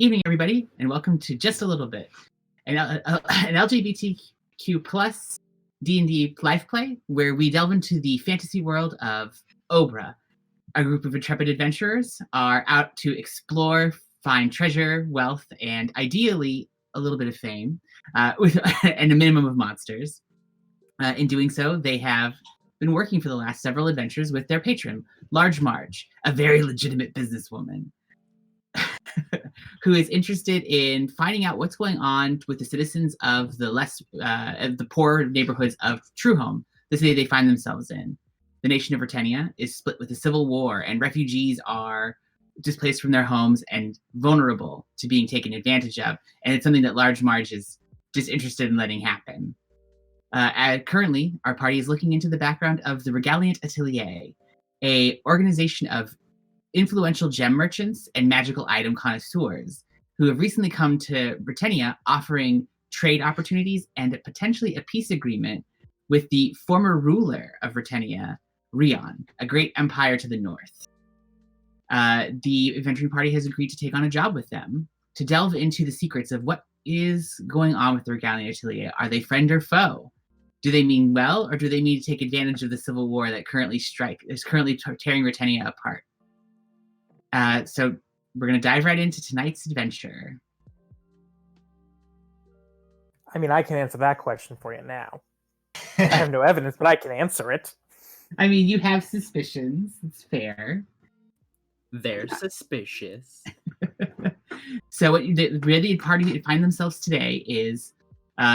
Evening, everybody, and welcome to Just a Little Bit, an LGBTQ plus D&D life play where we delve into the fantasy world of Obra. A group of intrepid adventurers are out to explore, find treasure, wealth, and ideally a little bit of fame, and a minimum of monsters. In doing so, they have been working for the last several adventures with their patron, Large Marge, a very legitimate businesswoman. Who is interested in finding out what's going on with the citizens of the poor neighborhoods of Truehome, the city they find themselves in. The nation of Britannia is split with a civil war, and refugees are displaced from their homes and vulnerable to being taken advantage of. And it's something that Large Marge is just interested in letting happen. Currently, our party is looking into the background of the Regaliant Atelier, a organization of influential gem merchants and magical item connoisseurs who have recently come to Britannia offering trade opportunities and potentially a peace agreement with the former ruler of Britannia, Rion, a great empire to the north. The adventuring party has agreed to take on a job with them to delve into the secrets of what is going on with the Regaliant Atelier. Are they friend or foe? Do they mean well, or do they mean to take advantage of the civil war that is currently tearing Britannia apart? So we're going to dive right into tonight's adventure. I mean, I can answer that question for you now. I have no evidence, but I can answer it. I mean, you have suspicions. It's fair. They're suspicious. So where the party find themselves today is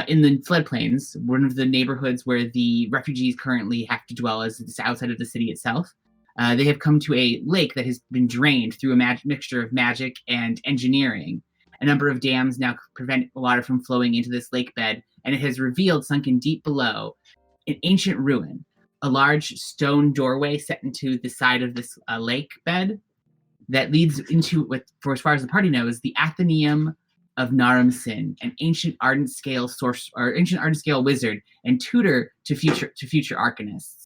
in the floodplains, one of the neighborhoods where the refugees currently have to dwell as it's outside of the city itself. They have come to a lake that has been drained through a mixture of magic and engineering. A number of dams now prevent water from flowing into this lake bed, and it has revealed, sunken deep below, an ancient ruin, a large stone doorway set into the side of this lake bed that leads into, what, for as far as the party knows, the Atheneum of Naramsin, an ancient ardent scale wizard and tutor to future arcanists.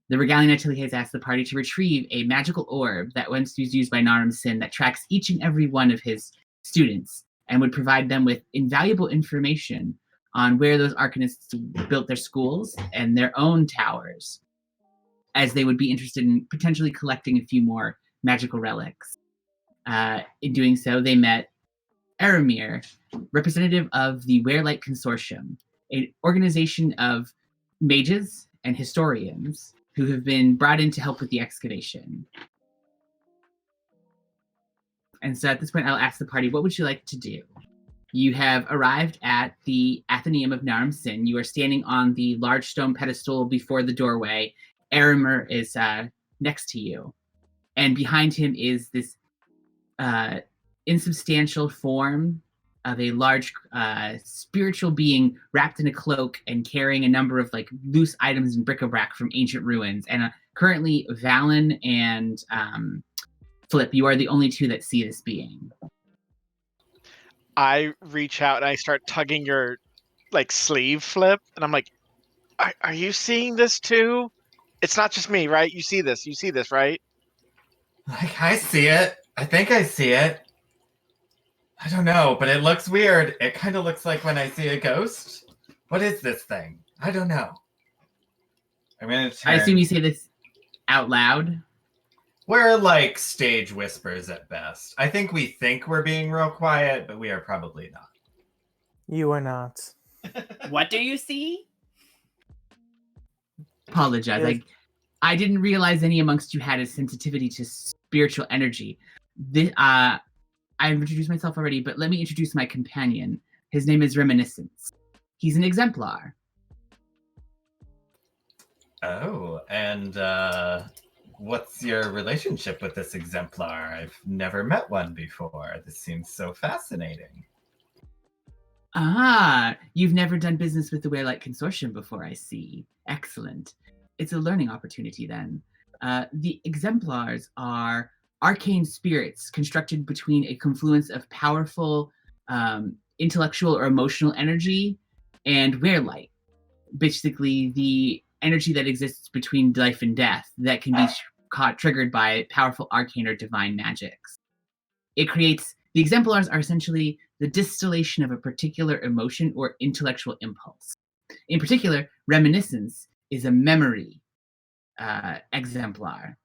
The Regaliant Atelier has asked the party to retrieve a magical orb that once was used by Naramsin that tracks each and every one of his students and would provide them with invaluable information on where those arcanists built their schools and their own towers, as they would be interested in potentially collecting a few more magical relics. In doing so, they met Aramir, representative of the Wearlight Consortium, an organization of mages and historians who have been brought in to help with the excavation. And so at this point, I'll ask the party, what would you like to do? You have arrived at the Atheneum of Naramsin. You are standing on the large stone pedestal before the doorway. Aramir is next to you. And behind him is this insubstantial form of a large spiritual being wrapped in a cloak and carrying a number of like loose items and bric-a-brac from ancient ruins. And currently, Valen and Flip, you are the only two that see this being. I reach out and I start tugging your sleeve, Flip, and I'm like, "Are you seeing this too? It's not just me, right? You see this, right?" I see it. I think I see it. I don't know, but it looks weird. It kind of looks like when I see a ghost. What is this thing? I don't know. I'm gonna turn. I assume you say this out loud? We're like stage whispers at best. I think we think we're being real quiet, but we are probably not. You are not. What do you see? Apologize. Yes. I didn't realize any amongst you had a sensitivity to spiritual energy. I've introduced myself already, but let me introduce my companion. His name is Reminiscence. He's an exemplar. Oh, and what's your relationship with this exemplar? I've never met one before. This seems so fascinating. Ah, you've never done business with the Wearlight Consortium before, I see. Excellent. It's a learning opportunity then. The exemplars are arcane spirits constructed between a confluence of powerful intellectual or emotional energy and Wearlight. Basically, the energy that exists between life and death that can be triggered by powerful arcane or divine magics. It creates The exemplars are essentially the distillation of a particular emotion or intellectual impulse. In particular, reminiscence is a memory exemplar.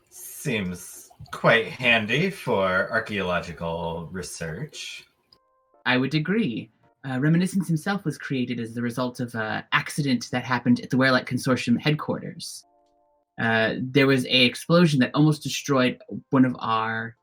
Seems quite handy for archaeological research. I would agree. Reminiscence himself was created as the result of an accident that happened at the Werelight Consortium headquarters. There was an explosion that almost destroyed one of our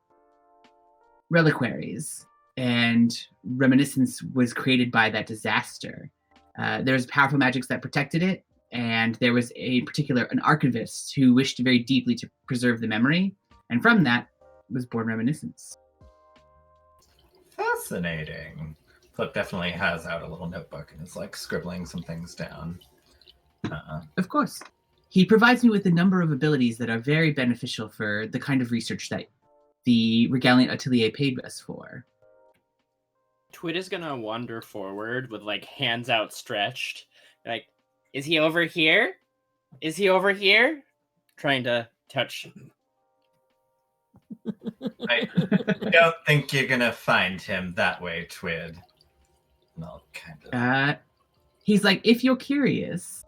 reliquaries, and Reminiscence was created by that disaster. There was powerful magics that protected it, and there was an archivist who wished very deeply to preserve the memory, and from that was born Reminiscence. Fascinating. Flip definitely has out a little notebook and is like scribbling some things down. Of course. He provides me with a number of abilities that are very beneficial for the kind of research that the Regalian Atelier paid us for. Twid is gonna wander forward with like hands outstretched. Like, is he over here? Is he over here? Trying to touch. I don't think you're gonna find him that way, Twid. No, kind of. He's like, if you're curious,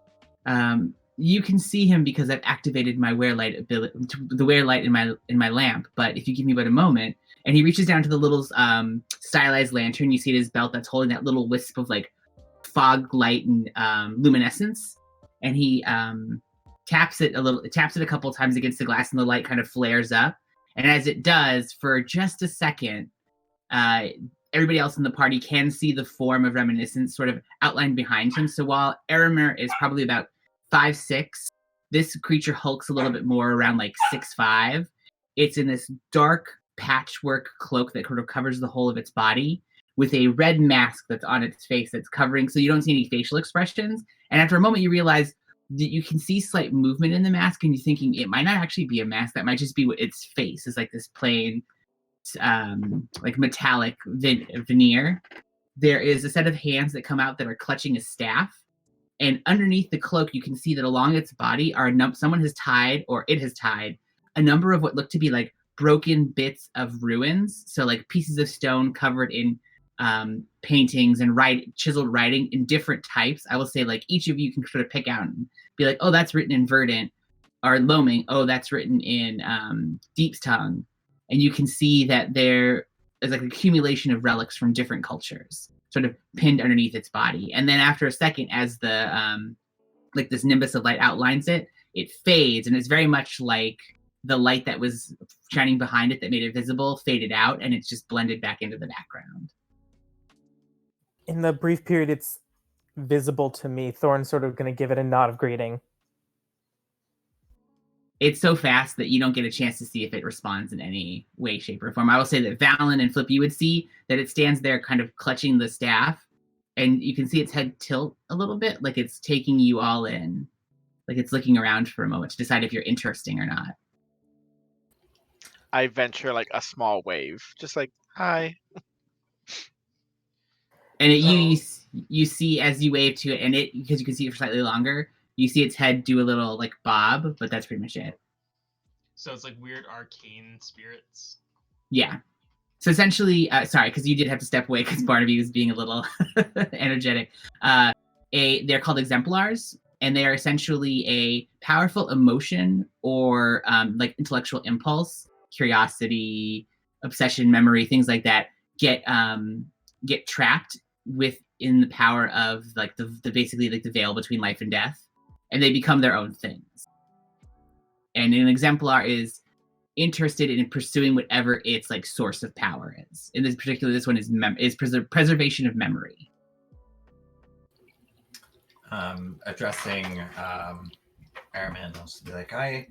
you can see him because I've activated my wear-light ability, the wear-light in my lamp. But if you give me but a moment, and he reaches down to the little stylized lantern you see at his belt that's holding that little wisp of like fog light and luminescence, and he taps it a couple times against the glass, and the light kind of flares up. And as it does, for just a second, everybody else in the party can see the form of Reminiscence sort of outlined behind him. So while Eremer is probably about 5'6", this creature hulks a little bit more, around like 6'5". It's in this dark patchwork cloak that sort of covers the whole of its body, with a red mask that's on its face that's covering, so you don't see any facial expressions. And after a moment, you realize that you can see slight movement in the mask, and you're thinking it might not actually be a mask. That might just be what its face is, like this plain, like metallic veneer. There is a set of hands that come out that are clutching a staff, and underneath the cloak, you can see that along its body are someone has tied, or it has tied, a number of what look to be like broken bits of ruins. So like pieces of stone covered in paintings and chiseled writing in different types. I will say, like, each of you can sort of pick out and be like, oh, that's written in Verdant, or Loaming. Oh, that's written in Deep's Tongue. And you can see that there is like an accumulation of relics from different cultures sort of pinned underneath its body. And then after a second, as the like this nimbus of light outlines it, it fades, and it's very much like the light that was shining behind it that made it visible faded out, and it's just blended back into the background. In the brief period it's visible to me, Thorn's sort of going to give it a nod of greeting. It's so fast that you don't get a chance to see if it responds in any way, shape, or form. I will say that Valen and Flip, you would see that it stands there kind of clutching the staff, and you can see its head tilt a little bit, like it's taking you all in. Like it's looking around for a moment to decide if you're interesting or not. I venture like a small wave, just like, hi. And you see as you wave to it, and it, because you can see it for slightly longer, you see its head do a little like bob, but that's pretty much it. So it's like weird arcane spirits. Yeah. So essentially, sorry, because you did have to step away because Barnaby was being a little energetic. They're called exemplars, and they are essentially a powerful emotion or like intellectual impulse, curiosity, obsession, memory, things like that get trapped within the power of like the basically like the veil between life and death, and they become their own things. And an exemplar is interested in pursuing whatever its like source of power is. In this particular, this one is preservation of memory. Addressing Araman, I'll just be like, I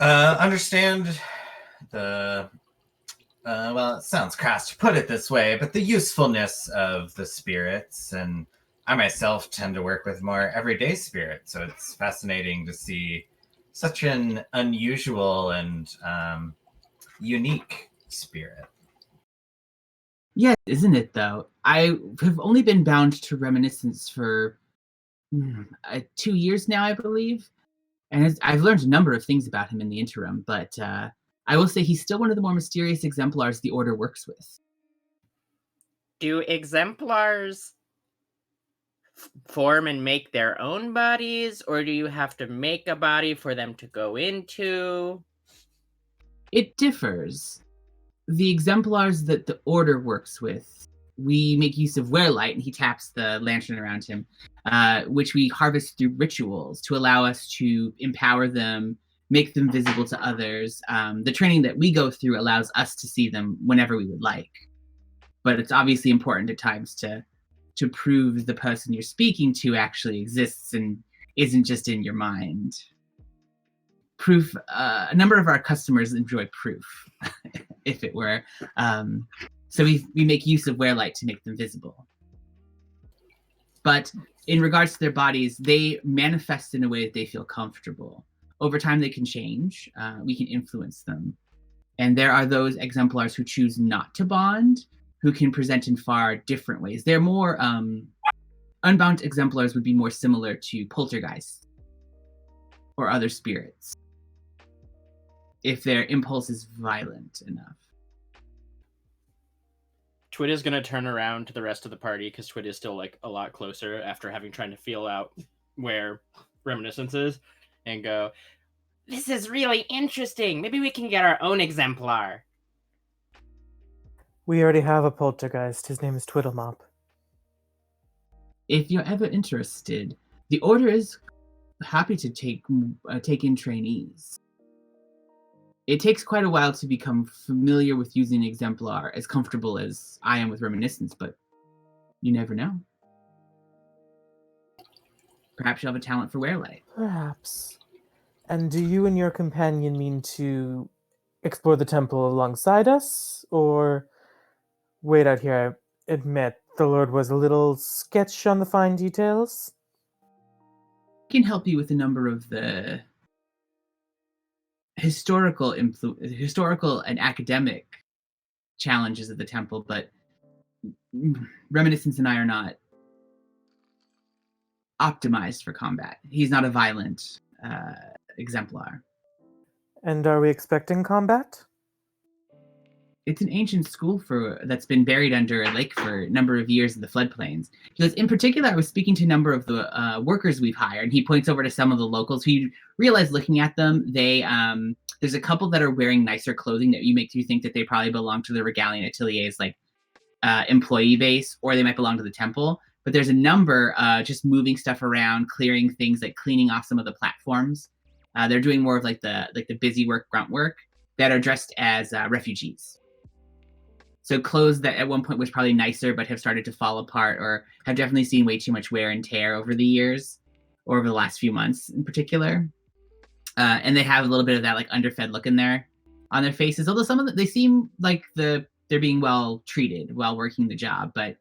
understand the well, it sounds crass to put it this way, but the usefulness of the spirits, and I myself tend to work with more everyday spirits, so it's fascinating to see such an unusual and unique spirit. Yeah, isn't it though? I have only been bound to Reminiscence for 2 years now, I believe, and I've learned a number of things about him in the interim, but I will say he's still one of the more mysterious exemplars the Order works with. Do exemplars form and make their own bodies, or do you have to make a body for them to go into? It differs. The exemplars that the Order works with, we make use of wear-light, and he taps the lantern around him, which we harvest through rituals to allow us to empower them, make them visible to others. The training that we go through allows us to see them whenever we would like. But it's obviously important at times to prove the person you're speaking to actually exists and isn't just in your mind. Proof, a number of our customers enjoy proof, if it were. So we make use of wear-light to make them visible. But in regards to their bodies, they manifest in a way that they feel comfortable. Over time, they can change. We can influence them. And there are those exemplars who choose not to bond, who can present in far different ways. They're more, unbound exemplars would be more similar to poltergeists or other spirits, if their impulse is violent enough. Twit is going to turn around to the rest of the party, because Twit is still like a lot closer after having tried to feel out where Reminiscence is, and go, "This is really interesting. Maybe we can get our own exemplar." We already have a poltergeist. His name is Twiddlemop. If you're ever interested, the Order is happy to take in trainees. It takes quite a while to become familiar with using an exemplar, as comfortable as I am with Reminiscence, but you never know. Perhaps you'll have a talent for wear-light. Perhaps. And do you and your companion mean to explore the temple alongside us, or wait out here? I admit, the Lord was a little sketch on the fine details. I can help you with a number of the historical and academic challenges of the temple, but Reminiscence and I are not optimized for combat. He's not a violent exemplar. And are we expecting combat? It's an ancient school that's been buried under a lake for a number of years in the floodplains. Because in particular, I was speaking to a number of the workers we've hired. He points over to some of the locals who you realize, looking at them, there's a couple that are wearing nicer clothing that you make you think that they probably belong to the Regalian Atelier's employee base, or they might belong to the temple. But there's a number just moving stuff around, clearing things, like cleaning off some of the platforms. They're doing more of the busy work, grunt work, that are dressed as refugees. So clothes that at one point was probably nicer, but have started to fall apart, or have definitely seen way too much wear and tear over the years, or over the last few months in particular. And they have a little bit of that underfed look on their faces. Although some of them, they seem like they're being well treated while working the job. But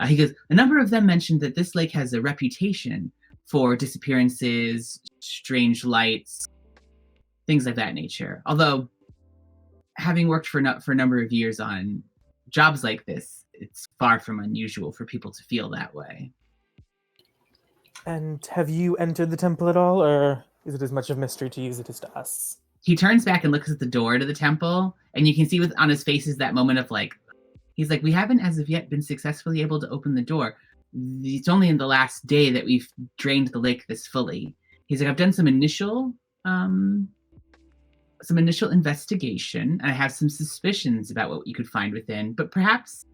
he goes, a number of them mentioned that this lake has a reputation for disappearances, strange lights, things of that nature. Although, having worked for a number of years on jobs like this, it's far from unusual for people to feel that way. And have you entered the temple at all, or is it as much of a mystery to you as it is to us? He turns back and looks at the door to the temple, and you can see on his face is that moment of he's like, we haven't as of yet been successfully able to open the door. It's only in the last day that we've drained the lake this fully. He's like, I've done some initial investigation, and I have some suspicions about what you could find within, but perhaps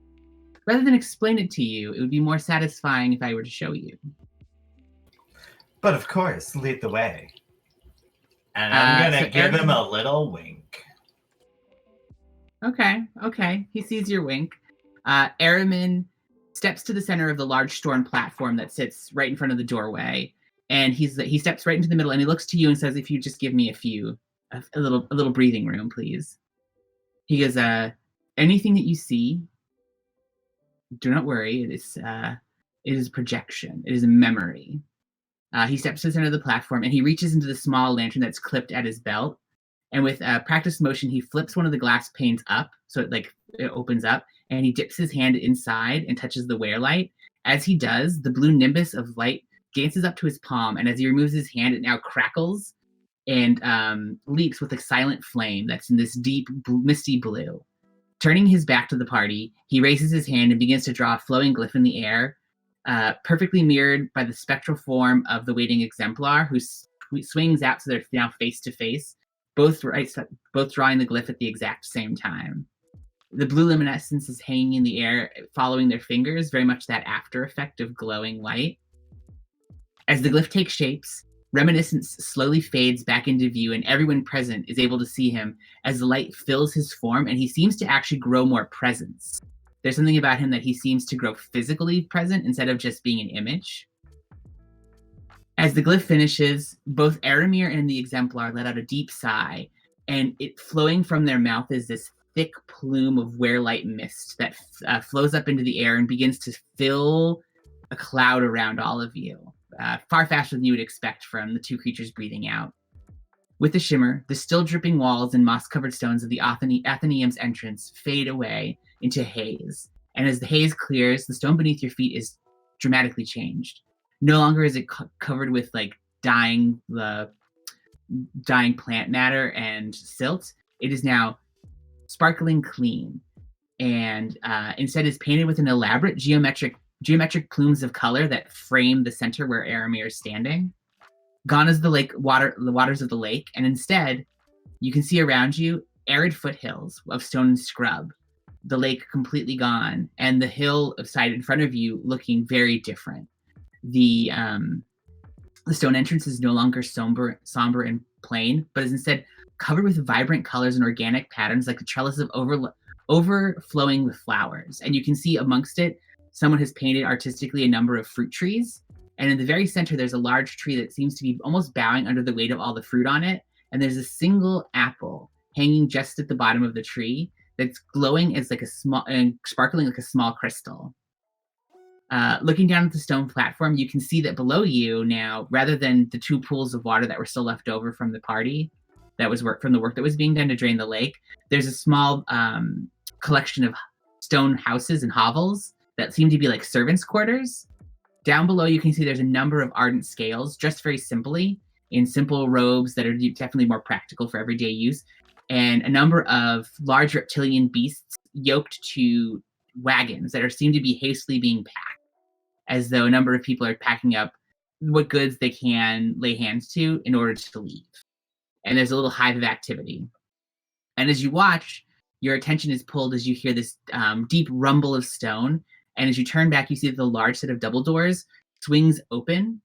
rather than explain it to you, it would be more satisfying if I were to show you. But of course, lead the way. And I'm going to give him a little wink. Okay. He sees your wink. Aramin steps to the center of the large stone platform that sits right in front of the doorway, and he steps right into the middle, and he looks to you and says, if you just give me a little breathing room, please. He goes, anything that you see, do not worry. It is projection. It is a memory. He steps to the center of the platform, and he reaches into the small lantern that's clipped at his belt. And with practiced motion, he flips one of the glass panes up, so it opens up, and he dips his hand inside and touches the wear light. As he does, the blue nimbus of light dances up to his palm, and as he removes his hand, it now crackles and leaps with a silent flame that's in this deep, misty blue. Turning his back to the party, he raises his hand and begins to draw a flowing glyph in the air, perfectly mirrored by the spectral form of the waiting exemplar, who swings out so they're now face to face, both drawing the glyph at the exact same time. The blue luminescence is hanging in the air, following their fingers, very much that after effect of glowing light. As the glyph takes shapes, Reminiscence slowly fades back into view, and everyone present is able to see him as the light fills his form, and he seems to actually grow more presence. There's something about him that he seems to grow physically present instead of just being an image. As the glyph finishes, both Aramir and the exemplar let out a deep sigh, and it flowing from their mouth is this thick plume of wear-light mist that flows up into the air and begins to fill a cloud around all of you, far faster than you would expect from the two creatures breathing out. With the shimmer, the still dripping walls and moss-covered stones of the Atheneum's entrance fade away into haze, and as the haze clears, the stone beneath your feet is dramatically changed. No longer is it covered with dying plant matter and silt. It is now sparkling clean, and instead is painted with an elaborate geometric plumes of color that frame the center where Aramir is standing. Gone is the waters of the lake, and instead, you can see around you arid foothills of stone and scrub, the lake completely gone, and the hill of side in front of you looking very different. The stone entrance is no longer somber and plain, but is instead covered with vibrant colors and organic patterns, like a trellis of overflowing with flowers. And you can see amongst it, someone has painted artistically a number of fruit trees. And in the very center, there's a large tree that seems to be almost bowing under the weight of all the fruit on it. And there's a single apple hanging just at the bottom of the tree that's glowing as sparkling like a small crystal. Looking down at the stone platform, you can see that below you now, rather than the two pools of water that were still left over from the party, that was from the work that was being done to drain the lake, there's a small collection of stone houses and hovels that seem to be like servants' quarters. Down below, you can see there's a number of ardent scales, dressed very simply, in simple robes that are definitely more practical for everyday use, and a number of large reptilian beasts yoked to wagons that seem to be hastily being packed, as though a number of people are packing up what goods they can lay hands to in order to leave. And there's a little hive of activity. And as you watch, your attention is pulled as you hear this deep rumble of stone. And as you turn back, you see that the large set of double doors swings open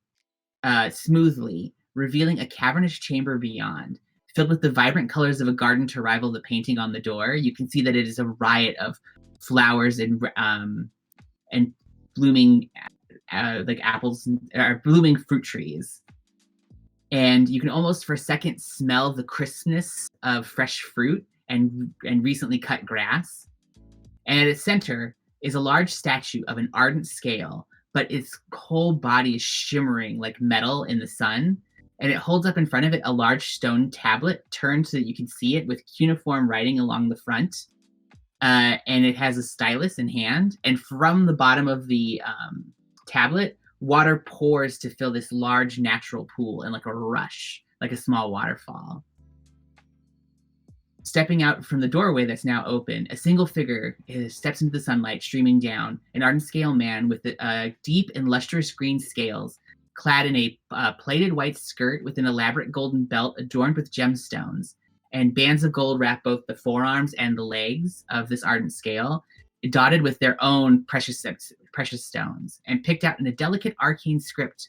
smoothly, revealing a cavernous chamber beyond, filled with the vibrant colors of a garden to rival the painting on the door. You can see that it is a riot of flowers and blooming like apples, or blooming fruit trees. And you can almost for a second smell the crispness of fresh fruit and recently cut grass. And at its center is a large statue of an ardent scale, but its whole body is shimmering like metal in the sun. And it holds up in front of it a large stone tablet turned so that you can see it with cuneiform writing along the front. And it has a stylus in hand. And from the bottom of the tablet, water pours to fill this large natural pool in like a rush, like a small waterfall. Stepping out from the doorway that's now open, a single figure steps into the sunlight streaming down, an ardent scale man with deep and lustrous green scales, clad in a plated white skirt with an elaborate golden belt adorned with gemstones, and bands of gold wrap both the forearms and the legs of this ardent scale, dotted with their own precious stones, and picked out in a delicate arcane script,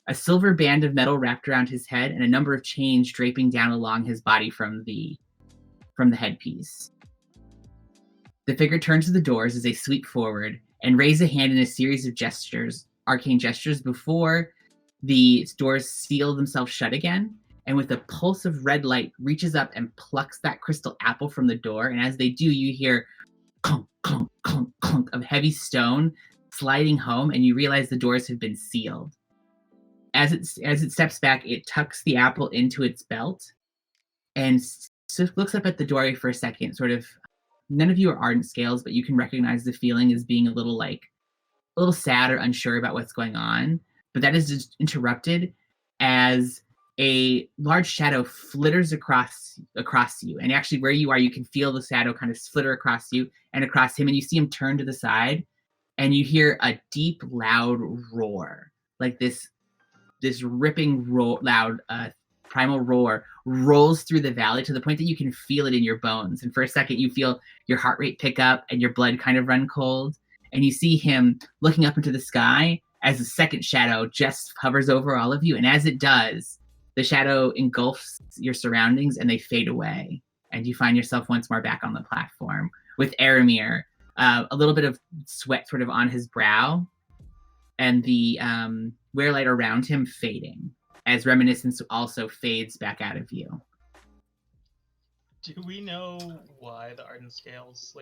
a silver band of metal wrapped around his head and a number of chains draping down along his body from the headpiece. The figure turns to the doors as they sweep forward and raise a hand in a series of gestures, arcane gestures, before the doors seal themselves shut again. And with a pulse of red light, reaches up and plucks that crystal apple from the door. And as they do, you hear clunk, clunk, clunk, clunk of heavy stone sliding home, and you realize the doors have been sealed. As it steps back, it tucks the apple into its belt and looks up at the doorway for a second. Sort of, none of you are ardent scales, but you can recognize the feeling as being a little sad or unsure about what's going on. But that is just interrupted as a large shadow flitters across you, and actually where you are, you can feel the shadow kind of flitter across you and across him, and you see him turn to the side, and you hear a deep, loud roar, like this ripping loud primal roar rolls through the valley to the point that you can feel it in your bones. And for a second, you feel your heart rate pick up and your blood kind of run cold. And you see him looking up into the sky as a second shadow just hovers over all of you. And as it does, the shadow engulfs your surroundings and they fade away. And you find yourself once more back on the platform with Aramir, a little bit of sweat sort of on his brow, and the wear-light around him fading, as Reminiscence also fades back out of you. Do we know why the Ardent Scales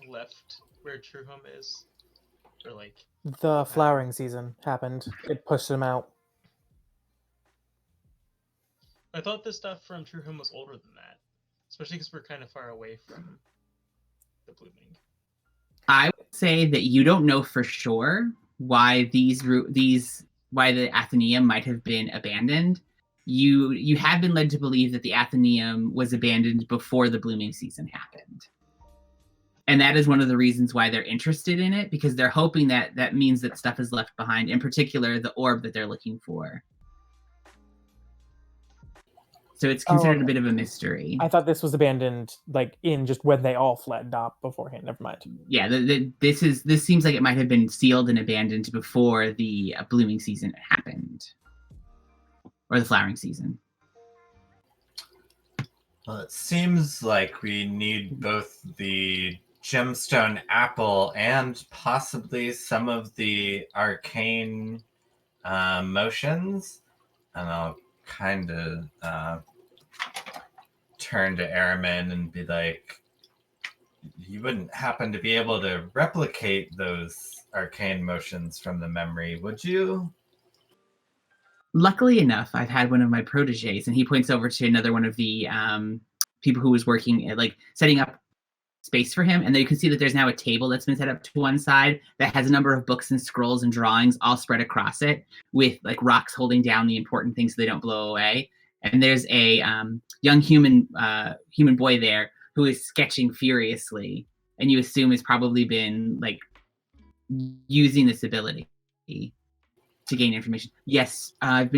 left where Truehome is? Or The flowering season happened. It pushed them out. I thought the stuff from Truehome was older than that, especially because we're kind of far away from the blooming. I would say that you don't know for sure why why the Atheneum might have been abandoned. You have been led to believe that the Atheneum was abandoned before the blooming season happened. And that is one of the reasons why they're interested in it, because they're hoping that that means that stuff is left behind, in particular the orb that they're looking for. So it's considered a bit of a mystery. I thought this was abandoned in just when they all fled, not beforehand. Never mind. Yeah, this seems like it might have been sealed and abandoned before the blooming season happened, or the flowering season. Well, it seems like we need both the gemstone apple and possibly some of the arcane motions. And I'll kind of turn to Aramin and be like, you wouldn't happen to be able to replicate those arcane motions from the memory, would you? Luckily enough, I've had one of my proteges, and he points over to another one of the people who was working at setting up space for him. And then you can see that there's now a table that's been set up to one side that has a number of books and scrolls and drawings all spread across it, with rocks holding down the important things so they don't blow away. And there's a young human boy there who is sketching furiously, and you assume has probably been using this ability to gain information. Yes, I've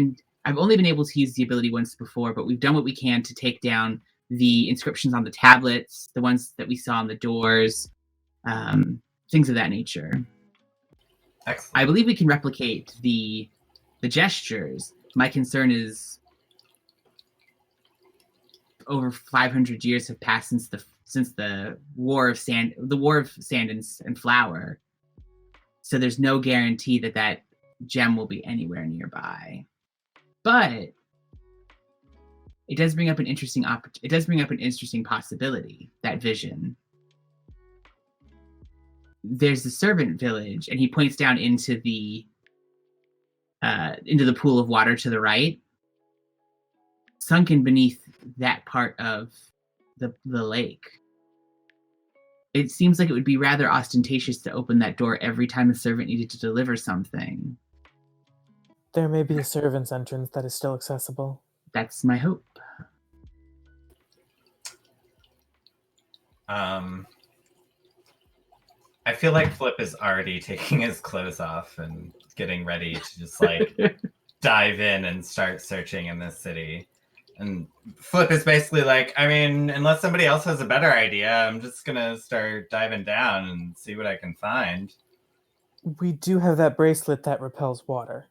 only been able to use the ability once before, but we've done what we can to take down the inscriptions on the tablets, the ones that we saw on the doors, things of that nature. Excellent. I believe we can replicate the gestures. My concern is over 500 years have passed since the war of sand and flower. So there's no guarantee that gem will be anywhere nearby. But it does bring up an interesting possibility, that vision. There's the servant village, and he points down into the pool of water to the right. Sunken beneath that part of the lake. It seems like it would be rather ostentatious to open that door every time a servant needed to deliver something. There may be a servant's entrance that is still accessible. That's my hope. I feel like Flip is already taking his clothes off and getting ready to just dive in and start searching in this city. And Flip is basically unless somebody else has a better idea, I'm just gonna start diving down and see what I can find. We do have that bracelet that repels water.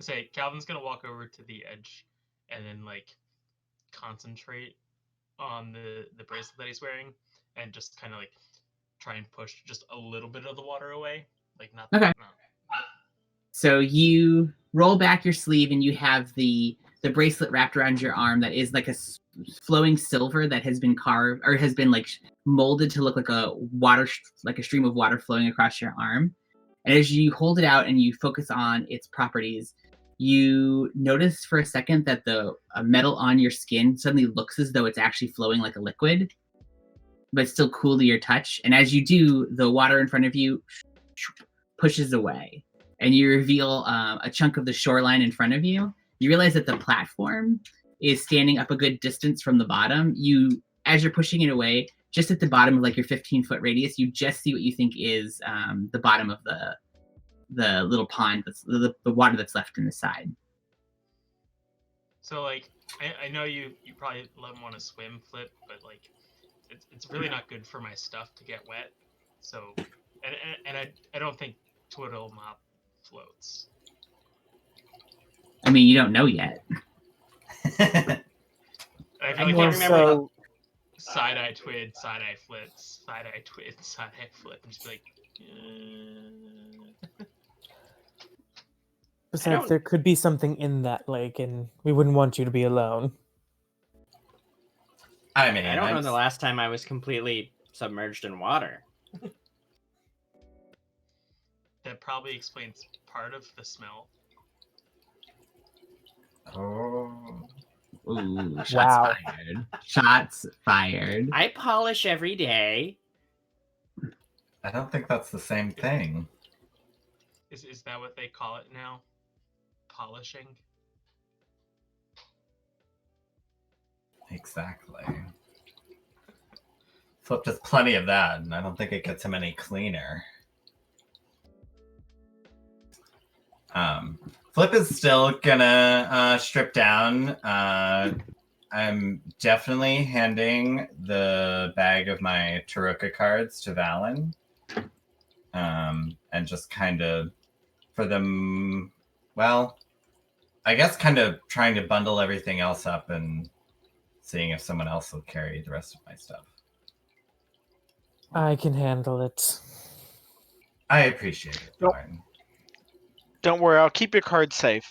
Say, Calvin's gonna walk over to the edge and then concentrate on the bracelet that he's wearing and just kind of try and push just a little bit of the water away. Not okay. No. So you roll back your sleeve and you have the bracelet wrapped around your arm that is a flowing silver that has been carved or has been molded to look like a stream of water flowing across your arm. And as you hold it out and you focus on its properties, you notice for a second that the metal on your skin suddenly looks as though it's actually flowing like a liquid, but it's still cool to your touch. And as you do, the water in front of you pushes away, and you reveal a chunk of the shoreline in front of you. you realize that the platform is standing up a good distance from the bottom. As you're pushing it away, just at the bottom of like your 15-foot radius, you just see what you think is the bottom of the little pond, that's the water that's left in the side. So like, I know you probably want to swim, Flip, but like, it's really not good for my stuff to get wet. So, and I don't think Twiddle Mop floats. I mean, you don't know yet. I feel like More every so, side-eye twid, side-eye flips, side-eye twid, side-eye flip, and just be like, besides, there could be something in that lake, and we wouldn't want you to be alone. I mean, I don't know the last time I was completely submerged in water. that probably explains part of the smell. Oh. Ooh, shots Wow. fired. Shots fired. I polish every day. I don't think that's the same thing. Is that what they call it now? Polishing? Exactly. Flip does plenty of that, and I don't think it gets him any cleaner. Flip is still gonna strip down. I'm definitely handing the bag of my Taruka cards to Valen. And just kind of, for them, well, I guess kind of trying to bundle everything else up and seeing if someone else will carry the rest of my stuff. I can handle it. I appreciate it, Nope. Lauren. Don't worry, I'll keep your cards safe.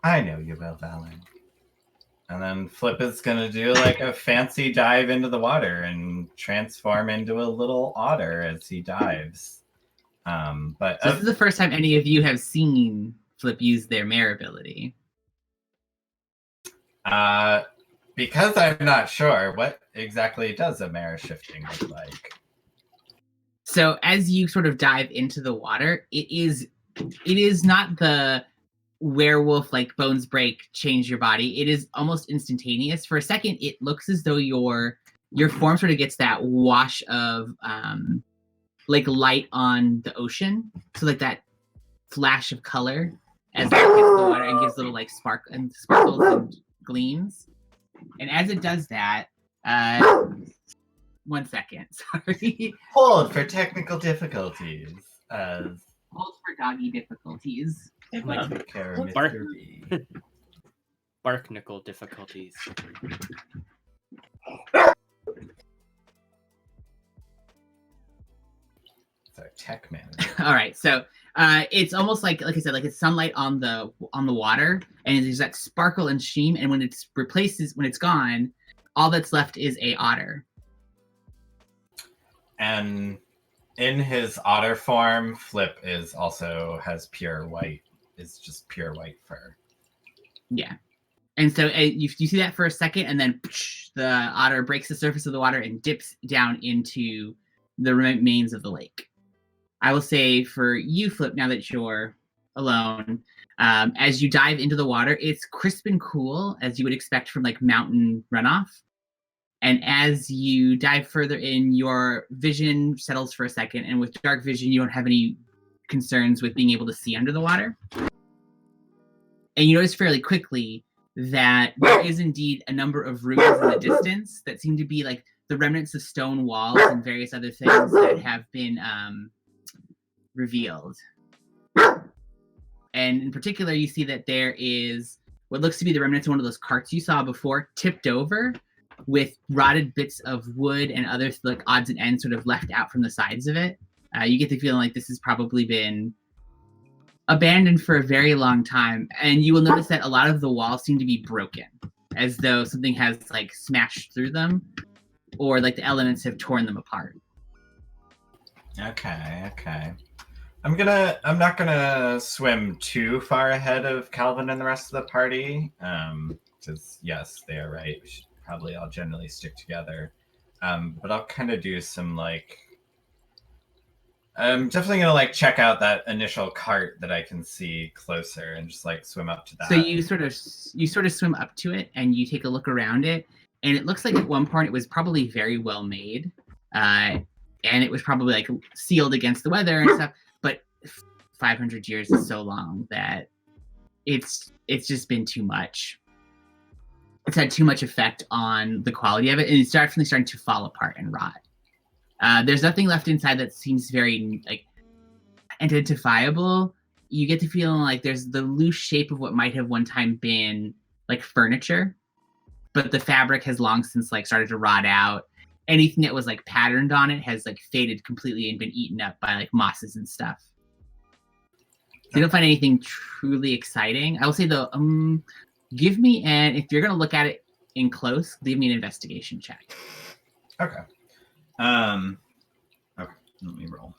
I know you will, Valen. And then Flip is going to do like a fancy dive into the water and transform into a little otter as he dives. But So this is the first time any of you have seen Flip use their mare ability. because I'm not sure, what exactly does a mare shifting look like? So as you sort of dive into the water, it is not the werewolf like bones break, change your body. It is almost instantaneous. For a second, it looks as though your form sort of gets that wash of like light on the ocean. So like that flash of color as it hits the water and gives little like sparkles and gleams. And as it does that, 1 second, sorry. Hold for technical difficulties. Hold for doggy difficulties. Take care of Bark. Mr. B. Barknicle difficulties. It's our tech manager. All right, so it's almost like I said, like it's sunlight on the water, and there's that sparkle and sheen. And when it's gone, all that's left is a otter. And in his otter form, Flip has pure white. It's just pure white fur. Yeah, and so you see that for a second, and then the otter breaks the surface of the water and dips down into the remains of the lake. I will say for you, Flip, now that you're alone, as you dive into the water, it's crisp and cool, as you would expect from like mountain runoff. And as you dive further in, your vision settles for a second, and with dark vision, you don't have any concerns with being able to see under the water. And you notice fairly quickly that there is indeed a number of ruins in the distance that seem to be like the remnants of stone walls and various other things that have been revealed. And in particular, you see that there is what looks to be the remnants of one of those carts you saw before, tipped over with rotted bits of wood and other like odds and ends sort of left out from the sides of it. You get the feeling like this has probably been abandoned for a very long time. And you will notice that a lot of the walls seem to be broken, as though something has like smashed through them, or like the elements have torn them apart. Okay. I'm not gonna swim too far ahead of Calvin and the rest of the party. Because yes, they are right. We should probably all generally stick together. But I'll kind of do some like I'm definitely gonna like check out that initial cart that I can see closer and just like swim up to that. So you sort of swim up to it and you take a look around it, and it looks like at one point it was probably very well made, and it was probably like sealed against the weather and stuff. But 500 years is so long that it's just been too much. It's had too much effect on the quality of it, and it's definitely starting to fall apart and rot. There's nothing left inside that seems very like identifiable. You get to feeling like there's the loose shape of what might have one time been like furniture, but the fabric has long since like started to rot out. Anything that was like patterned on it has like faded completely and been eaten up by like mosses and stuff. So you don't find anything truly exciting. I will say though, give me if you're gonna look at it in close, give me an investigation check. Okay. Okay, let me roll.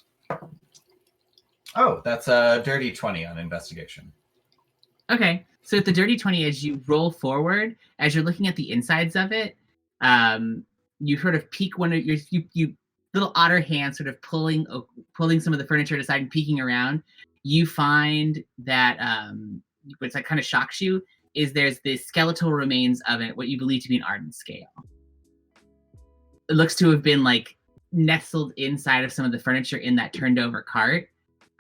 Oh, that's a dirty 20 on investigation. Okay, so at the dirty 20, as you roll forward, as you're looking at the insides of it, you sort of peek one of your you little otter hands sort of pulling some of the furniture aside and peeking around. You find that which like kind of shocks you is there's the skeletal remains of it, what you believe to be an ardent scale. It looks to have been like nestled inside of some of the furniture in that turned over cart.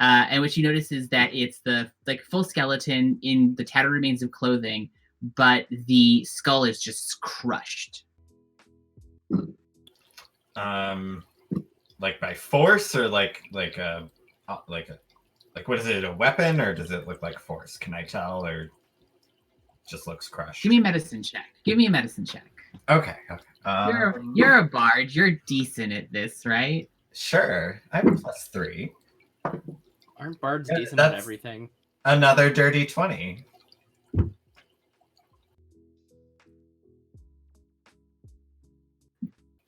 And what you notice is that it's the like full skeleton in the tattered remains of clothing, but the skull is just crushed. Like by force or like what is it, a weapon, or does it look like force? Can I tell, or just looks crushed? Give me a medicine check. Okay. You're a bard. You're decent at this, right? Sure. I have a +3. Aren't bards Yeah, decent at that's- everything? Another dirty 20.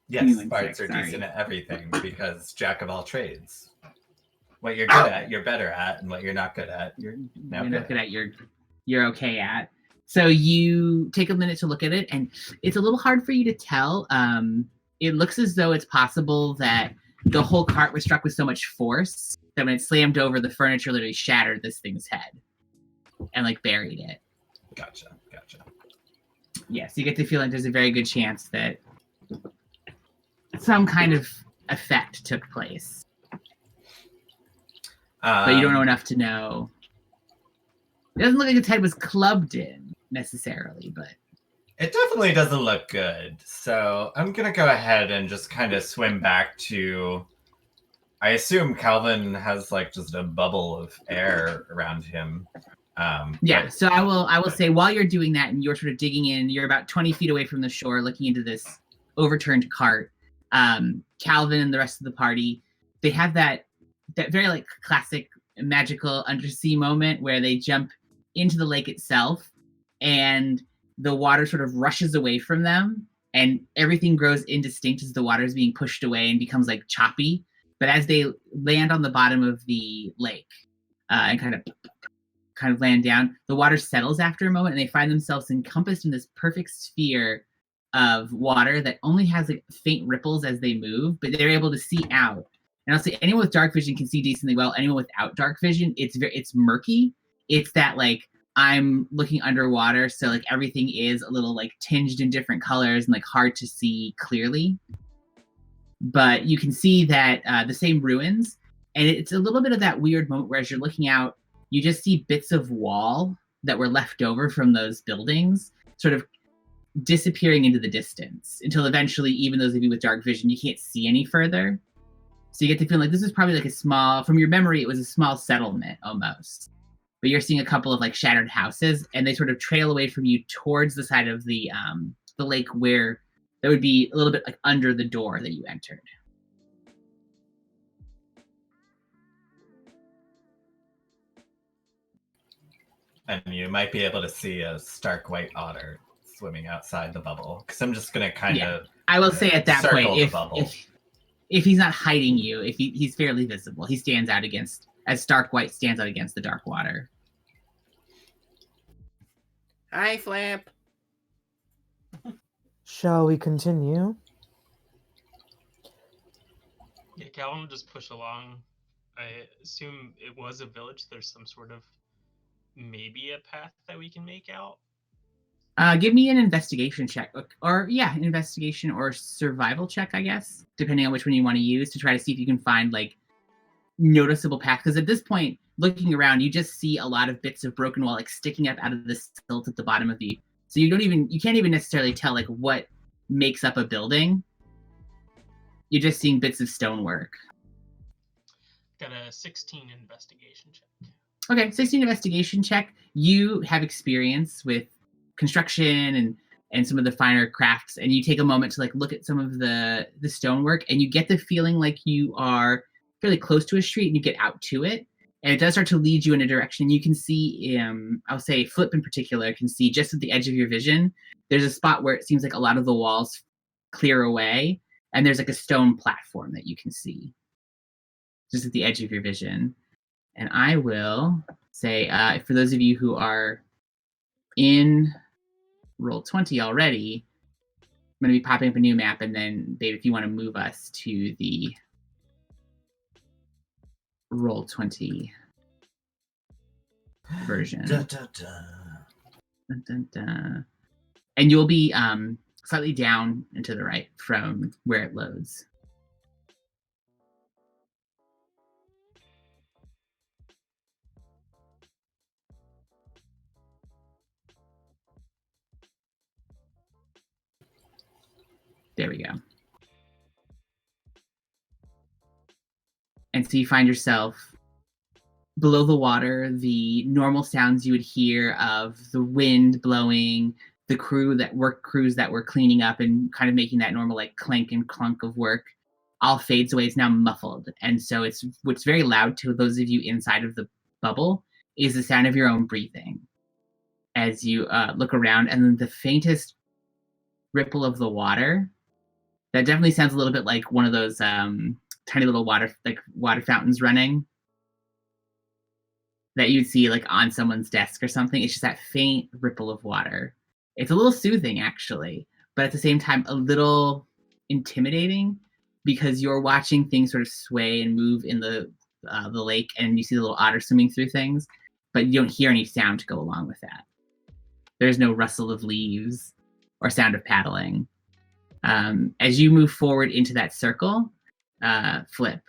Yes, bards are decent at everything because jack of all trades. What you're good at, you're better at, and what you're not good at, you're not good at. You're okay at. So you take a minute to look at it, and it's a little hard for you to tell. It looks as though it's possible that the whole cart was struck with so much force that when it slammed over, the furniture literally shattered this thing's head and like buried it. Gotcha. Yes, you get to feel like there's a very good chance that some kind of effect took place. But you don't know enough to know. It doesn't look like its head was clubbed in necessarily, but it definitely doesn't look good. So I'm gonna go ahead and just kind of swim back to. I assume Calvin has like just a bubble of air around him. Yeah. So I will say while you're doing that and you're sort of digging in, you're about 20 feet away from the shore, looking into this overturned cart. Calvin and the rest of the party, they have that very like classic magical undersea moment where they jump into the lake itself and the water sort of rushes away from them and everything grows indistinct as the water is being pushed away and becomes like choppy. But as they land on the bottom of the lake and kind of land down, the water settles after a moment and they find themselves encompassed in this perfect sphere of water that only has like faint ripples as they move, but they're able to see out. And I'll say anyone with dark vision can see decently well. Anyone without dark vision, it's murky. It's that like I'm looking underwater, so like everything is a little like tinged in different colors and like hard to see clearly. But you can see that the same ruins, and it's a little bit of that weird moment where as you're looking out, you just see bits of wall that were left over from those buildings sort of disappearing into the distance until eventually, even those of you with dark vision, you can't see any further. So you get the feeling like this is probably like a small, from your memory, it was a small settlement almost. But you're seeing a couple of like shattered houses and they sort of trail away from you towards the side of the lake where that would be a little bit like under the door that you entered. And you might be able to see a stark white otter swimming outside the bubble. Because I'm just gonna kind of. I will say at that point, if he's not hiding you, if he's fairly visible, he stands out as stark white stands out against the dark water. Hi, Flap. Shall we continue? Yeah, Calvin will just push along I assume it was a village. There's some sort of maybe a path that we can make out. Give me an investigation check, or yeah, an investigation or survival check, I guess, depending on which one you want to use to try to see if you can find like noticeable path. Because at this point, looking around, you just see a lot of bits of broken wall like sticking up out of the silt at the bottom of the. So you can't even necessarily tell like what makes up a building. You're just seeing bits of stonework. Got a 16 investigation check. Okay, 16 investigation check. You have experience with construction and some of the finer crafts, and you take a moment to like look at some of the stonework, and you get the feeling like you are fairly close to a street, and you get out to it, and it does start to lead you in a direction. You can see, I'll say Flip in particular can see just at the edge of your vision. There's a spot where it seems like a lot of the walls clear away, and there's like a stone platform that you can see just at the edge of your vision. And I will say, for those of you who are in Roll20 already, I'm going to be popping up a new map, and then, Babe, if you want to move us to the Roll20 version. Da, da, da. Dun, dun, dun. And you'll be slightly down and to the right from where it loads. There we go. And so you find yourself below the water, the normal sounds you would hear of the wind blowing, the crews that were cleaning up and kind of making that normal like clank and clunk of work all fades away. It's now muffled. And so what's very loud to those of you inside of the bubble is the sound of your own breathing as you look around, and then the faintest ripple of the water. That definitely sounds a little bit like one of those tiny little water fountains running that you'd see like on someone's desk or something. It's just that faint ripple of water. It's a little soothing actually, but at the same time a little intimidating because you're watching things sort of sway and move in the lake, and you see the little otter swimming through things, but you don't hear any sound to go along with that. There's no rustle of leaves or sound of paddling. As you move forward into that circle, Flip,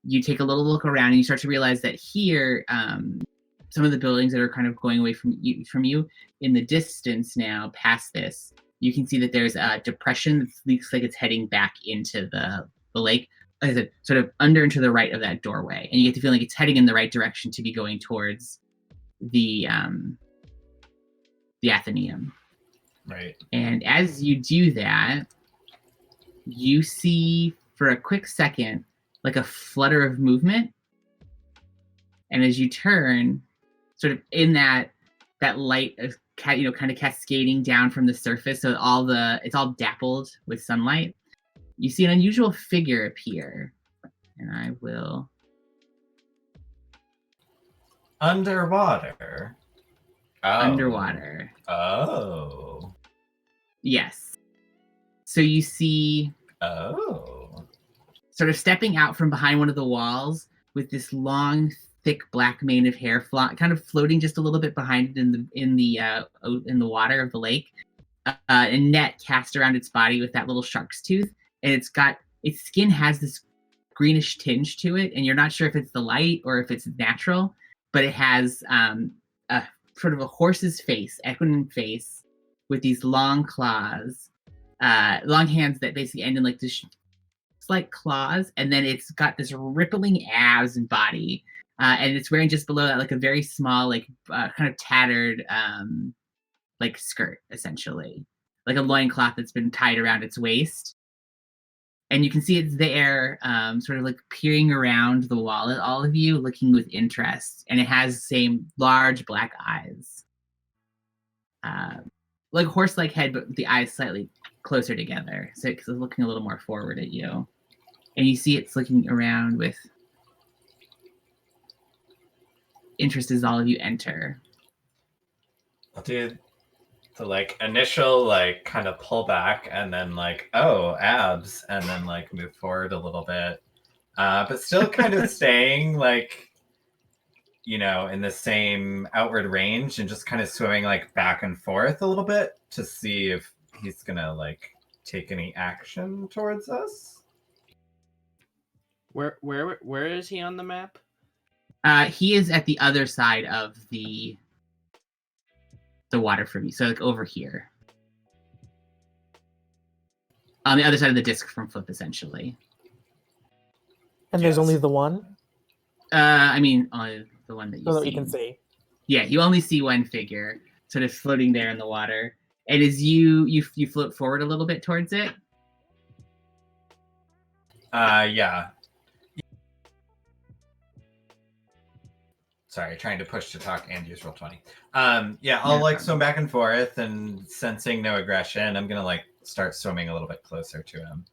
you take a little look around and you start to realize that here, some of the buildings that are kind of going away from you in the distance now, past this, you can see that there's a depression that looks like it's heading back into the lake, like I said, sort of under and to the right of that doorway. And you get the feeling it's heading in the right direction to be going towards the Atheneum. Right. And as you do that, you see for a quick second like a flutter of movement, and as you turn, sort of in that light of kind of cascading down from the surface, so it's all dappled with sunlight, you see an unusual figure appear. And I will Underwater. Oh. Underwater. Oh. Yes. So you see sort of stepping out from behind one of the walls with this long, thick black mane of hair, kind of floating just a little bit behind it in the water of the lake. A net cast around its body with that little shark's tooth, and its skin has this greenish tinge to it, and you're not sure if it's the light or if it's natural, but it has a sort of a horse's face, equine face, with these long claws, long hands that basically end in like this like claws, and then it's got this rippling abs and body, and it's wearing just below that like a very small like kind of tattered like skirt, essentially like a loincloth that's been tied around its waist, and you can see it's there sort of like peering around the wall at all of you, looking with interest, and it has the same large black eyes, like horse-like head, but the eyes slightly closer together, so it's looking a little more forward at you. And you see it's looking around with interest as all of you enter. I'll do the like initial like kind of pull back, and then like, oh, abs, and then like move forward a little bit, but still kind of staying like, you know, in the same outward range and just kind of swimming like back and forth a little bit to see if he's gonna like take any action towards us. Where is he on the map? He is at the other side of the water from you, so like over here. On the other side of the disc from Flip, essentially. And there's Yes. only the one? I mean, only the one that you So that see. you can see. Yeah, you only see one figure sort of floating there in the water. And as you float forward a little bit towards it. Yeah. Sorry, trying to push to talk and use Roll20. Yeah, I'll like swim back and forth and sensing no aggression, I'm gonna like start swimming a little bit closer to him.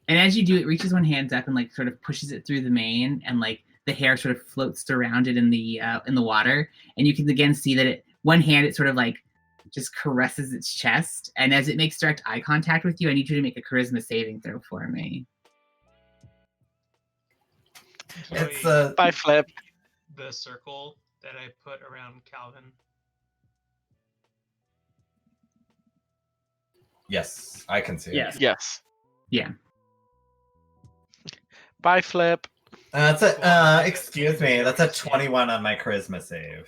And as you do, it reaches one hand up and like sort of pushes it through the mane, and like the hair sort of floats around it in the water. And you can again see that it sort of like just caresses its chest. And as it makes direct eye contact with you, I need you to make a charisma saving throw for me. It's Joey, Bye, Flip. the circle that I put around Calvin. yes, I can see Yes. it. Yes. Yeah. Bye, Flip. That's excuse me, that's a 21 on my charisma save.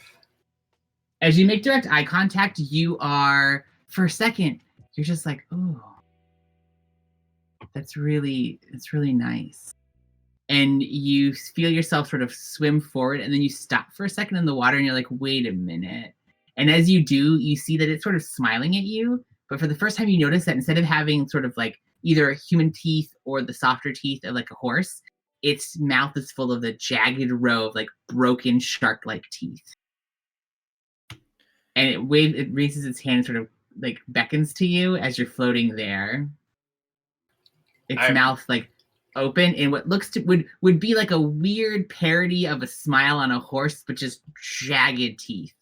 As you make direct eye contact, you are, for a second, you're just like, oh, it's really nice. And you feel yourself sort of swim forward, and then you stop for a second in the water, and you're like, wait a minute. And as you do, you see that it's sort of smiling at you, but for the first time you notice that instead of having sort of like either human teeth or the softer teeth of like a horse, its mouth is full of a jagged row of like broken shark-like teeth. And it raises its hand and sort of like beckons to you as you're floating there. Its mouth like open in what looks to would be like a weird parody of a smile on a horse, but just jagged teeth.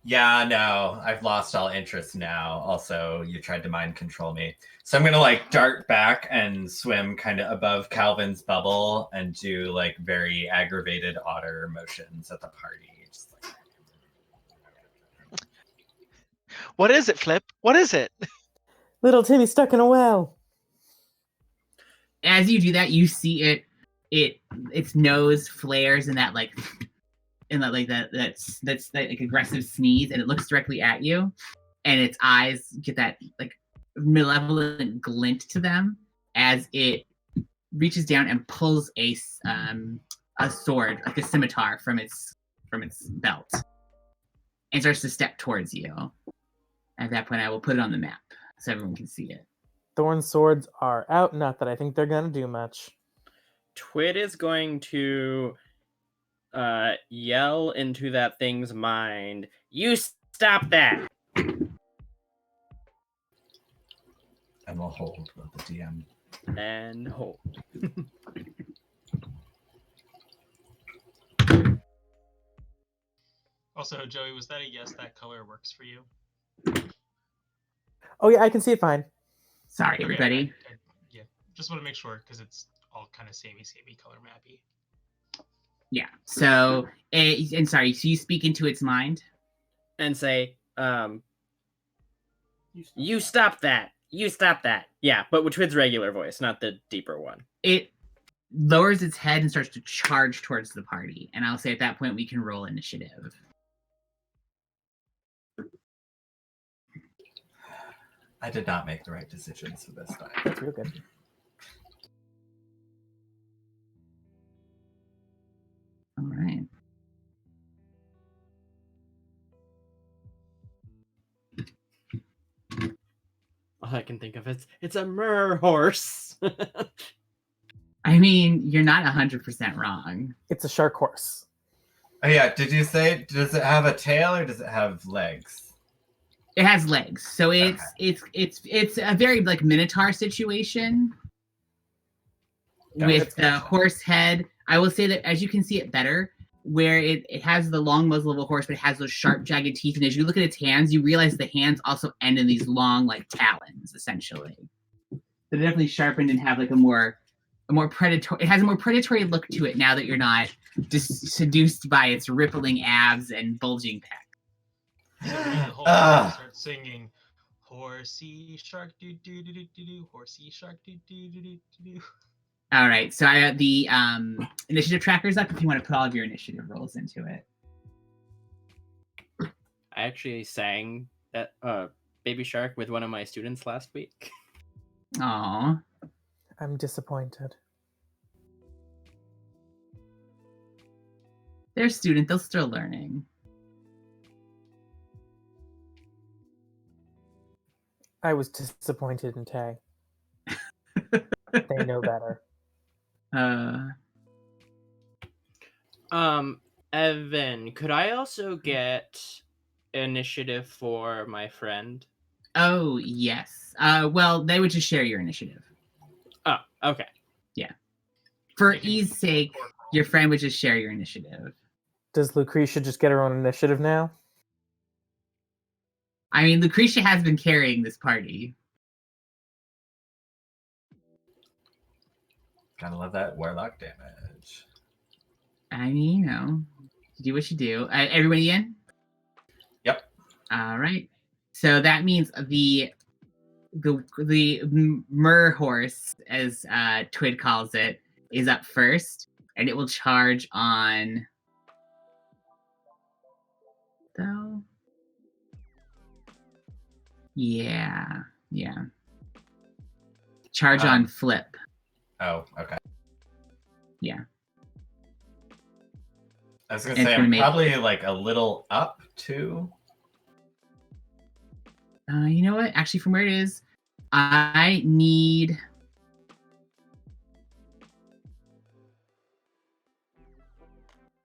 Yeah, no, I've lost all interest now. Also, you tried to mind control me. So I'm gonna like dart back and swim kind of above Calvin's bubble and do like very aggravated otter motions at the party. Just like... What is it, Flip? What is it? Little Timmy stuck in a well. As you do that, you see its nose flares in that like aggressive sneeze, and it looks directly at you, and its eyes get that like malevolent glint to them as it reaches down and pulls a sword, like a scimitar, from its belt, and starts to step towards you. At that point, I will put it on the map so everyone can see it. Thorn swords are out. Not that I think they're gonna do much. Twit is going to yell into that thing's mind, "You stop that!" And we'll hold with the DM. And hold. Also, Joey, was that a yes? That color works for you? Oh yeah, I can see it fine. Sorry, Okay, everybody. yeah, just want to make sure because it's all kind of samey color mappy. Yeah. So, and sorry. So you speak into its mind. And say, "You stop that! You stop that!" Yeah, but with Twit's regular voice, not the deeper one. It lowers its head and starts to charge towards the party. And I'll say at that point we can roll initiative. I did not make the right decisions for this time. That's real good. All right. All I can think of is it's a mer horse. I mean, you're not 100% wrong. It's a shark horse. Oh yeah, did you say, does it have a tail or does it have legs? It has legs, so it's a very like Minotaur situation with the horse head. I will say that as you can see it better, where it has the long muzzle of a horse, but it has those sharp, jagged teeth. And as you look at its hands, you realize the hands also end in these long, like talons, essentially. They're definitely sharpened and have like a more a more predatory. It has a more predatory look to it now that you're not just seduced by its rippling abs and bulging pec. So the whole Ah. party starts singing, "Horsey shark doo doo doo doo doo doo, horsey shark doo doo doo doo doo." All right, so I got the initiative trackers up if you want to put all of your initiative rolls into it. I actually sang that Baby Shark with one of my students last week. Aw. I'm disappointed. They're a student, they're still learning. I was disappointed in Tay. They know better. Evan, could I also get initiative for my friend? Oh, yes. Well, they would just share your initiative. Oh, okay. For ease sake, your friend would just share your initiative. Does Lucretia just get her own initiative now? I mean, Lucretia has been carrying this party. Gotta love that warlock damage. I mean, you know, do what you do. Everybody in? Yep. All right. So that means the Mer horse, as Twid calls it, is up first, and it will charge on. Though. Yeah. Charge on flip. Oh, okay. Yeah. I was gonna It's say gonna I'm make- probably like a little up too. You know what? Actually, from where it is, I need.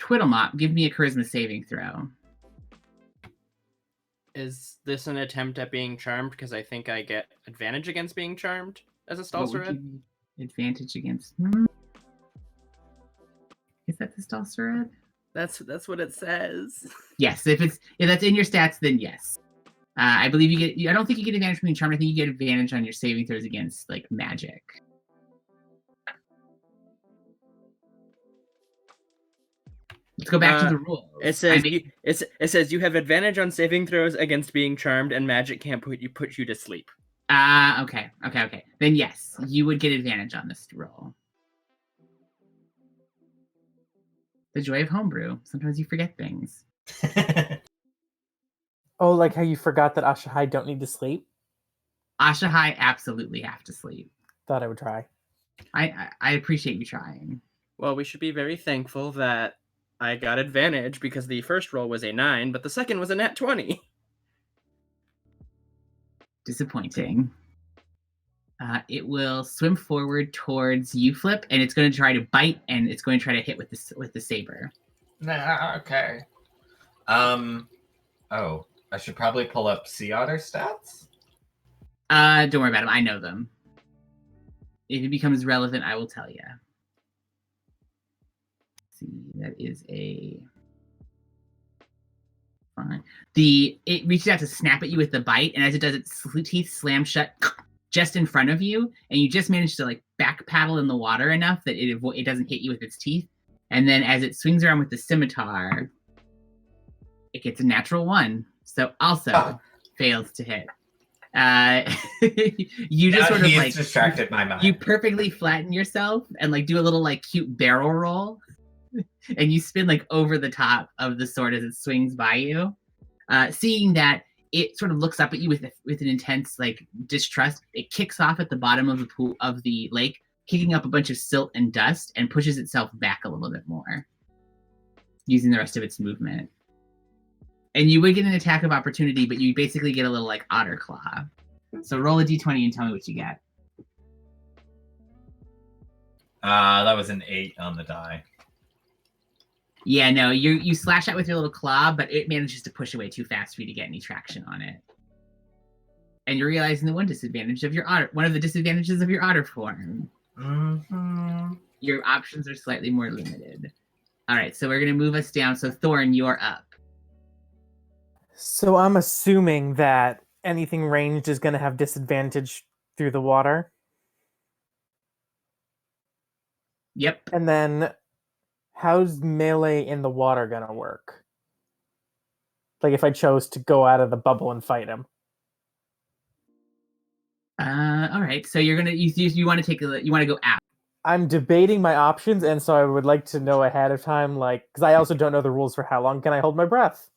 Twiddlemop, give me a charisma saving throw. Is this an attempt at being charmed? Because I think I get advantage against being charmed as a What would Stalserid. give you advantage against? Is that the Stalserid? That's what it says. Yes. If that's in your stats, then yes. I believe you get. I don't think you get advantage from being charmed. I think you get advantage on your saving throws against like magic. Let's go back to the rules. It says it says you have advantage on saving throws against being charmed, and magic can't put you to sleep. Okay. Then yes, you would get advantage on this roll. The joy of homebrew. Sometimes you forget things. Oh, like how you forgot that Ashahai don't need to sleep? Ashahai absolutely have to sleep. Thought I would try. I appreciate you trying. Well, we should be very thankful that I got advantage because the first roll was a 9, but the second was a nat 20. Disappointing. It will swim forward towards you, Flip, and it's going to try to bite, and it's going to try to hit with the saber. Nah, okay. Oh, I should probably pull up Sea Otter stats. Don't worry about them. I know them. If it becomes relevant, I will tell you. See, that is a fine. It reaches out to snap at you with the bite, and as it does, its teeth slam shut just in front of you, and you just manage to like back paddle in the water enough that it doesn't hit you with its teeth. And then as it swings around with the scimitar, it gets a natural 1, so also fails to hit. You just sort of like distracted my mind. You perfectly flatten yourself and like do a little like cute barrel roll, and you spin like over the top of the sword as it swings by you. Seeing that, it sort of looks up at you with an intense like distrust. It kicks off at the bottom of the pool of the lake, kicking up a bunch of silt and dust, and pushes itself back a little bit more, using the rest of its movement. And you would get an attack of opportunity, but you basically get a little like otter claw. So roll a d20 and tell me what you get. That was an 8 on the die. Yeah, no, you slash out with your little claw, but it manages to push away too fast for you to get any traction on it. And you're realizing the one of the disadvantages of your otter form. Mm-hmm. Your options are slightly more limited. All right, so we're gonna move us down. So Thorn, you're up. So I'm assuming that anything ranged is going to have disadvantage through the water. Yep. And then, how's melee in the water gonna work? Like if I chose to go out of the bubble and fight him. All right. So you're gonna you want to you want to go out. I'm debating my options, and so I would like to know ahead of time, like, because I also don't know the rules for how long can I hold my breath.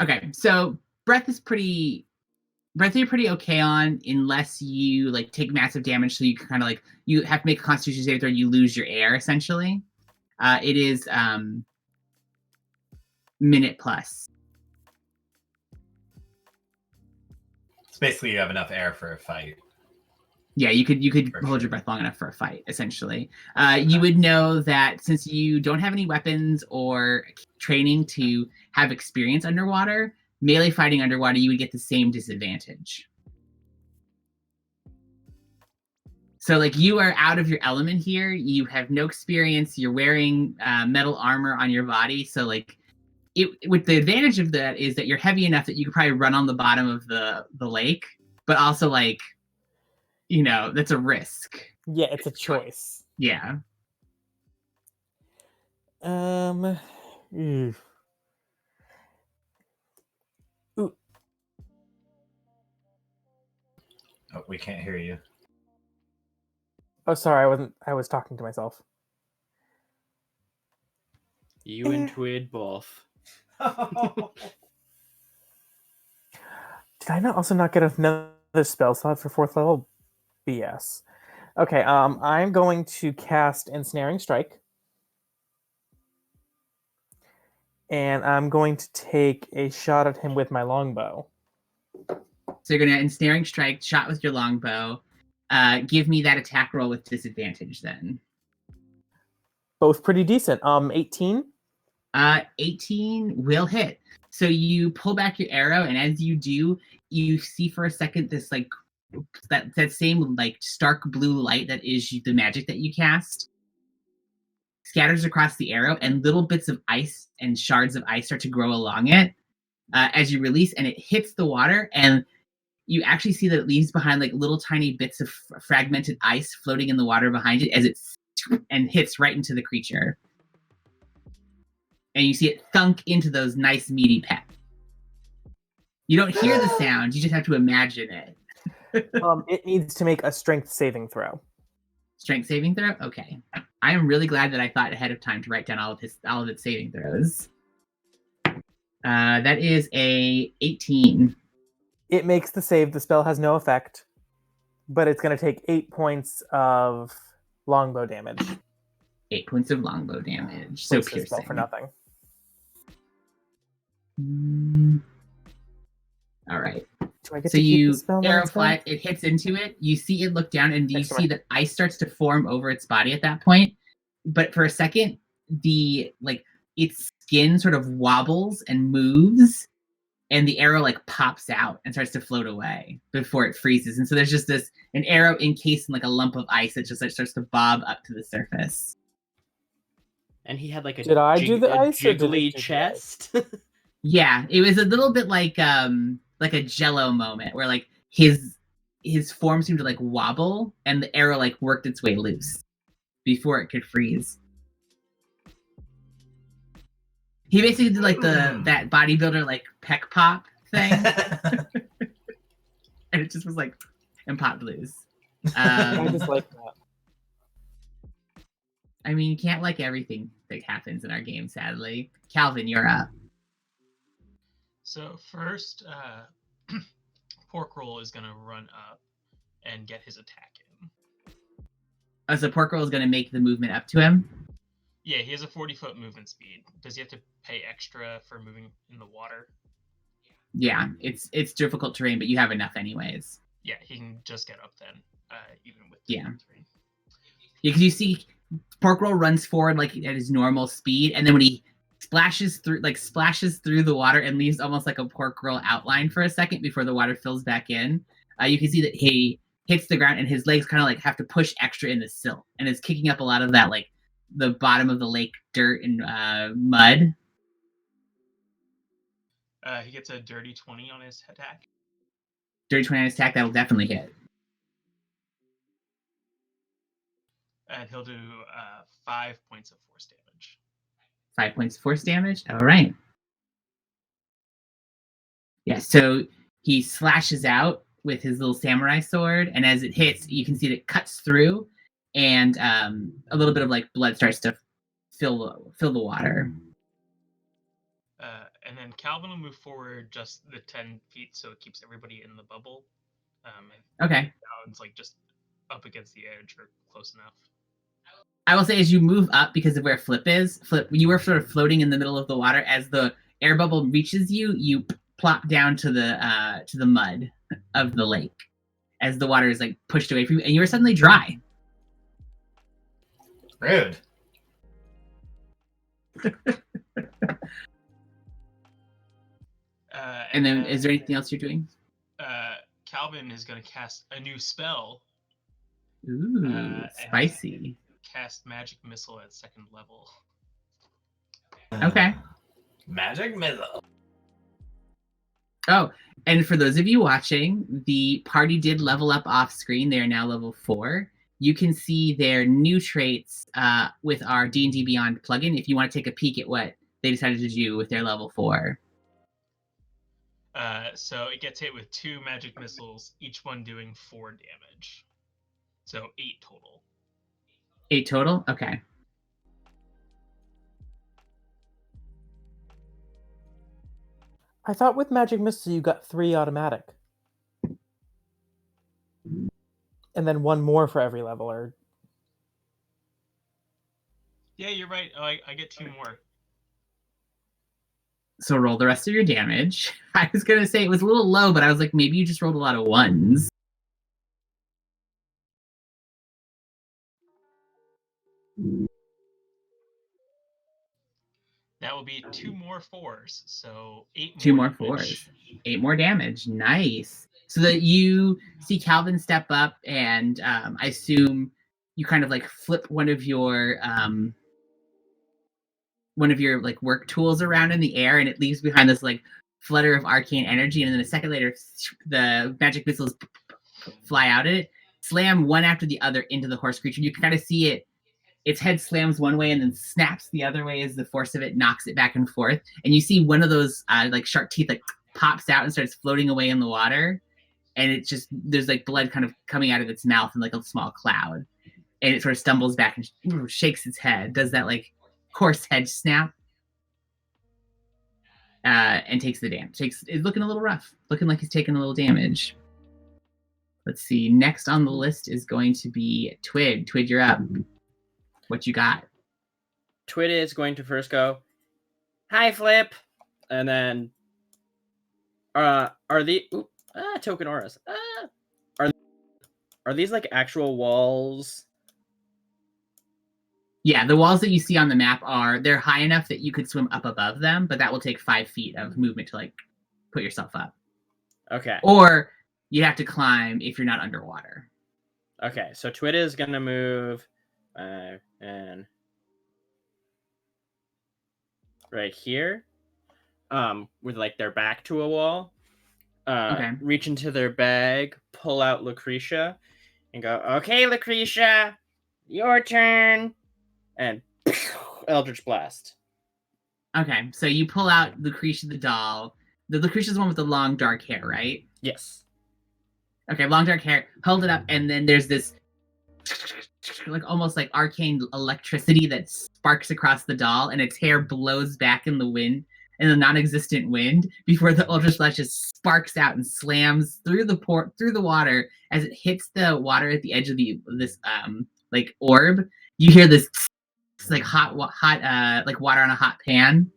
Okay. So breath you're pretty okay on unless you like take massive damage. So you can kind of like you have to make a Constitution saving throw. You lose your air essentially. It is minute plus. It's basically you have enough air for a fight. Yeah, you could For hold sure. your breath long enough for a fight. Essentially, you would know that since you don't have any weapons or training to have experience underwater, melee fighting underwater, you would get the same disadvantage. So, like, you are out of your element here. You have no experience. You're wearing metal armor on your body. So, like, with the advantage of that is that you're heavy enough that you could probably run on the bottom of the lake, but also, like, you know, that's a risk. Yeah, it's a choice. Yeah. Ooh. Oh, we can't hear you. Oh, sorry, I was talking to myself. You and Twid both. Did I also not get another spell slot for 4th level? BS. Okay, I'm going to cast Ensnaring Strike. And I'm going to take a shot at him with my longbow. So you're gonna ensnaring strike, shot with your longbow. Give me that attack roll with disadvantage then. Both pretty decent. 18. 18 will hit. So you pull back your arrow, and as you do, you see for a second this like that same like stark blue light that is the magic that you cast scatters across the arrow, and little bits of ice and shards of ice start to grow along it as you release, and it hits the water, and you actually see that it leaves behind like little tiny bits of fragmented ice floating in the water behind it as it and hits right into the creature. And you see it thunk into those nice meaty pets. You don't hear the sound, you just have to imagine it. It needs to make a strength saving throw. Strength saving throw? Okay. I am really glad that I thought ahead of time to write down all of its saving throws. That is a 18. It makes the save. The spell has no effect, but it's going to take 8 points of longbow damage. 8 points of longbow damage. So Waste the spell piercing. for nothing. All right. Do I get So to keep you the spell? arrow fly, it hits into it. You see it look down, and you see that ice starts to form over its body at that point. But for a second, its skin sort of wobbles and moves, and the arrow like pops out and starts to float away before it freezes. And so there's just an arrow encased in like a lump of ice that just like starts to bob up to the surface. And he had like a Did I do the ice or did it jiggly do the chest. Yeah, it was a little bit like a Jello moment where like his form seemed to like wobble and the arrow like worked its way loose before it could freeze. He basically did like that bodybuilder like peck pop thing, and it just was like and popped loose. I just like that. I mean, you can't like everything that happens in our game, sadly. Calvin, you're up. So first, Pork Roll is gonna run up and get his attack in. Oh, so Pork Roll is going to make the movement up to him? Yeah, he has a 40-foot movement speed. Does he have to pay extra for moving in the water? Yeah, it's difficult terrain, but you have enough anyways. Yeah, he can just get up then, even with Yeah. terrain. Yeah, because you see Pork Roll runs forward like at his normal speed, and then when he splashes through the water and leaves almost like a Pork Roll outline for a second before the water fills back in, you can see that he hits the ground and his legs kind of like have to push extra in the silt, and it's kicking up a lot of that like the bottom of the lake dirt and mud. He gets a dirty 20 on his attack. Dirty 20 on his attack, that'll definitely hit. and he'll do 5 points of force damage. 5 points of force damage. All right. Yeah, so he slashes out with his little samurai sword, and as it hits, you can see that it cuts through, and a little bit of like blood starts to fill the water. And then Calvin will move forward just the 10 feet, so it keeps everybody in the bubble. Okay. Now it's like just up against the edge or close enough. I will say, as you move up, because of where Flip is, you were sort of floating in the middle of the water. As the air bubble reaches you, you plop down to the mud of the lake, as the water is like pushed away from you, and you are suddenly dry. Rude. And then, is there anything else you're doing? Calvin is going to cast a new spell. Ooh, spicy. Cast magic missile at 2nd level. Okay. Magic missile. Oh, and for those of you watching, the party did level up off screen. They are now level 4. You can see their new traits with our D&D Beyond plugin if you want to take a peek at what they decided to do with their level 4. So it gets hit with 2 magic missiles, each one doing 4 damage. So 8 total. 8 total? Okay. I thought with Magic Missile you got 3 automatic. And then 1 more for every level, or... Yeah, you're right. Oh, I get 2 more. So roll the rest of your damage. I was going to say it was a little low, but I was like, maybe you just rolled a lot of 1s. That will be 2 more 4s, so 8 more 2 more damage. 4s. 8 more damage. Nice. So that you see Calvin step up, and I assume you kind of like flip one of your like work tools around in the air, and it leaves behind this like flutter of arcane energy, and then a second later the magic missiles fly out at it, slam one after the other into the horse creature. You can kind of see it, its head slams one way and then snaps the other way as the force of it knocks it back and forth, and you see one of those like shark teeth like pops out and starts floating away in the water, and it's just, there's like blood kind of coming out of its mouth in like a small cloud, and it sort of stumbles back and shakes its head, does that like coarse head snap, and takes the damage. It's looking a little rough, looking like he's taking a little damage. Let's see. Next on the list is going to be Twid. Twid, you're up. What you got? Twid is going to first go, "Hi, Flip," and then are the token auras? Are these like actual walls? Yeah, the walls that you see on the map they're high enough that you could swim up above them, but that will take 5 feet of movement to like put yourself up. Okay. Or you have to climb if you're not underwater. Okay, so Twid is gonna move and right here, with like their back to a wall. Okay. Reach into their bag, pull out Lucretia, and go, "Okay, Lucretia, your turn," and Eldritch Blast. Okay, so you pull out Lucretia the doll. The Lucretia's the one with the long dark hair, right? Yes. Okay, long dark hair. Hold it up, and then there's this like almost like arcane electricity that sparks across the doll, and its hair blows back in the wind, in the non-existent wind, before the Eldritch Blast just sparks out and slams through the water. As it hits the water at the edge of this like orb, you hear this like hot like water on a hot pan,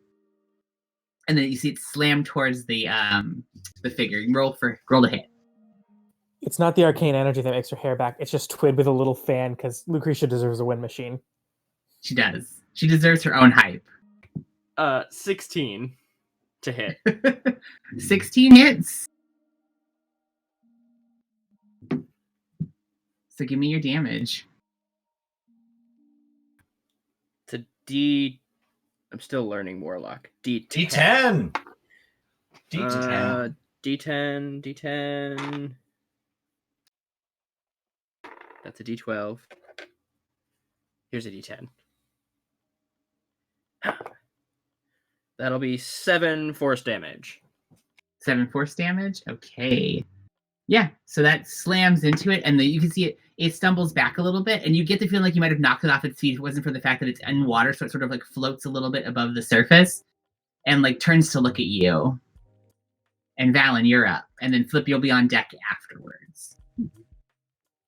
and then you see it slam towards the figure. Roll to hit. It's not the arcane energy that makes her hair back. It's just Twid with a little fan, because Lucretia deserves a wind machine. She does. She deserves her own hype. 16 to hit. 16 hits. So give me your damage. It's a D. I'm still learning Warlock. D10. D10. D10. D10. That's a D12. Here's a d10. That'll be 7 force damage. 7 force damage. Okay. Yeah. So that slams into it, and you can see it stumbles back a little bit, and you get the feeling like you might have knocked it off its feet if it wasn't for the fact that it's in water, so it sort of like floats a little bit above the surface, and like turns to look at you. And Valen, you're up, and then Flip, you'll be on deck afterwards.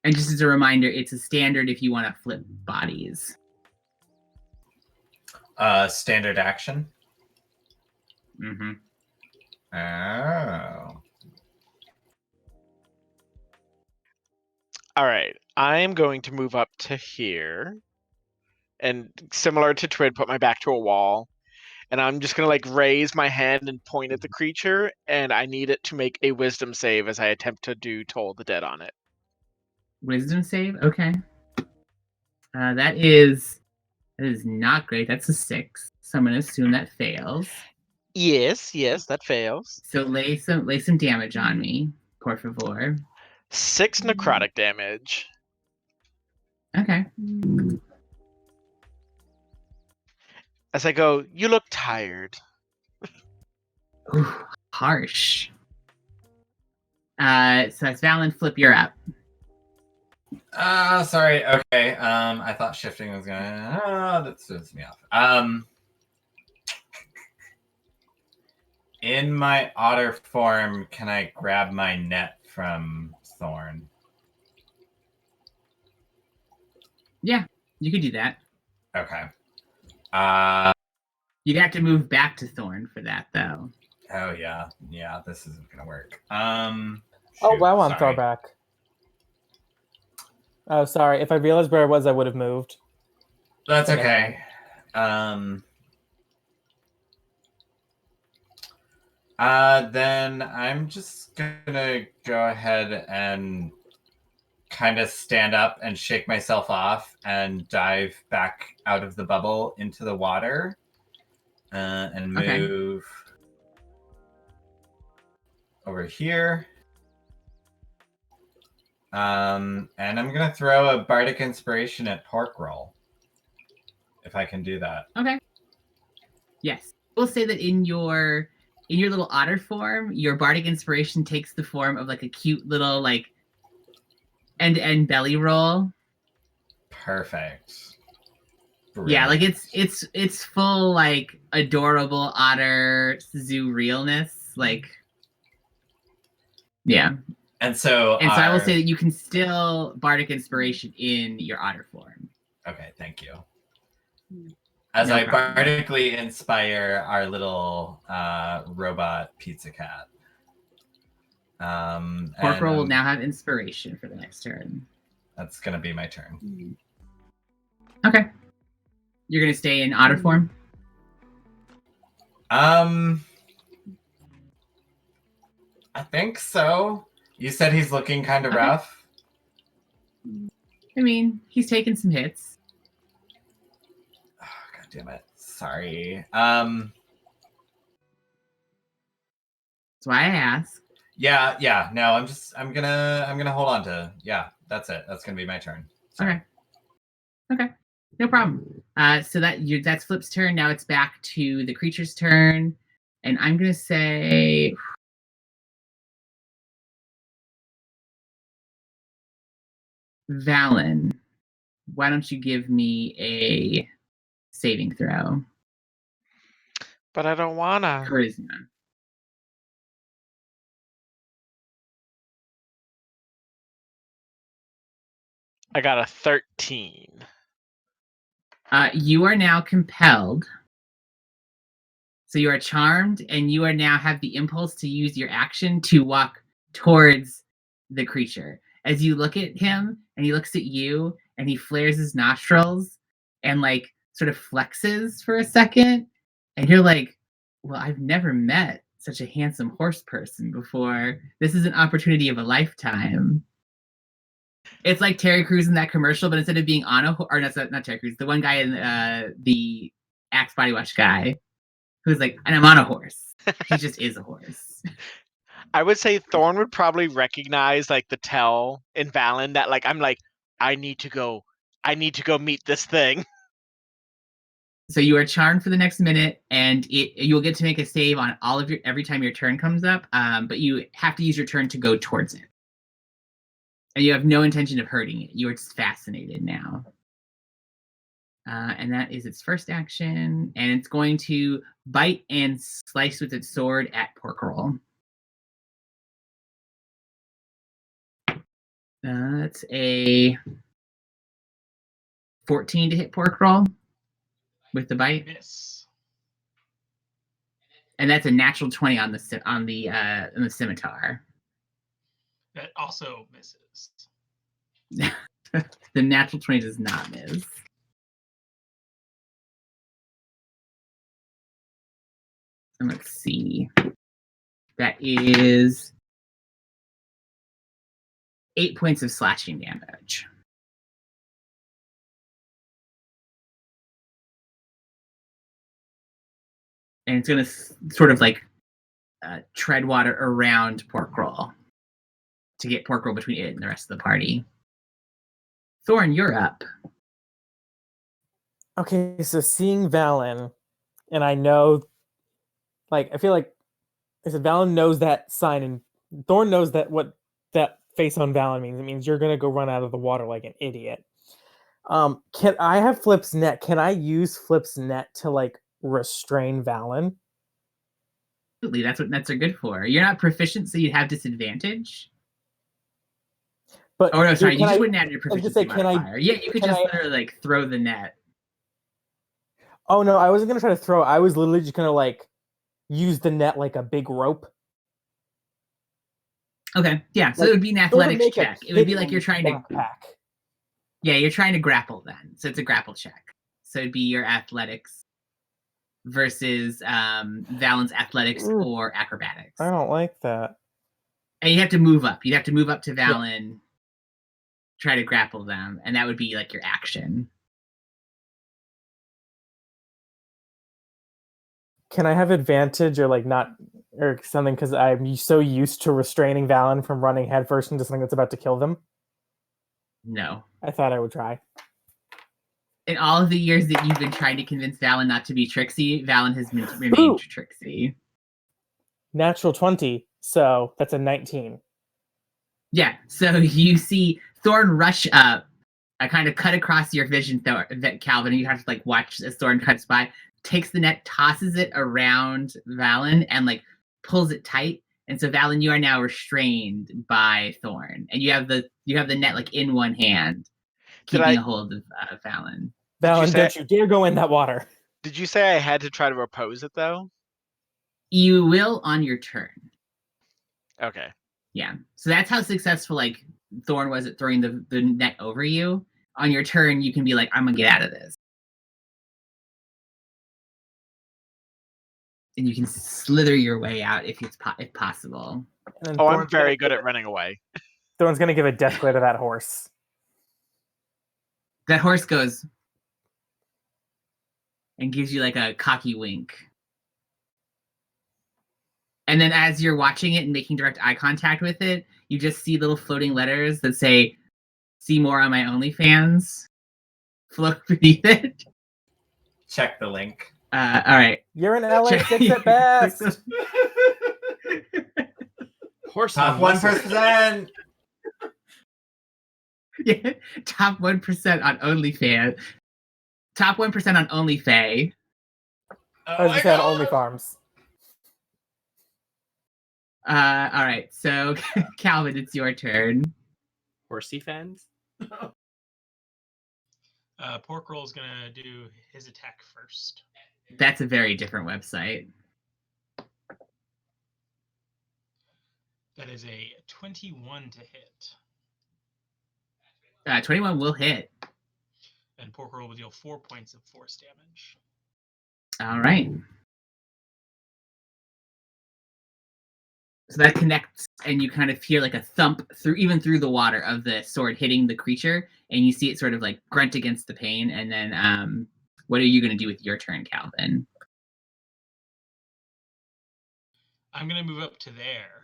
And just as a reminder, it's a standard if you want to flip bodies. Standard action. Mm-hmm. Oh. All right, I'm going to move up to here, and similar to Twid, put my back to a wall, and I'm just gonna like raise my hand and point at the creature, and I need it to make a wisdom save as I attempt to do Toll the Dead on it. Wisdom save? Okay. That is not great. That's a 6. So I'm gonna assume that fails. Yes, that fails. So lay some damage on me, por favor. 6 necrotic damage. Okay. As I go, you look tired. Ooh, harsh. So that's Valen. Flip, you're up. Sorry. Okay. I thought shifting was gonna. That throws me off. In my otter form, can I grab my net from Thorn? Yeah, you could do that. Okay. You'd have to move back to Thorn for that, though. Oh yeah. This isn't gonna work. Oh Shoot, wow, I'm sorry. Thorback. Oh, sorry. If I realized where I was, I would have moved. That's Okay. okay. Then I'm just gonna go ahead and kind of stand up and shake myself off and dive back out of the bubble into the water, and move over here. And I'm gonna throw a bardic inspiration at Pork Roll, if I can do that. Okay. Yes. We'll say that in your little otter form, your bardic inspiration takes the form of like a cute little like end-to-end belly roll. Perfect. Yeah, like Brilliant. it's full like adorable otter zoo realness. Like yeah. And so I will say that you can still bardic inspiration in your otter form. Okay, thank you. As No I problem. bardically inspire our little robot pizza cat. Porkroll will now have inspiration for the next turn. That's gonna be my turn. Okay. You're gonna stay in otter form? I think so. You said he's looking kind of Okay. rough. I mean, he's taken some hits. Oh, God damn it. Sorry. That's why I asked. Yeah. No, I'm gonna hold on to. Yeah, that's it. That's gonna be my turn. Sorry. Okay. No problem. So that's Flip's turn. Now it's back to the creature's turn. And I'm gonna say Valen, why don't you give me a saving throw? But I don't wanna. Charisma. I got a 13. You are now compelled. So you are charmed, and you are now have the impulse to use your action to walk towards the creature. As you look at him, and he looks at you, and he flares his nostrils, and like sort of flexes for a second, and you're like, "Well, I've never met such a handsome horse person before. This is an opportunity of a lifetime." It's like Terry Crews in that commercial, but instead of being on a or not Terry Crews, the one guy in the Axe Body Wash guy, who's like, and I'm on a horse. He just is a horse. I would say Thorn would probably recognize like the tell in Valen that like I'm like, I need to go I need to go meet this thing. So you are charmed for the next minute, and you'll get to make a save on all of your every time your turn comes up. But you have to use your turn to go towards it, and you have no intention of hurting it. You are just fascinated now. And that is its first action, and it's going to bite and slice with its sword at Porkroll. That's a 14 to hit Porkroll with the bite, Miss. and that's a natural 20 on the scimitar. That also misses. The natural 20 does not miss. And let's see. That is 8 points of slashing damage. And it's going to sort of like tread water around Porkroll to get Porkroll between it and the rest of the party. Thorn, you're up. Okay, so seeing Valen, and I know, like, I feel like I said, Valen knows that sign, and Thorn knows that what that face on Valen means. It means you're gonna go run out of the water like an idiot. Can I have Flip's net? Can I use Flip's net to like restrain Valen? Absolutely, that's what nets are good for. You're not proficient, so you have disadvantage. But Oh no, sorry, you can just I- wouldn't add your I was proficiency gonna say, can I- modifier. Yeah, you could can just I- literally like throw the net. Oh no, I wasn't gonna try to throw. I was literally just gonna like use the net like a big rope. Okay, yeah, so Like, it would be an Sort of athletics make a check. It would be like kitten you're trying to. backpack. Yeah, you're trying to grapple then. So it's a grapple check. So it'd be your athletics versus Valen's athletics Ooh. or acrobatics. I don't like that. And you have to move up. You'd have to move up to Valen, try to grapple them, and that would be like your action. Can I have advantage or like not or something because I'm so used to restraining Valen from running headfirst into something that's about to kill them? No. I thought I would try. In all of the years that you've been trying to convince Valen not to be tricksy, Valen has remained tricksy. Natural 20, so that's a 19. Yeah, so you see Thorn rush up, kind of cut across your vision, Calvin, and you have to like watch as Thorn cuts by, takes the net, tosses it around Valen, and like pulls it tight. And so Valen, you are now restrained by Thorn, and you have the net like in one hand, keeping a hold of Valen. Valen, don't you dare go in that water. Did you say I had to try to oppose it though? You will on your turn. Okay. Yeah. So that's how successful like Thorn was at throwing the net over you. On your turn, you can be like, I'm gonna get out of this. And you can slither your way out if possible. And then Oh, I'm Thorn's very gonna good at running away. Thorn's gonna give a death glare to that horse. That horse goes and gives you like a cocky wink. And then as you're watching it and making direct eye contact with it, you just see little floating letters that say, "See more on my OnlyFans." Float beneath it. Check the link. All right. You're an LA6 at best. Horse Top on 1%. Yeah, top 1% on OnlyFans. Top 1% on OnlyFay. I was just saying Only Farms. All right, so Calvin, it's your turn. Horsey fans. Porkroll's gonna do his attack first. That's a very different website. That is a 21 to hit. 21 will hit. And Porkroll will deal 4 points of force damage. All right. So that connects, and you kind of hear like a thump through the water of the sword hitting the creature, and you see it sort of like grunt against the pain. And then, what are you going to do with your turn, Calvin? I'm gonna move up to there,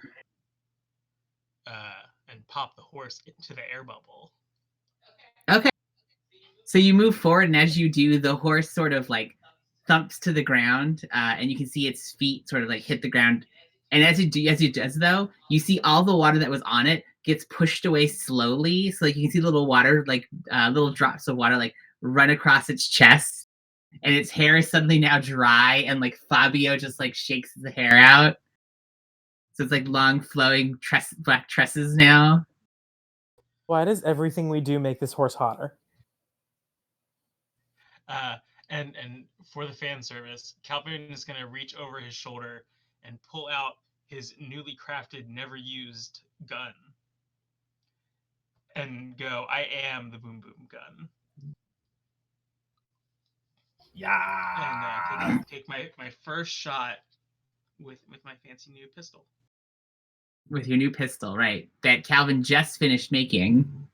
and pop the horse into the air bubble. Okay. So you move forward, and as you do, the horse sort of like thumps to the ground, and you can see its feet sort of like hit the ground. And as it does, though, you see all the water that was on it gets pushed away slowly. So like you can see little water, like little drops of water, like run across its chest, and its hair is suddenly now dry, and like Fabio just like shakes the hair out. So it's like long flowing black tresses now. Why does everything we do make this horse hotter? And for the fan service, Calvin is going to reach over his shoulder and pull out his newly crafted, never used gun, and go, "I am the boom boom gun." Yeah. And take my first shot with my fancy new pistol. With your new pistol, right? That Calvin just finished making.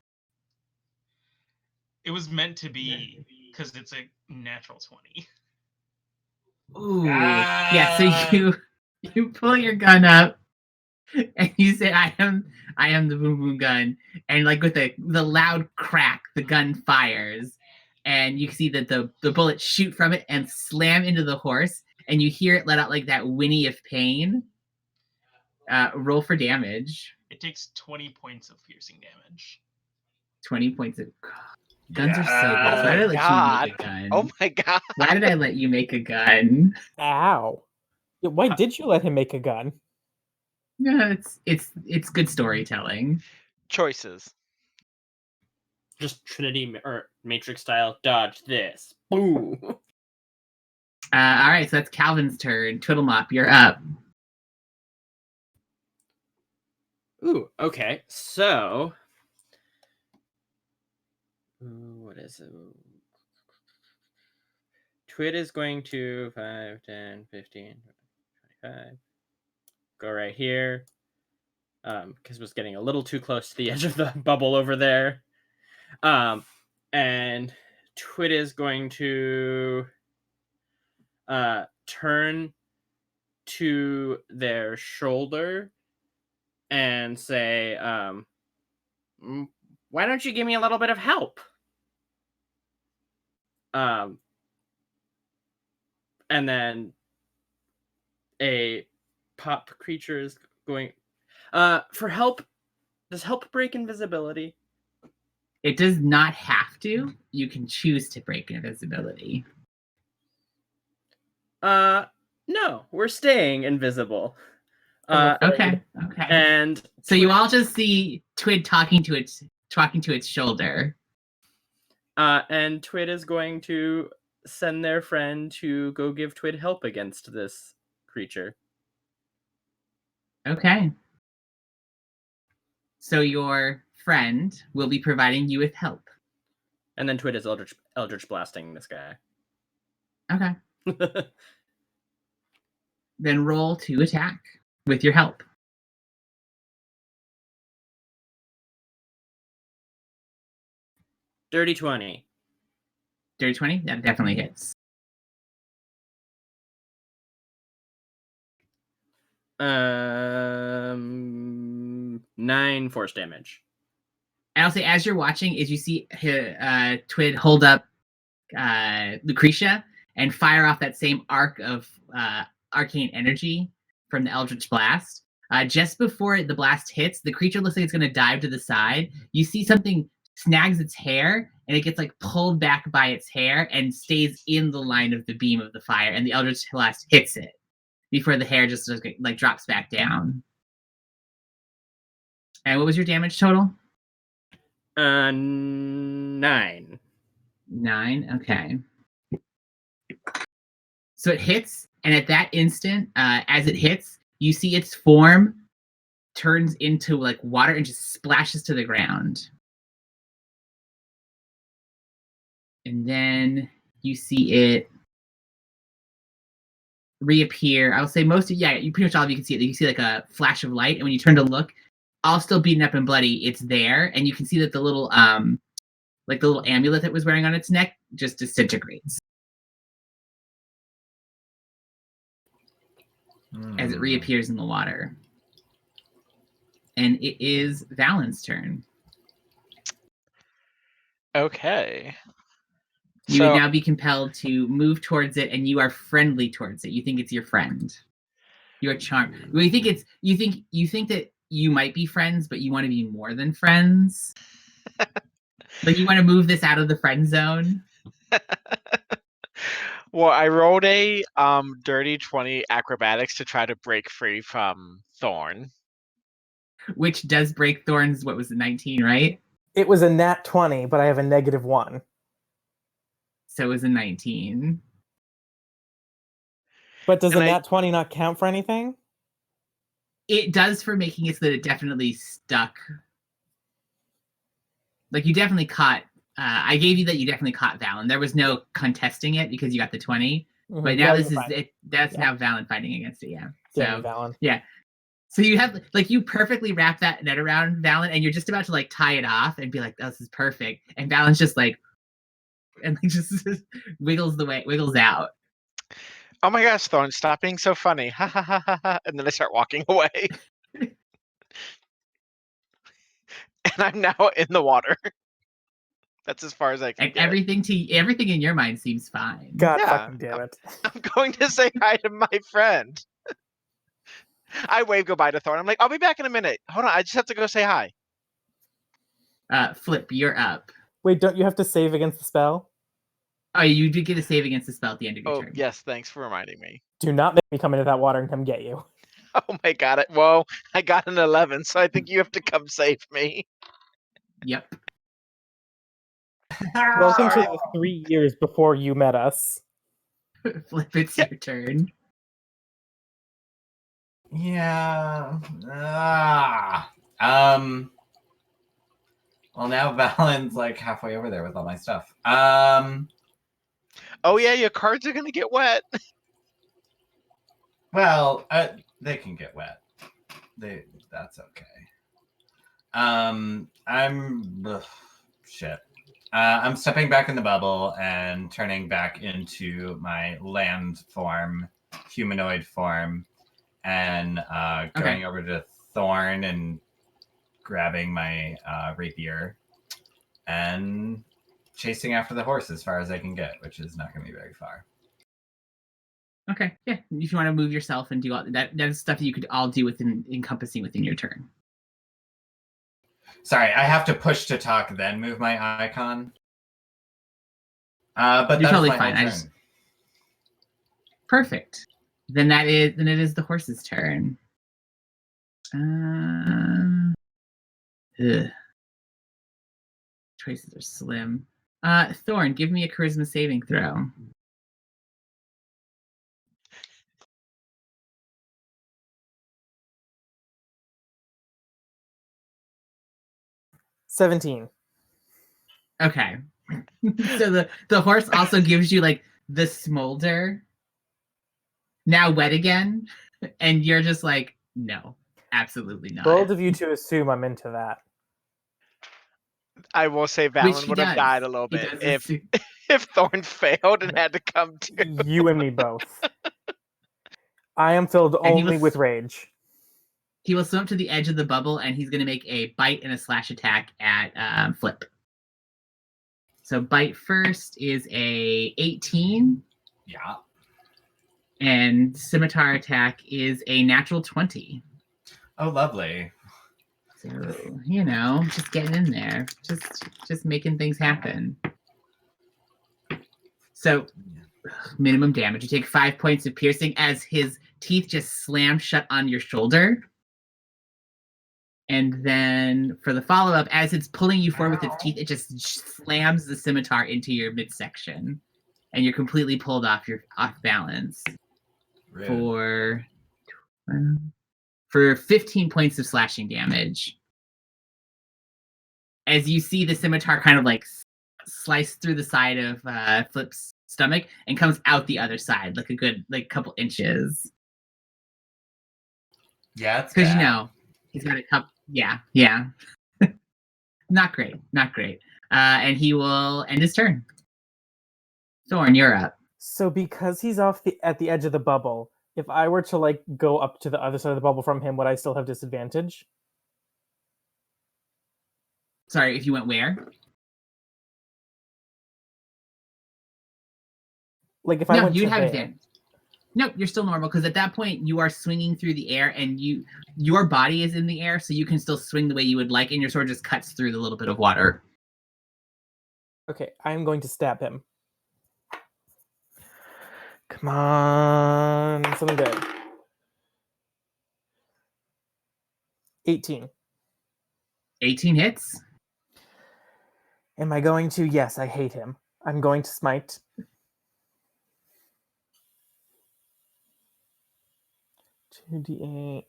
It was meant to be because it's a natural 20. Ooh. Yeah, so you pull your gun up and you say, I am the boom boom gun. And like with the loud crack, the gun fires. And you see that the bullets shoot from it and slam into the horse, and you hear it let out like that whinny of pain. Roll for damage. It takes 20 points of piercing damage. 20 points of guns are so good. Why did I let you make a gun? Oh my god. Why did I let you make a gun? Ow. Yeah, why did you let him make a gun? No, it's good storytelling. Choices. Just Trinity or Matrix style. Dodge this. Boom. All right, so that's Calvin's turn. Twiddlemop, you're up. Ooh, okay. So, what is it? Twit is going to 5, 10, 15, 25. Go right here. Because it was getting a little too close to the edge of the bubble over there. And Twit is going to turn to their shoulder and say, why don't you give me a little bit of help? And then a pop creature is going, for help. Does help break invisibility? It does not have to. You can choose to break invisibility. No, we're staying invisible. Okay. And So you all just see Twid talking to its shoulder. And Twid is going to send their friend to go give Twid help against this creature. Okay. So your friend will be providing you with help. And then Twid is Eldritch blasting this guy. Okay. Then roll to attack with your help. Dirty 20. Dirty 20? That definitely hits. 9 force damage. And I'll say, as you're watching, is you see Twid hold up Lucretia and fire off that same arc of arcane energy from the Eldritch Blast. Just before the blast hits, the creature looks like it's going to dive to the side. You see something snags its hair, and it gets like pulled back by its hair and stays in the line of the beam of the fire, and the Eldritch Blast hits it before the hair just like drops back down. And what was your damage total? 9. 9. Okay. So it hits, and at that instant, as it hits, you see its form turns into like water and just splashes to the ground. And then you see it reappear. I'll say most of, you pretty much all of you can see it. You see like a flash of light, and when you turn to look, all still beaten up and bloody, it's there, and you can see that the little like the little amulet that was wearing on its neck just disintegrates as it reappears in the water. And it is Valen's turn. Okay. You would So now be compelled to move towards it, and you are friendly towards it. You think it's your friend. You are charmed. Well, you think that you might be friends, but you want to be more than friends. Like you want to move this out of the friend zone. well, I rolled a dirty 20 acrobatics to try to break free from Thorn. Which does break Thorn's, what was it, 19, right? It was a nat 20, but I have a -1. So it was a 19. But does And a I- nat 20 not count for anything? It does for making it so that it definitely stuck. Like you definitely caught, I gave you that you definitely caught Valen. There was no contesting it because you got the 20. Mhm. But now No, this you're is fine. it. That's Yeah. now Valen fighting against it, yeah. Damn So you, Valen. yeah. So you have like you perfectly wrap that net around Valen, and you're just about to like tie it off and be like, oh, "This is perfect." And Valen's just like, and like, just wiggles out. Oh my gosh, Thorn, stop being so funny. Ha ha ha ha ha. And then I start walking away. And I'm now in the water. That's as far as I can And get. everything in your mind seems fine. God Yeah. fucking damn it. I'm going to say hi to my friend. I wave goodbye to Thorn. I'm like, I'll be back in a minute. Hold on, I just have to go say hi. Flip, you're up. Wait, don't you have to save against the spell? Oh, you did get a save against the spell at the end of your Oh, turn. yes, thanks for reminding me. Do not make me come into that water and come get you. Oh my god, well, I got an 11, so I think you have to come save me. Yep. Welcome to Sorry. the 3 years before you met us. Flip, it's your turn. Yeah. Well, now Valen's like halfway over there with all my stuff. Oh yeah, your cards are gonna get wet. Well, they can get wet. That's okay. Shit. I'm stepping back in the bubble and turning back into my land form, humanoid form, and going over to Thorn and grabbing my rapier and chasing after the horse as far as I can get, which is not going to be very far. Okay, yeah. If you want to move yourself and do all that's stuff that you could all do encompassing within your turn. Sorry, I have to push to talk, then move my icon. But You're that's totally my fine. whole I turn. Perfect. Then it is the horse's turn. Choices are slim. Thorn, give me a charisma saving throw. $17. Okay. So the horse also gives you like the smolder. Now wet again, and you're just like, no, absolutely not. Bold of you to assume I'm into that. I will say Which Valen he would have does. died a little He bit does if Thorn failed and had to come to. You and me both. I am filled And he only was- with rage. He will swim up to the edge of the bubble, and he's going to make a bite and a slash attack at Flip. So bite first is a 18, Yeah. and scimitar attack is a natural 20. Oh, lovely. So, just getting in there, just making things happen. So, minimum damage. You take 5 points of piercing as his teeth just slam shut on your shoulder. And then for the follow-up, as it's pulling you forward with its teeth, it just slams the scimitar into your midsection. And you're completely pulled off balance Rude. for 15 points of slashing damage. As you see the scimitar kind of like slice through the side of Flip's stomach and comes out the other side, like a good couple inches. Yeah, it's Because bad. he's got a cup. Yeah. Not great. And he will end his turn. Thorn, you're up. So because he's at the edge of the bubble, if I were to go up to the other side of the bubble from him, would I still have disadvantage? Sorry, if you went where? Like if I No, went you'd to have there. advantage. Nope, you're still normal because at that point you are swinging through the air and your body is in the air, so you can still swing the way you would like, and your sword just cuts through the little bit of water. Okay, I'm going to stab him. Come on, something good. 18. 18 hits. Am I going to? Yes, I hate him. I'm going to smite. Two D8.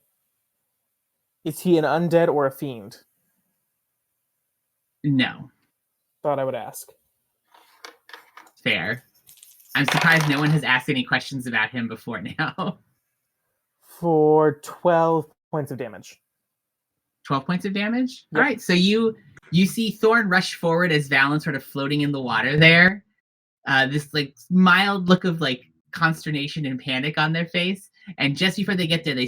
Is he an undead or a fiend? No, Thought I would ask. fair. I'm surprised no one has asked any questions about him before now. For 12 points of damage. 12 points of damage. Yep. All right, so you see Thorn rush forward as Valen sort of floating in the water there. This like mild look of like consternation and panic on their face, and just before they get there, they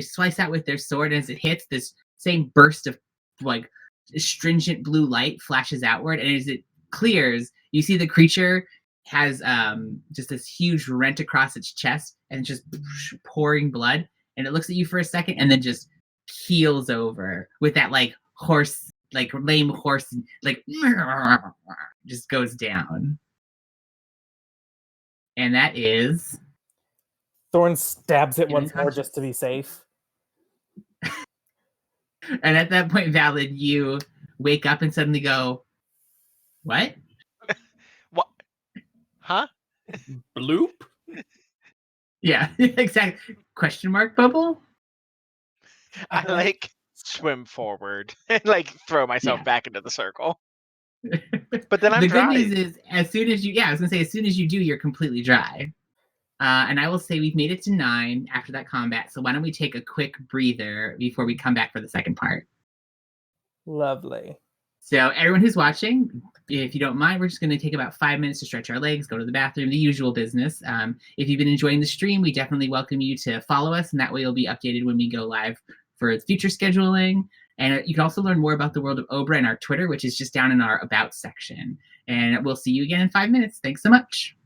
slice out with their sword, and as it hits, this same burst of like astringent blue light flashes outward, and as it clears, you see the creature has just this huge rent across its chest, and just pouring blood, and it looks at you for a second, and then just keels over with that like horse, like lame horse, like just goes down. And that is Thorn stabs it Get once more unconscious. just to be safe. And at that point, Valid, you wake up and suddenly go, what? What? Huh? Bloop. Yeah, exactly. Question mark bubble? I like swim forward and like throw myself Yeah. back into the circle. But then I'm The dry. good news is, as soon as you, I was gonna say, as soon as you do, you're completely dry. And I will say we've made it to 9 after that combat. So why don't we take a quick breather before we come back for the second part? Lovely. So everyone who's watching, if you don't mind, we're just going to take about 5 minutes to stretch our legs, go to the bathroom, the usual business. If you've been enjoying the stream, we definitely welcome you to follow us, and that way you'll be updated when we go live for future scheduling. And you can also learn more about the world of Obra in our Twitter, which is just down in our About section. And we'll see you again in 5 minutes. Thanks so much.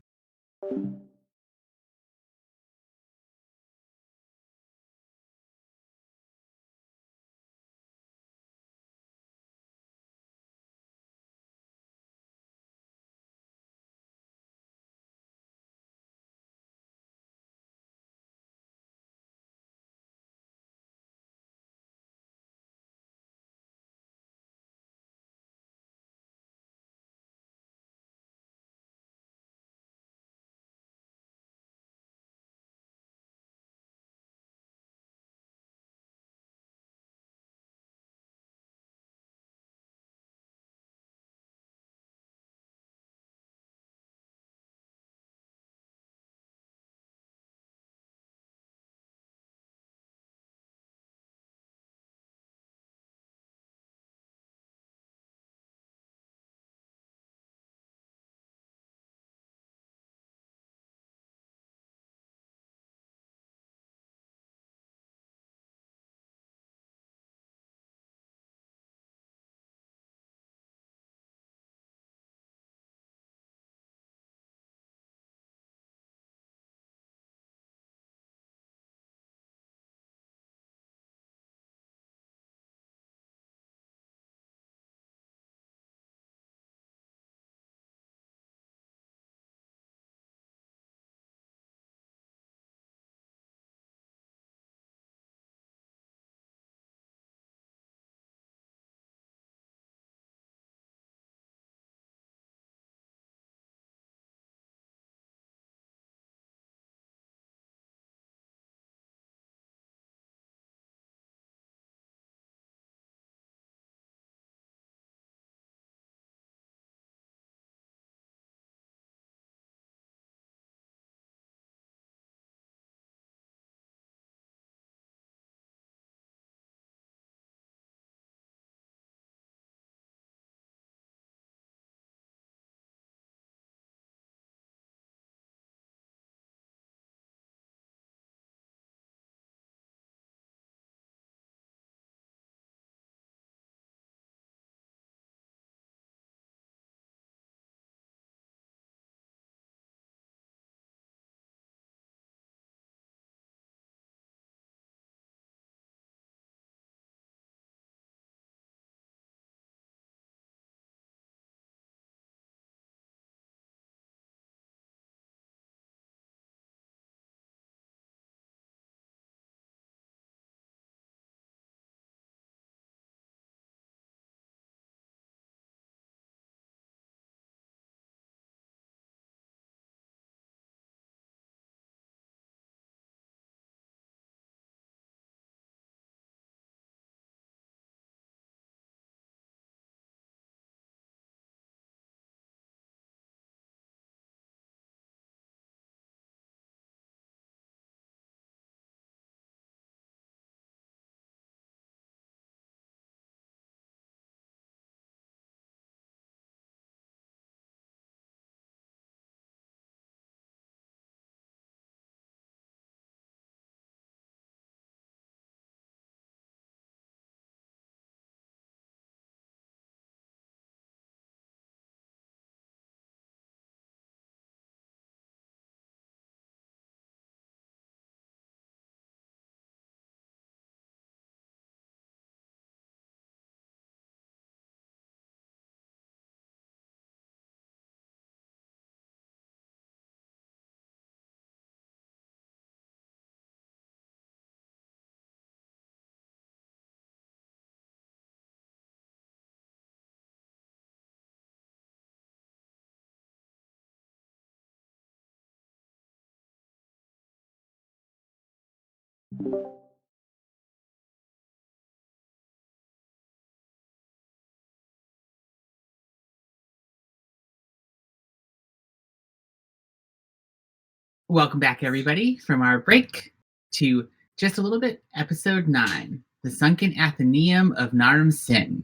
Welcome back, everybody, from our break to just a little bit, episode 9, the Sunken Atheneum of Naramsin.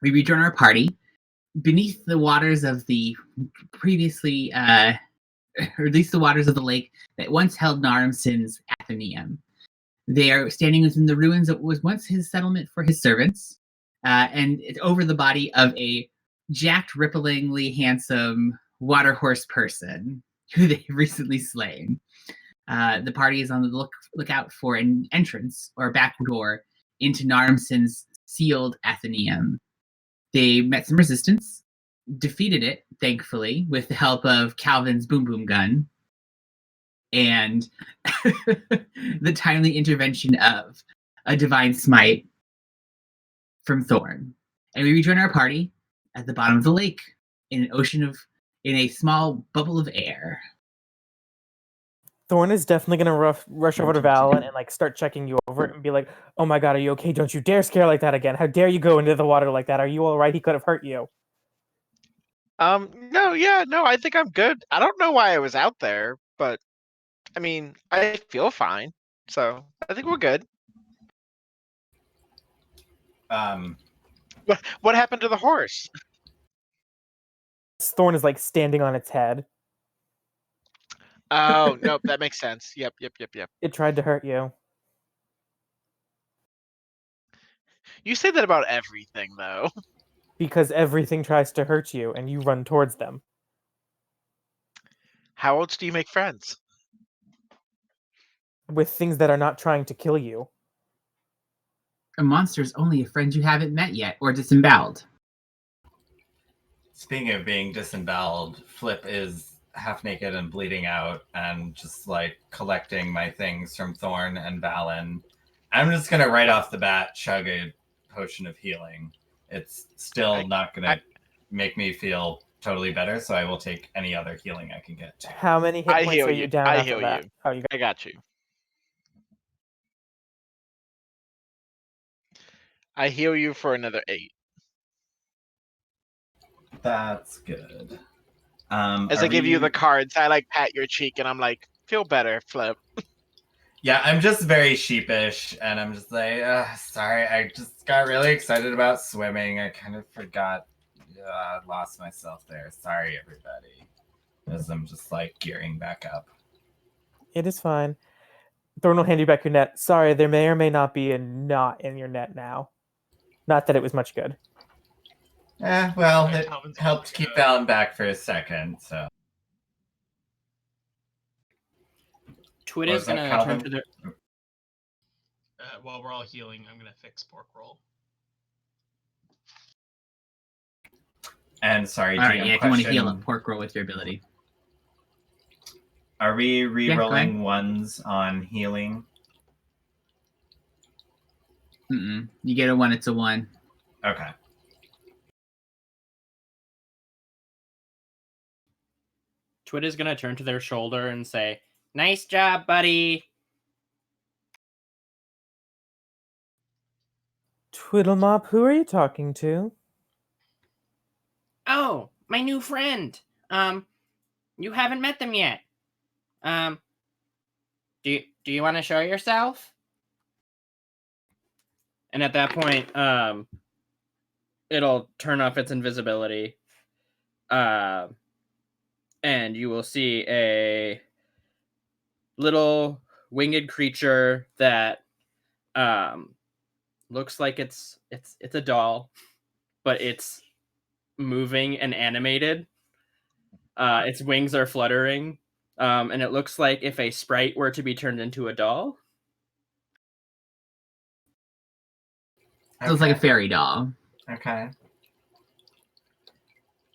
We rejoin our party beneath the waters of the previously, or at least the waters of the lake that once held Naramsin's Atheneum. They are standing within the ruins of what was once his settlement for his servants, and it's over the body of a jacked, ripplingly handsome water horse person who they've recently slain. The party is on the lookout for an entrance or back door into Naramsin's sealed Atheneum. They met some resistance, defeated it, thankfully, with the help of Calvin's boom boom gun and the timely intervention of a divine smite from Thorn. And we rejoin our party at the bottom of the lake in in a small bubble of air. Thorn is definitely gonna rush over to Valen and like start checking you over and be like, "Oh my god, are you okay? Don't you dare scare like that again! How dare you go into the water like that? Are you all right? He could have hurt you." No, I think I'm good. I don't know why I was out there, but I mean, I feel fine. So I think we're good. What happened to the horse? Thorn is like standing on its head. Oh, nope, that makes sense. Yep. It tried to hurt you. You say that about everything, though. Because everything tries to hurt you and you run towards them. How else do you make friends? With things that are not trying to kill you. A monster is only a friend you haven't met yet or disemboweled. Speaking of being disemboweled, Flip is half naked and bleeding out and just like collecting my things from Thorn and Valen. I'm just gonna right off the bat chug a potion of healing. It's still not gonna make me feel totally better, so I will take any other healing I can get. How many hit I points heal are you. you down I after heal that? you. Oh, you got I got you. I heal you for another 8. That's good. As I give you the cards, I like pat your cheek and I'm like, feel better, Flip. Yeah, I'm just very sheepish, and I'm just like, sorry, I just got really excited about swimming. I kind of forgot, lost myself there. Sorry, everybody. As I'm just like gearing back up. It is fine. Thorn will hand you back your net. Sorry, there may or may not be a knot in your net now. Not that it was much good. Well, Sorry, it Calvin's helped also keep good. Valen back for a second, so. Twit What is was that, gonna Calvin? turn to the. While we're all healing, I'm gonna fix pork roll. And sorry, All right, GM yeah, if you want to question. heal a pork roll with your ability. Are we go re-rolling ones on healing? You get a 1, it's a 1. Okay. Twit is gonna turn to their shoulder and say, "Nice job, buddy." Twiddlemop, who are you talking to? Oh, my new friend. You haven't met them yet. Do you want to show yourself? And at that point, it'll turn off its invisibility. And you will see a little winged creature that looks like it's a doll, but it's moving and animated. Its wings are fluttering, and it looks like if a sprite were to be turned into a doll. So it's like a fairy doll. Okay.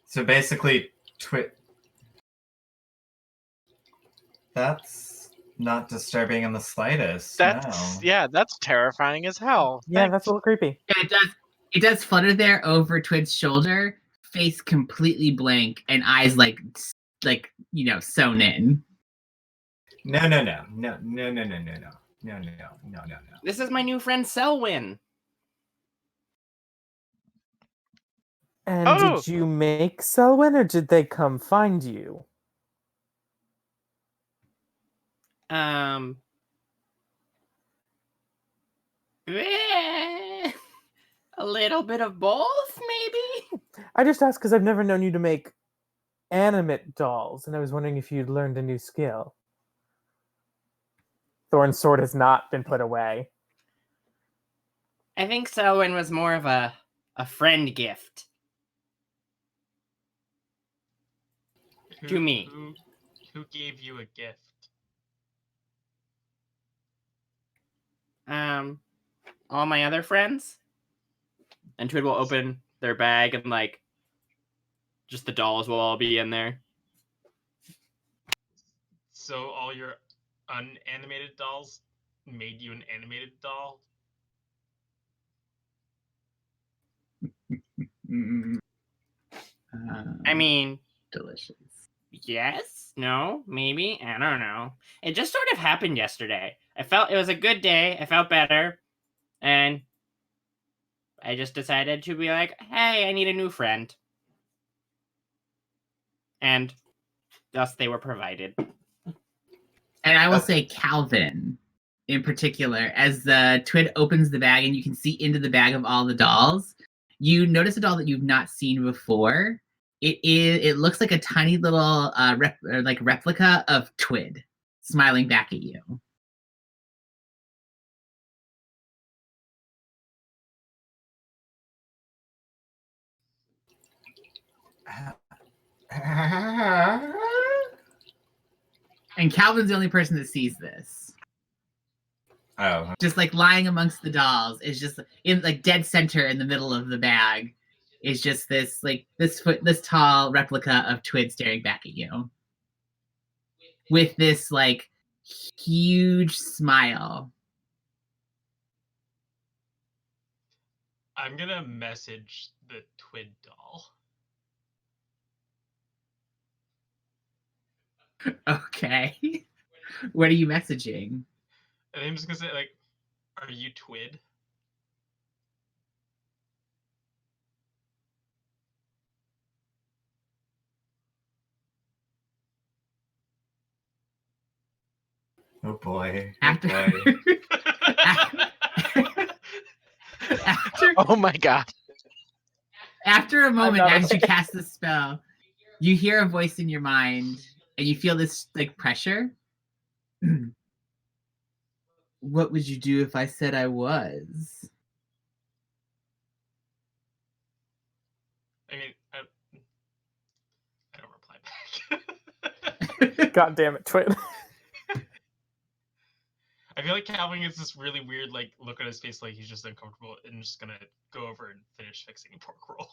So basically, that's not disturbing in the slightest. That's no. that's terrifying as hell. Yeah, Thanks. that's a little creepy. Yeah, it does flutter there over Twit's shoulder, face completely blank, and eyes like sewn in. No. No. This is my new friend Selwyn. And Oh! did you make Selwyn, or did they come find you? A little bit of both, maybe? I just asked because I've never known you to make animate dolls, and I was wondering if you'd learned a new skill. Thorn's sword has not been put away. I think Selwyn was more of a friend gift. To me. Who gave you a gift? All my other friends. And Twid will open their bag and, like, just the dolls will all be in there. So all your unanimated dolls made you an animated doll? I mean, delicious. yes, no, maybe, I don't know. It just sort of happened yesterday. I felt it was a good day. I felt better. And I just decided to be like, hey, I need a new friend. And thus they were provided. And I will say Calvin, in particular, as the Twid opens the bag and you can see into the bag of all the dolls, you notice a doll that you've not seen before. It looks like a tiny little replica of Twid, smiling back at you. And Calvin's the only person that sees this. Oh. Just like lying amongst the dolls is just in like dead center in the middle of the bag is just this tall replica of Twid staring back at you with this like huge smile. I'm gonna message the Twid doll. Okay. What are you messaging? And I'm just gonna say, like, are you Twid? Oh boy. After, Oh my god. after a moment, not as you okay. cast the spell, you hear a voice in your mind and you feel this like pressure. What would you do if I said I was? I mean, I don't reply back. God damn it, Twid. I feel like Calvin gets this really weird like look on his face, like he's just uncomfortable, and just gonna go over and finish fixing a pork roll.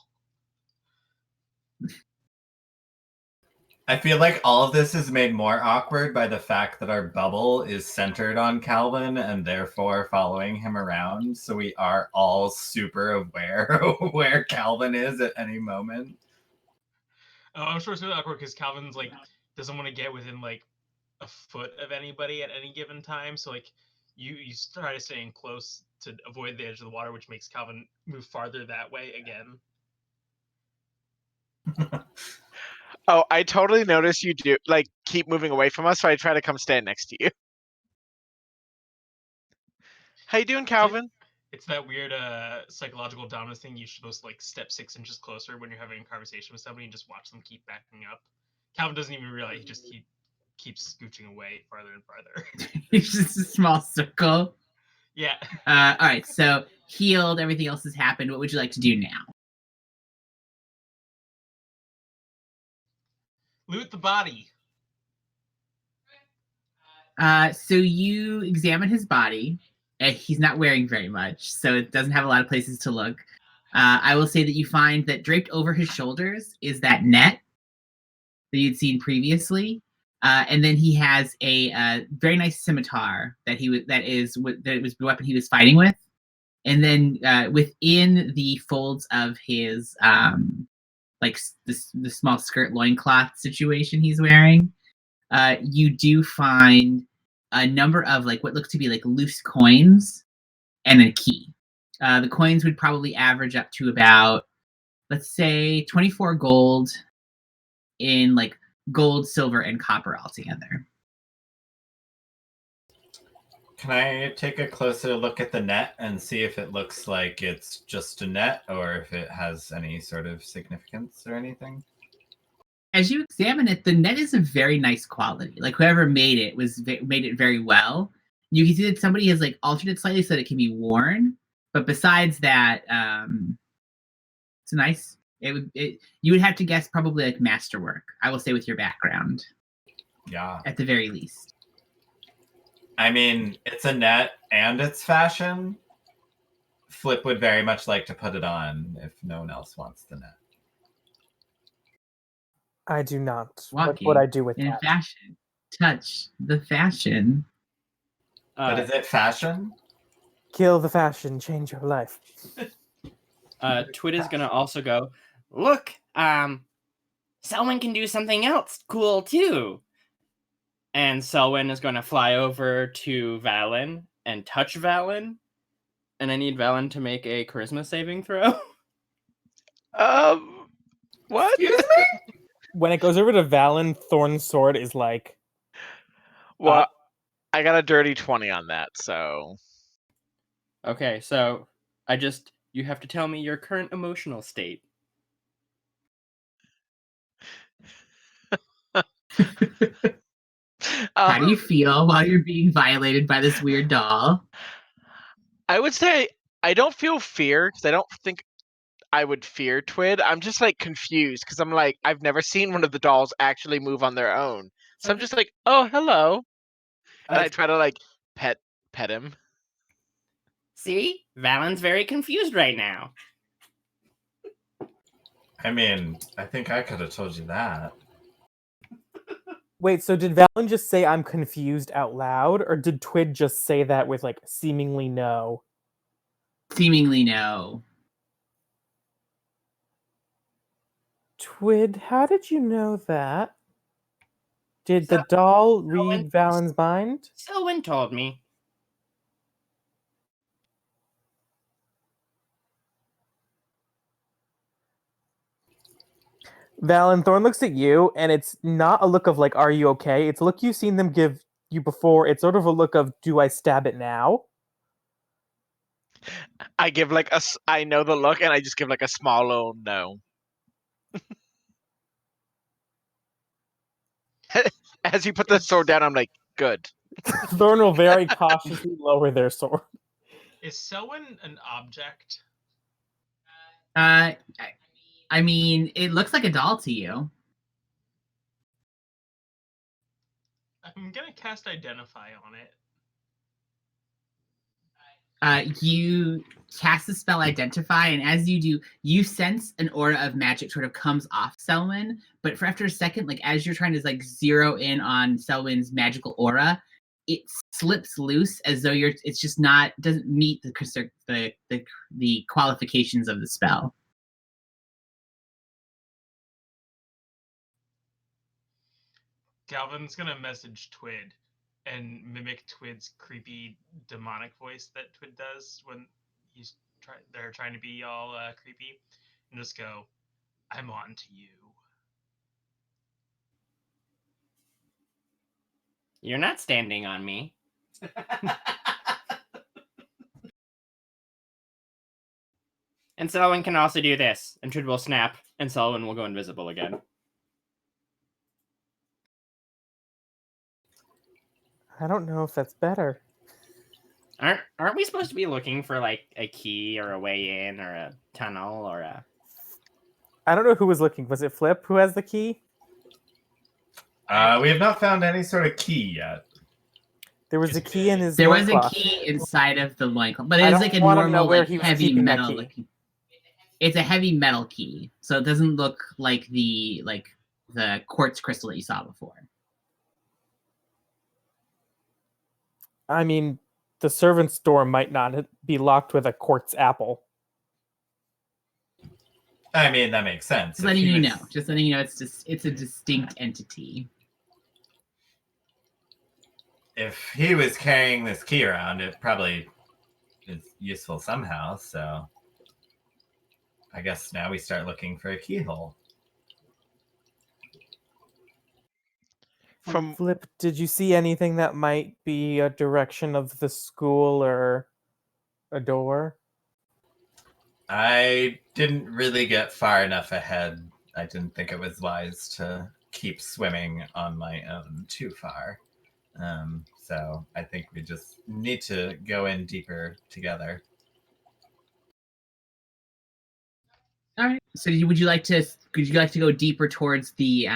I feel like all of this is made more awkward by the fact that our bubble is centered on Calvin and therefore following him around. So we are all super aware of where Calvin is at any moment. Oh, I'm sure it's really awkward because Calvin's like doesn't want to get within like a foot of anybody at any given time. So like you try to stay in close to avoid the edge of the water, which makes Calvin move farther that way again. Oh, I totally notice you do like keep moving away from us, so I try to come stand next to you. How you doing, Calvin? It's that weird psychological dominance thing. You're supposed to like step 6 inches closer when you're having a conversation with somebody and just watch them keep backing up. Calvin doesn't even realize he just keeps scooching away farther and farther. It's just a small circle. Yeah. All right, so healed, everything else has happened. What would you like to do now? Loot the body. So you examine his body. He's not wearing very much, so it doesn't have a lot of places to look. I will say that you find that draped over his shoulders is that net that you'd seen previously, and then he has a very nice scimitar that was the weapon he was fighting with, and then within the folds of his like the small skirt loincloth situation he's wearing, you do find a number of like what looks to be like loose coins and a key. The coins would probably average up to about, let's say, 24 gold in like gold, silver, and copper altogether. Can I take a closer look at the net and see if it looks like it's just a net or if it has any sort of significance or anything? As you examine it, the net is of very nice quality. Like whoever made it made it very well. You can see that somebody has like altered it slightly so that it can be worn. But besides that, it's nice. You would have to guess probably like masterwork. I will say with your background. Yeah. At the very least. I mean, it's a net and it's fashion. Flip would very much like to put it on if no one else wants the net. I do not. Walking What would I do with in that? fashion. Touch the fashion. But is it fashion? Kill the fashion, change your life. Twit is gonna also go, look, Selwyn can do something else cool too. And Selwyn is gonna fly over to Valen and touch Valen. And I need Valen to make a charisma saving throw. What? Excuse me? When it goes over to Valen, Thorn's sword is like... Well, I got a dirty 20 on that, so... Okay, so you have to tell me your current emotional state. How do you feel while you're being violated by this weird doll? I would say I don't feel fear, because I don't think I would fear Twid. I'm just, like, confused, because I'm like, I've never seen one of the dolls actually move on their own. So I'm just like, oh, hello. And I try to, like, pet him. See? Valen's very confused right now. I mean, I think I could have told you that. Wait, so did Valen just say I'm confused out loud? Or did Twid just say that with, like, seemingly no? Seemingly no. Twid, how did you know that? Did the doll read Valen's mind? Selwyn told me. Valen, Thorn looks at you, and it's not a look of, like, are you okay? It's a look you've seen them give you before. It's sort of a look of, do I stab it now? I give, like, I know the look, and I just give, like, a small little no. As you put the sword down, I'm like, good. Thorn will very cautiously lower their sword. Is Selwyn an object? I mean, it looks like a doll to you. I'm gonna cast Identify on it. You cast the spell Identify, and as you do, you sense an aura of magic sort of comes off Selwyn. But for after a second, like as you're trying to like zero in on Selwyn's magical aura, it slips loose as though it's just doesn't meet the qualifications of the spell. Galvin's gonna message Twid and mimic Twid's creepy demonic voice that Twid does when they're trying to be all creepy, and just go, "I'm on to you." You're not standing on me. And Selwyn can also do this. And Twid will snap, and Selwyn will go invisible again. I don't know if that's better. Aren't we supposed to be looking for like a key or a way in or a tunnel or a... I don't know who was looking. Was it Flip who has the key? We have not found any sort of key yet. There was a key in his There was a loincloth. key inside of the loincloth, but I it's don't like a wanna know normal, where like, he was heavy keeping that metal. key. Like, it's a heavy metal key, so it doesn't look like the quartz crystal that you saw before. I mean, the servant's door might not be locked with a quartz apple. I mean, that makes sense. Just letting you know. Just letting you know, it's a distinct entity. if he was carrying this key around, it probably is useful somehow. So I guess now we start looking for a keyhole. From Flip, did you see anything that might be a direction of the school or a door? I didn't really get far enough ahead. I didn't think it was wise to keep swimming on my own too far. So I think we just need to go in deeper together. All right. So would you like to go deeper towards the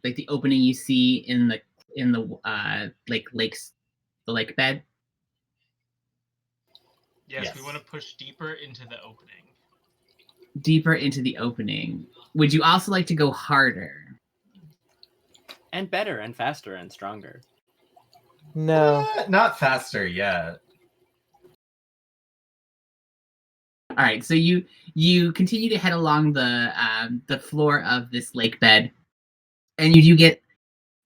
like the opening you see in the lakes, the lake bed? Yes, we Yes. want to push deeper into the opening. Deeper into the opening. Would you also like to go harder? And better and faster and stronger. No. Not faster yet. All right, so you continue to head along the floor of this lake bed, and you do get,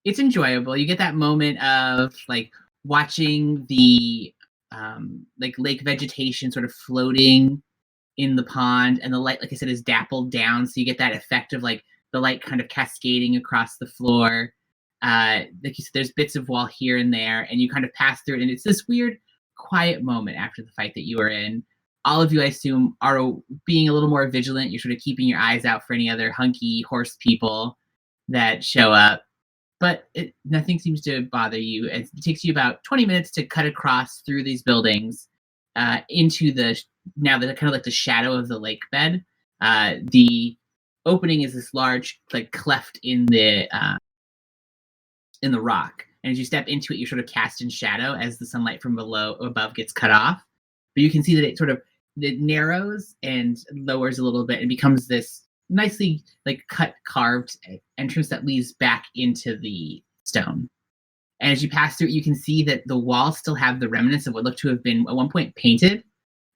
it's enjoyable. You get that moment of like watching the like lake vegetation sort of floating in the pond, and the light, like I said, is dappled down, so you get that effect of like the light kind of cascading across the floor. Like you said, there's bits of wall here and there, and you kind of pass through it, and it's this weird, quiet moment after the fight that you were in. All of you, I assume, are being a little more vigilant. You're sort of keeping your eyes out for any other hunky horse people that show up, but nothing seems to bother you. It takes you about 20 minutes to cut across through these buildings into the now the kind of like the shadow of the lake bed. The opening is this large like cleft in the rock, and as you step into it, you're sort of cast in shadow as the sunlight from above gets cut off. But you can see that it narrows and lowers a little bit and becomes this nicely like carved entrance that leads back into the stone. And as you pass through it, you can see that the walls still have the remnants of what looked to have been at one point painted,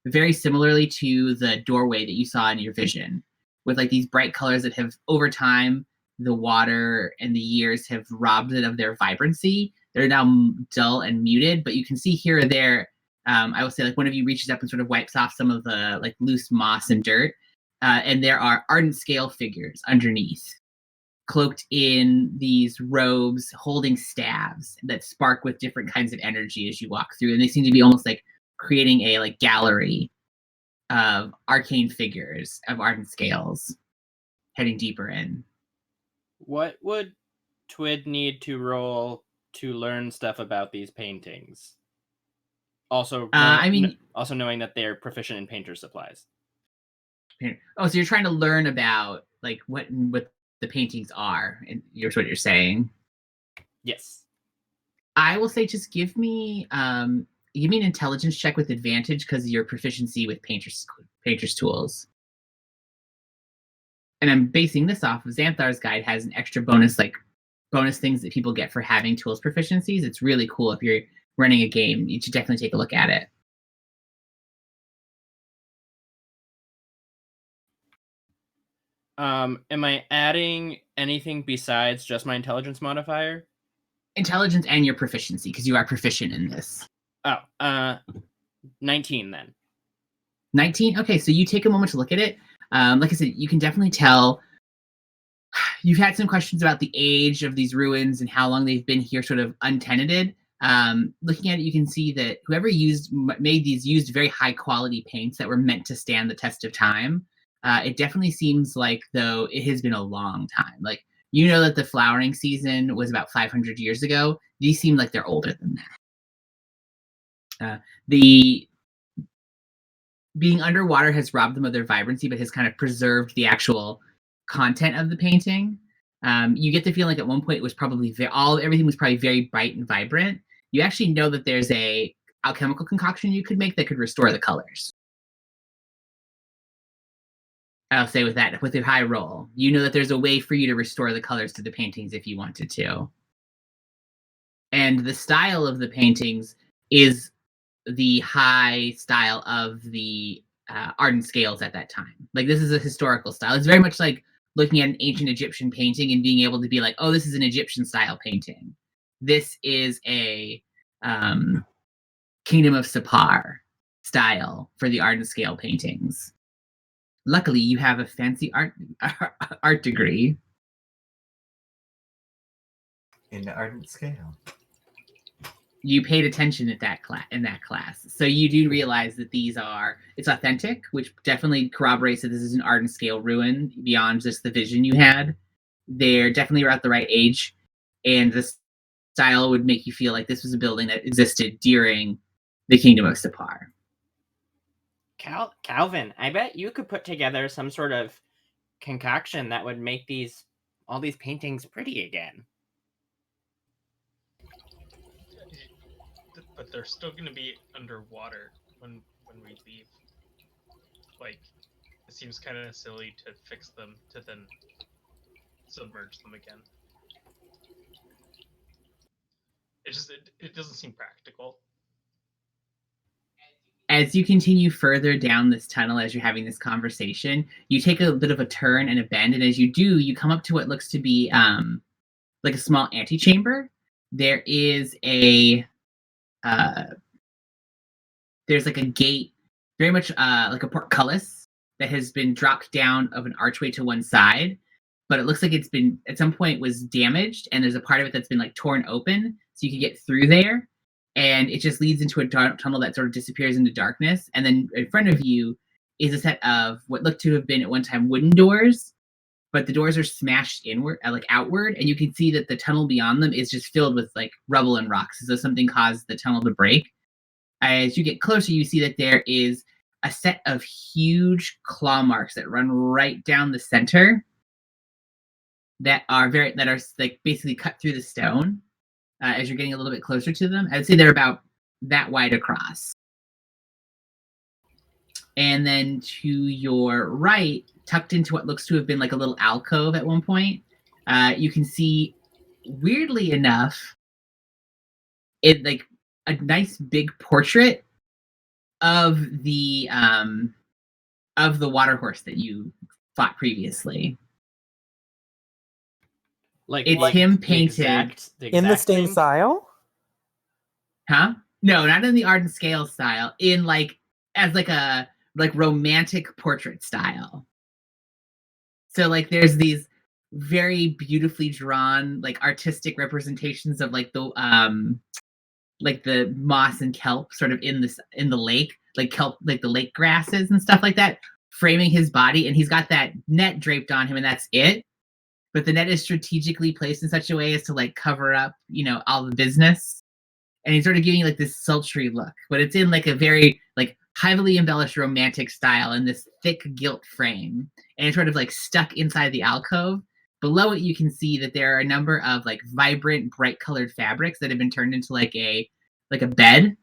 very similarly to the doorway that you saw in your vision, with like these bright colors that have over time, the water and the years have robbed it of their vibrancy. They're now dull and muted, but you can see here or there, I will say, like one of you reaches up and sort of wipes off some of the like loose moss and dirt, and there are ardent scale figures underneath, cloaked in these robes, holding staves that spark with different kinds of energy as you walk through, and they seem to be almost like creating a like gallery of arcane figures of ardent scales heading deeper in. What would Twid need to roll to learn stuff about these paintings? Also, also knowing that they're proficient in painter supplies. Oh, so you're trying to learn about like what the paintings are, and here's what you're saying. Yes. I will say just give me an intelligence check with advantage because of your proficiency with painter's tools. And I'm basing this off of Xanthar's guide has an extra bonus things that people get for having tools proficiencies. It's really cool. If you're running a game, you should definitely take a look at it. Am I adding anything besides just my intelligence modifier? Intelligence and your proficiency, because you are proficient in this. Oh, 19 then. 19? Okay, so you take a moment to look at it. Like I said, you can definitely tell you've had some questions about the age of these ruins and how long they've been here sort of untenanted. Looking at it, you can see that whoever made these used very high quality paints that were meant to stand the test of time. It definitely seems like, though, it has been a long time. Like, you know that the flowering season was about 500 years ago. These seem like they're older than that. The being underwater has robbed them of their vibrancy, but has kind of preserved the actual content of the painting. You get the feeling like at one point it was probably everything was probably very bright and vibrant. You actually know that there's a alchemical concoction you could make that could restore the colors. I'll say with a high roll, you know that there's a way for you to restore the colors to the paintings if you wanted to. And the style of the paintings is the high style of the ardent scales at that time. Like, this is a historical style. It's very much like looking at an ancient Egyptian painting and being able to be like, oh, this is an Egyptian style painting. This is a Kingdom of Sapar style for the art and scale paintings. Luckily, you have a fancy art degree. In ardent scale. You paid attention in that class, so you do realize that it's authentic, which definitely corroborates that this is an art and scale ruin beyond just the vision you had. They're definitely about the right age, and the style would make you feel like this was a building that existed during the Kingdom of Sapar. Calvin, I bet you could put together some sort of concoction that would make all these paintings pretty again. But they're still going to be underwater when we leave. Like, it seems kind of silly to fix them to then submerge them again. It doesn't seem practical. As you continue further down this tunnel, as you're having this conversation, you take a bit of a turn and a bend, and as you do, you come up to what looks to be like a small antechamber. There is there's like a gate, very much like a portcullis that has been dropped down of an archway to one side, but it looks like it's been at some point was damaged, and there's a part of it that's been like torn open, so you can get through there, and it just leads into a tunnel that sort of disappears into darkness. And then in front of you is a set of what looked to have been at one time wooden doors, but the doors are smashed inward, like outward, and you can see that the tunnel beyond them is just filled with like rubble and rocks, as though something caused the tunnel to break. As you get closer, you see that there is a set of huge claw marks that run right down the center that are like basically cut through the stone. As you're getting a little bit closer to them, I'd say they're about that wide across. And then to your right, tucked into what looks to have been like a little alcove at one point, you can see, weirdly enough, it like a nice big portrait of the water horse that you fought previously. It's him painted in the same style? Huh? No, not in the art and scale style. In as a romantic portrait style. So there's these very beautifully drawn artistic representations of the moss and kelp sort of in the lake, kelp, the lake grasses and stuff like that, framing his body, and he's got that net draped on him, and that's it. But the net is strategically placed in such a way as to cover up, all the business. And he's sort of giving you this sultry look, but it's in a very heavily embellished romantic style in this thick gilt frame, and it's sort of stuck inside the alcove. Below it, you can see that there are a number of vibrant, bright colored fabrics that have been turned into a bed.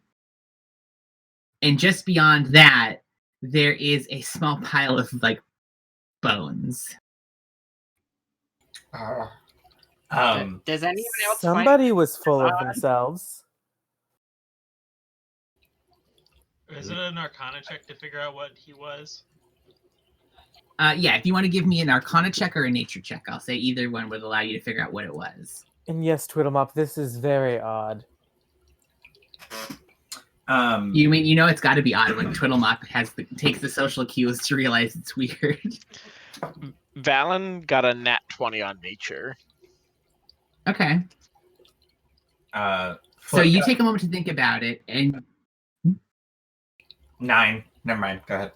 And just beyond that, there is a small pile of bones. Does anyone else? Somebody was full of themselves. Is it an Arcana check to figure out what he was? Yeah, if you want to give me an Arcana check or a Nature check, I'll say either one would allow you to figure out what it was. And yes, Twiddlemop, this is very odd. You mean it's got to be odd when Twiddlemop takes the social cues to realize it's weird. Valen got a nat 20 on Nature. Okay. So you take a moment to think about it, and 9. Never mind. Go ahead.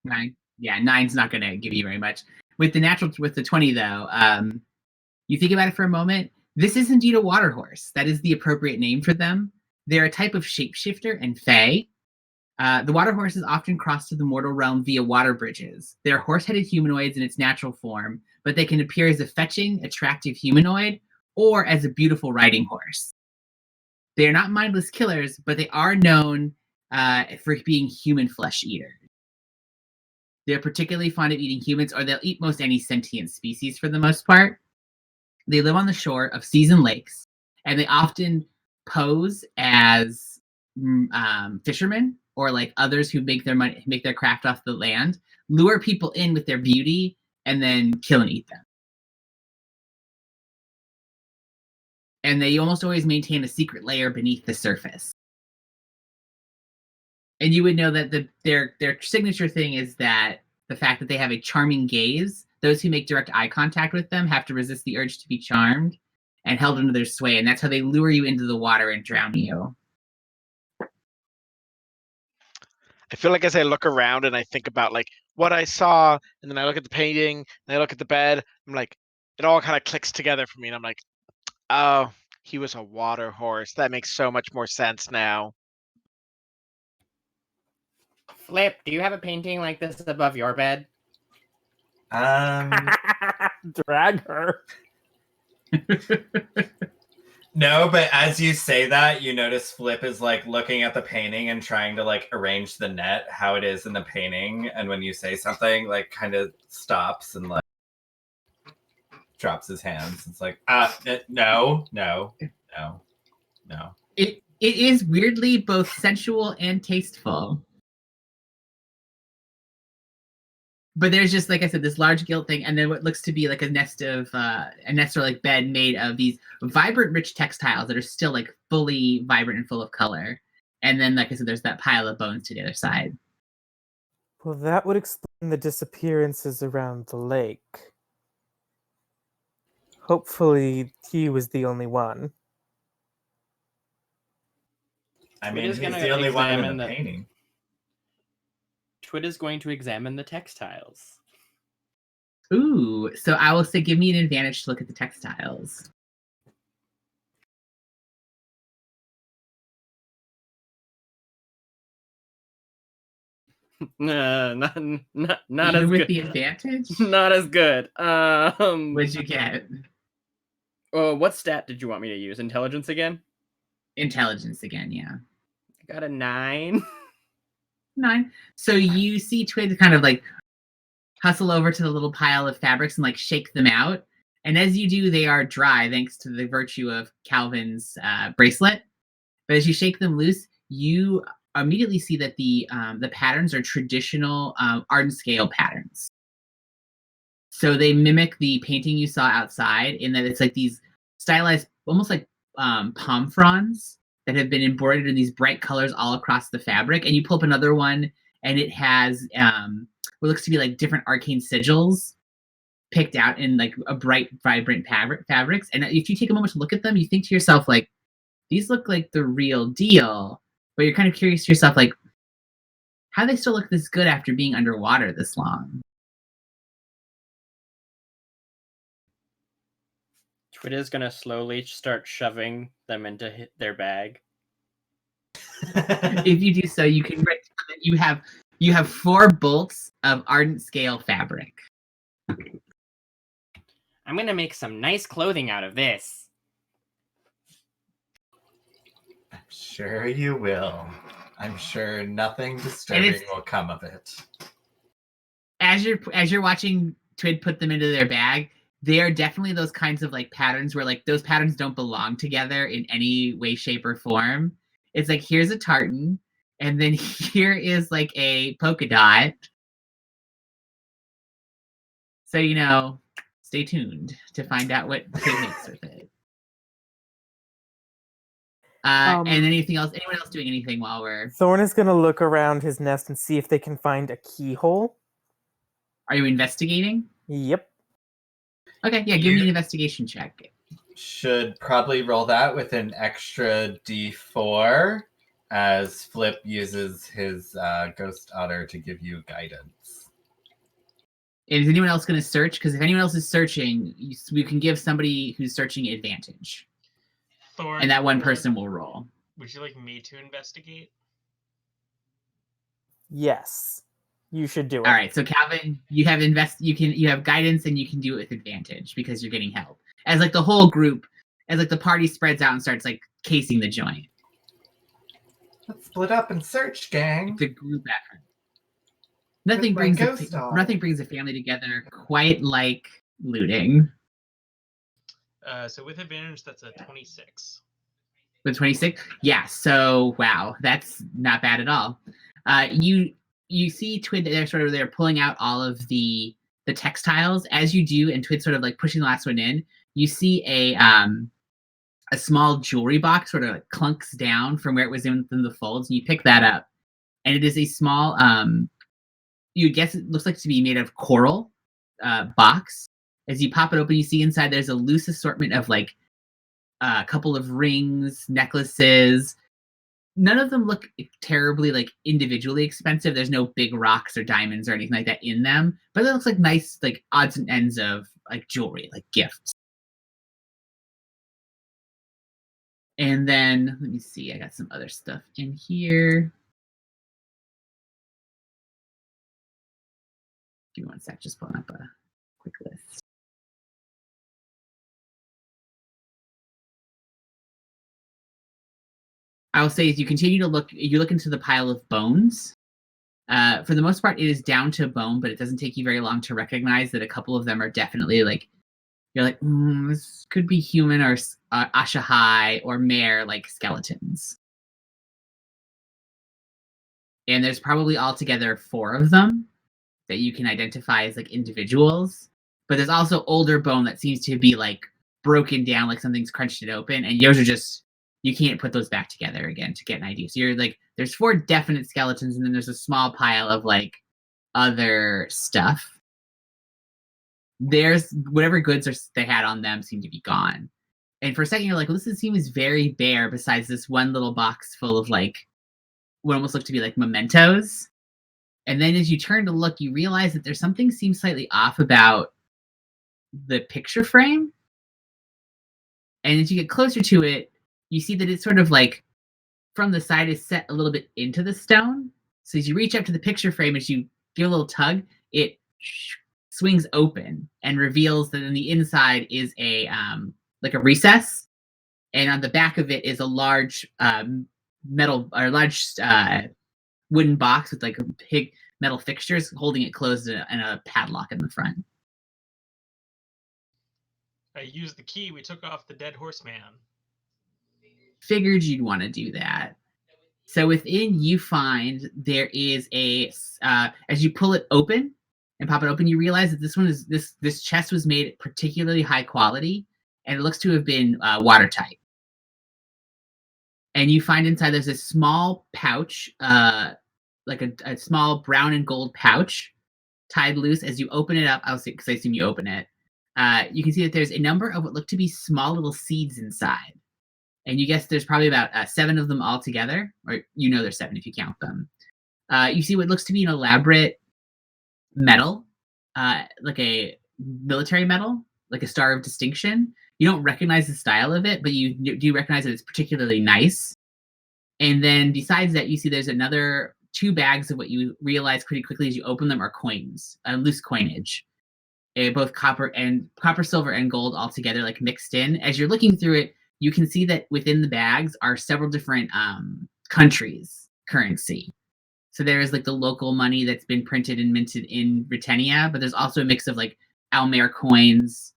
9. Yeah, 9's not going to give you very much. With the 20 though, you think about it for a moment. This is indeed a water horse. That is the appropriate name for them. They're a type of shapeshifter and fae. The water horses often cross to the mortal realm via water bridges. They're horse-headed humanoids in its natural form, but they can appear as a fetching, attractive humanoid or as a beautiful riding horse. They are not mindless killers, but they are known for being human flesh eaters. They're particularly fond of eating humans, or they'll eat most any sentient species for the most part. They live on the shore of seas and lakes, and they often pose as fishermen or others who make their craft off the land, lure people in with their beauty, and then kill and eat them. and they almost always maintain a secret layer beneath the surface. And you would know that their signature thing is that the fact that they have a charming gaze. Those who make direct eye contact with them have to resist the urge to be charmed and held under their sway, and that's how they lure you into the water and drown you. I feel like as I look around and I think about like what I saw, and then I look at the painting, and I look at the bed, I'm like, it all kind of clicks together for me, and I'm like, oh, he was a water horse. That makes so much more sense now. Flip, do you have a painting like this above your bed? Drag her. No, but as you say that, you notice Flip is like looking at the painting and trying to like arrange the net how it is in the painting. And when you say something, like kind of stops and like drops his hands. It's like, no. It is weirdly both sensual and tasteful. But there's just, like I said, this large gilt thing, and then what looks to be like a nest or like bed made of these vibrant, rich textiles that are still like fully vibrant and full of color. And then, like I said, there's that pile of bones to the other side. Well, that would explain the disappearances around the lake. Hopefully, he was the only one. I We're mean, he's just gonna the only one in examine the the- painting. Twit is going to examine the textiles. Ooh, so I will say give me an advantage to look at the textiles. Not Even as with good. the advantage? Not as good. What'd you get? What stat did you want me to use? Intelligence again? Intelligence again, yeah. I got a 9. 9. So you see Twid kind of like hustle over to the little pile of fabrics and like shake them out. And as you do, they are dry thanks to the virtue of Calvin's bracelet. But as you shake them loose, you immediately see that the patterns are traditional art scale patterns. So they mimic the painting you saw outside in that it's like these stylized, almost like palm fronds that have been embroidered in these bright colors all across the fabric. And you pull up another one, and it has what looks to be like different arcane sigils picked out in like a bright, vibrant fabrics. And if you take a moment to look at them, you think to yourself, like, these look like the real deal. But you're kind of curious to yourself, like, how do they still look this good after being underwater this long? Twit is going to slowly start shoving them into their bag. If you do so, you can write that you have 4 bolts of ardent scale fabric. I'm going to make some nice clothing out of this. I'm sure you will. I'm sure nothing disturbing will come of it. As you're watching Twid put them into their bag, they are definitely those kinds of like patterns where like those patterns don't belong together in any way, shape, or form. It's like, here's a tartan, and then here is like a polka dot. So, you know, stay tuned to find out what Twid makes with it. And anything else? Anyone else doing anything while we're... Thorn is going to look around his nest and see if they can find a keyhole. Are you investigating? Yep. Okay, yeah, give me an investigation check. Should probably roll that with an extra D4 as Flip uses his ghost otter to give you guidance. And is anyone else going to search? Because if anyone else is searching, we can give somebody who's searching advantage. Thorn, And that one person will roll. Would you like me to investigate? Yes. You should do it. All right, so Calvin, you have guidance and you can do it with advantage because you're getting help. As like the whole group, as like the party spreads out and starts like casing the joint. Let's split up and search, gang. The group effort. Nothing brings a family together quite like looting. So with advantage, that's a 26. With 26? Yeah, so wow, that's not bad at all. You see Twid, they're pulling out all of the textiles. As you do, and Twid sort of like pushing the last one in, you see a a small jewelry box sort of like clunks down from where it was in the folds, and you pick that up. And it is a small, you guess it looks like to be made of coral box. As you pop it open, you see inside there's a loose assortment of like a couple of rings, necklaces. None of them look terribly like individually expensive. There's no big rocks or diamonds or anything like that in them, but it looks like nice like odds and ends of like jewelry, like gifts. And then let me see, I got some other stuff in here. Give me one sec, just pulling up a quick list. I will say as you continue to look, you look into the pile of bones. For the most part, it is down to bone, but it doesn't take you very long to recognize that a couple of them are definitely like, you're like, this could be human or Ashahai or mare like skeletons. And there's probably altogether 4 of them that you can identify as like individuals. But there's also older bone that seems to be like broken down, like something's crunched it open, and yours are just, you can't put those back together again to get an idea. So you're like, there's 4 definite skeletons, and then there's a small pile of like other stuff. There's whatever goods they had on them seem to be gone. And for a second, you're like, well, this seems very bare besides this one little box full of like what almost look to be like mementos. And then as you turn to look, you realize that there's something seems slightly off about the picture frame. And as you get closer to it, you see that it's sort of like from the side is set a little bit into the stone. So as you reach up to the picture frame, as you give a little tug, it swings open and reveals that in the inside is a like a recess, and on the back of it is a large metal or large wooden box with like big metal fixtures holding it closed and a padlock in the front. I used the key we took off the dead horseman. Figured you'd want to do that. So within, you find there is a as you pull it open and pop it open, you realize that this one is this chest was made particularly high quality, and it looks to have been watertight. And you find inside there's a small pouch, like a small brown and gold pouch, tied loose. As you open it up, I'll say because I assume you open it, you can see that there's a number of what look to be small little seeds inside. And you guess there's probably about 7 of them all together, or you know there's 7 if you count them. You see what looks to be an elaborate medal, like a military medal, like a Star of Distinction. You don't recognize the style of it, but you do recognize that it's particularly nice. And then besides that, you see there's another 2 bags of what you realize pretty quickly as you open them are coins, loose coinage. Both copper, silver, and gold all together, like mixed in. As you're looking through it, you can see that within the bags are several different countries' currency. So there is like the local money that's been printed and minted in Britannia, but there's also a mix of like Almer coins,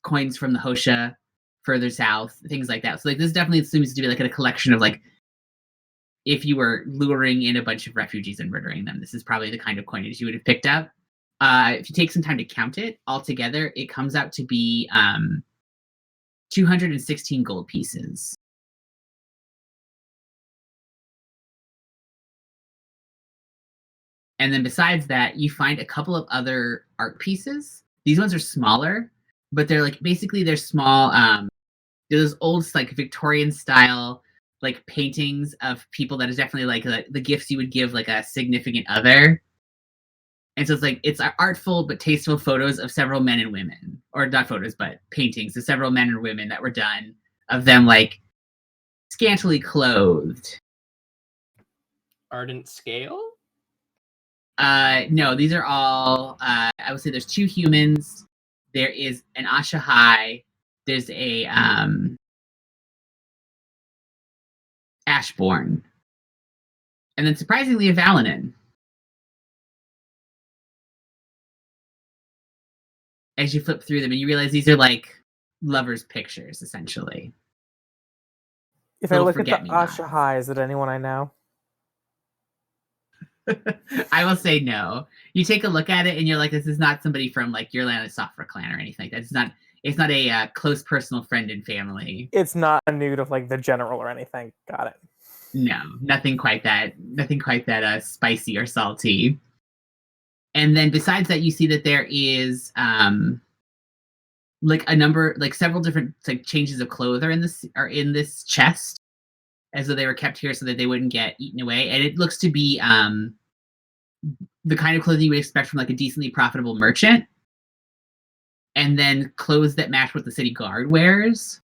coins from the Hosha further south, things like that. So like this definitely seems to be like a collection of like, if you were luring in a bunch of refugees and murdering them, this is probably the kind of coinage you would have picked up. If you take some time to count it altogether, it comes out to be 216 gold pieces. And then besides that, you find a couple of other art pieces. These ones are smaller, but they're like basically they're small. Those old like Victorian style like paintings of people that is definitely like the gifts you would give like a significant other. And so it's artful but tasteful photos of several men and women, or not photos, but paintings of several men and women that were done of them like scantily clothed. Ardent scale? No, these are all, I would say there's 2 humans. There is an Ashahai. There's a Ashborn. And then surprisingly a Valanin. As you flip through them and you realize these are like lovers' pictures, essentially. If I Little look at the forget-me-nots. Ashahai, is it anyone I know? I will say no. You take a look at it and you're like, this is not somebody from like your land of Sofra clan or anything like that. It's not a close personal friend and family. It's not a nude of like the general or anything. Got it. No, nothing quite that. Nothing quite that spicy or salty. And then besides that, you see that there is several different like changes of clothes are in this chest, as though they were kept here so that they wouldn't get eaten away. And it looks to be the kind of clothing you would expect from like a decently profitable merchant. And then clothes that match what the city guard wears.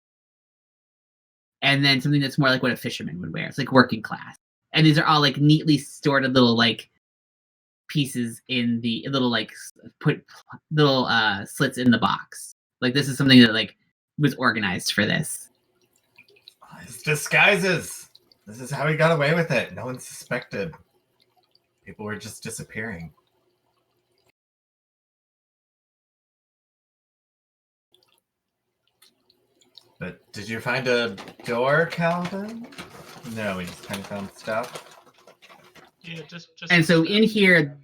And then something that's more like what a fisherman would wear. It's like working class. And these are all like neatly stored in little like pieces in the little like slits in the box. Like this is something that like was organized for this. His disguises. This is how he got away with it. No one suspected. People were just disappearing. But did you find a door, Calvin? No, we just kind of found stuff. Yeah, just. And so in here,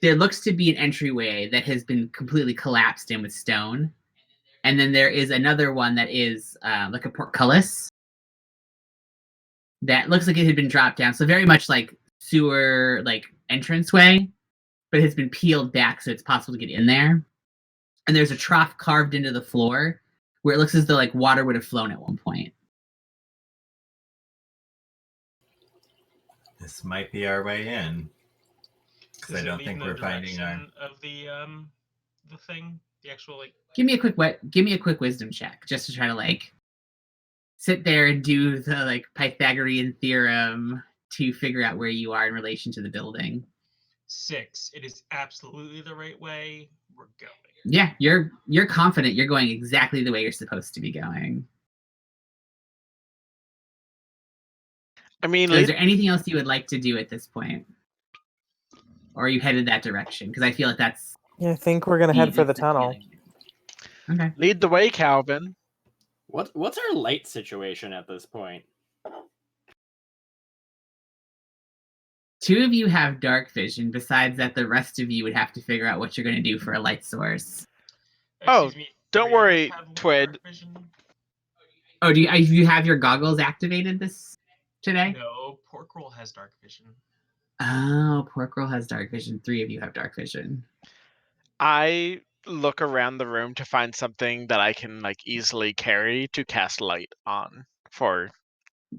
there looks to be an entryway that has been completely collapsed in with stone. And then there is another one that is like a portcullis that looks like it had been dropped down. So very much like sewer like entranceway, but it has been peeled back so it's possible to get in there. And there's a trough carved into the floor where it looks as though like water would have flown at one point. This might be our way in. Because I Does it don't lead think in the we're finding our... direction of the thing, the actual like. Give me a quick wisdom check just to try to like sit there and do the like Pythagorean theorem to figure out where you are in relation to the building. 6. It is absolutely the right way. We're going. Yeah, you're confident you're going exactly the way you're supposed to be going. I mean, So is there anything else you would like to do at this point? Or are you headed that direction? Because I feel like that's... Yeah, I think we're gonna head for the tunnel. Okay. lead the way, Calvin. What's our light situation at this point? Two of you have dark vision. Besides that, the rest of you would have to figure out what you're going to do for a light source. Oh, Excuse me, don't 3 of us worry, have Twid. dark vision? Oh, do you have your goggles activated this today? No, Pork Roll has dark vision. Oh, Pork Roll has dark vision. 3 of you have dark vision. I look around the room to find something that I can like easily carry to cast light on for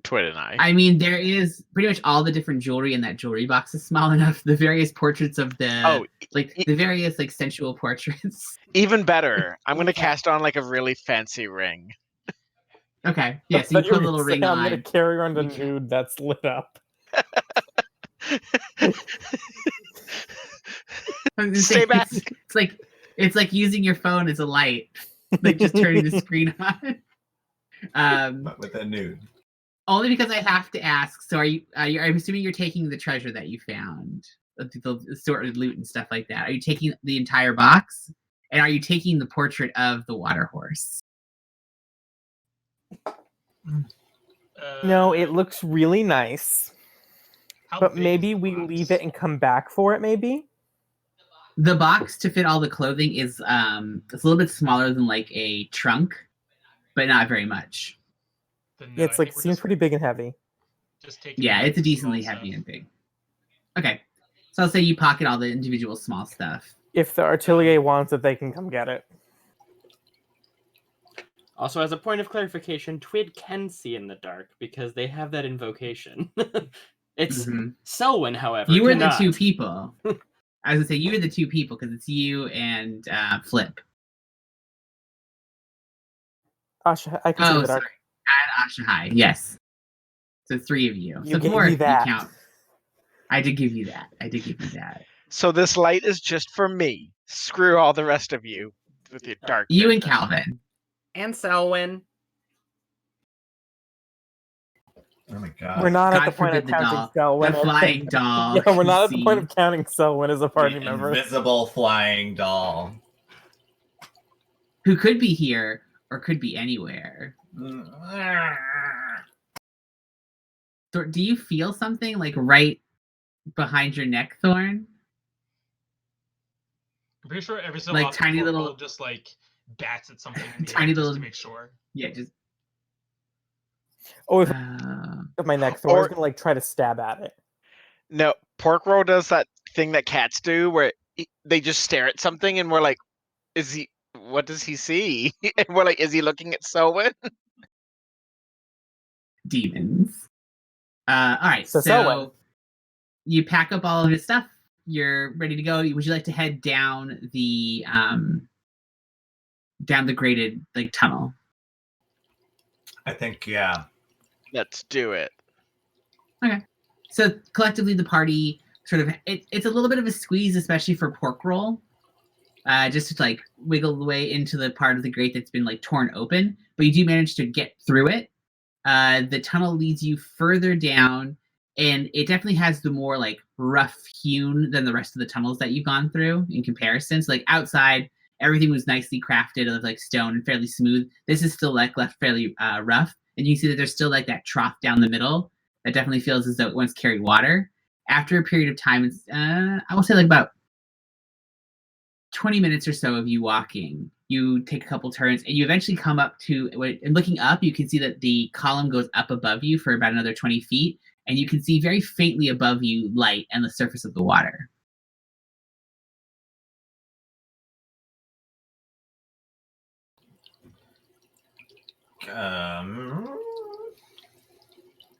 Twid and I. I mean, there is pretty much all the different jewelry in that jewelry box is small enough. The various portraits of the the various like sensual portraits. Even better, I'm gonna cast on like a really fancy ring. Okay, yeah. So you put a little ring I'm on. gonna carry around a You can- nude that's lit up. Stay back. It's like using your phone as a light, like just turning the screen on. But with a nude. Only because I have to ask. So I'm assuming you're taking the treasure that you found, the assorted loot and stuff like that. Are you taking the entire box? And are you taking the portrait of the water horse? No, it looks really nice. How But big is maybe the we box? leave it and come back for it, maybe? The box to fit all the clothing is it's a little bit smaller than like a trunk, but not very much. Then Yeah, no, it's I like think we're seems pretty big and heavy. just taking Yeah, the it's a decently small heavy stuff. and big. Okay, so I'll say you pocket all the individual small stuff. If the Artelier wants it, they can come get it. Also, as a point of clarification, Twid can see in the dark because they have that invocation. It's Mhm. Selwyn, however. You were cannot. the 2 people. I was gonna say you were the 2 people because it's you and Flip. Asha, I can see Oh, the dark. sorry. And Ashahai, yes. So 3 of you. You So gave 4 me if that. you count. I did give you that. So this light is just for me. Screw all the rest of you with your dark. You and vision. Calvin. And Selwyn. Oh my god. We're not at God the point of forbid the counting doll. Selwyn. The flying doll. Yeah, we're not at the See. point of counting Selwyn as a party The member. invisible flying doll. Who could be here or could be anywhere. So, do you feel something like right behind your neck, Thorn? I'm pretty sure every so Like often tiny Pork little- Roll just like bats at something in the Tiny air just little- to make sure. Yeah, just. Oh, if Uh, of my neck, Thor's Or- gonna like try to stab at it. No, Pork Roll does that thing that cats do where they just stare at something and we're like, is he, what does he see? And we're like, is he looking at Selwyn? demons. All right, So Selwyn. so you pack up all of your stuff. You're ready to go. Would you like to head down the graded like tunnel? I think, yeah. Let's do it. So collectively, the party sort of it's a little bit of a squeeze, especially for Pork Roll, just to like wiggle the way into the part of the grate that's been like torn open. But you do manage to get through it. The tunnel leads you further down, and it definitely has the more like rough hewn than the rest of the tunnels that you've gone through in comparison. So like outside, everything was nicely crafted of like stone and fairly smooth. This is still like left fairly rough, and you see that there's still like that trough down the middle that definitely feels as though it once carried water. After a period of time, it's I will say like about 20 minutes or so of you walking, you take a couple turns, and you eventually come up to, and looking up, you can see that the column goes up above you for about another 20 feet, and you can see very faintly above you light and the surface of the water.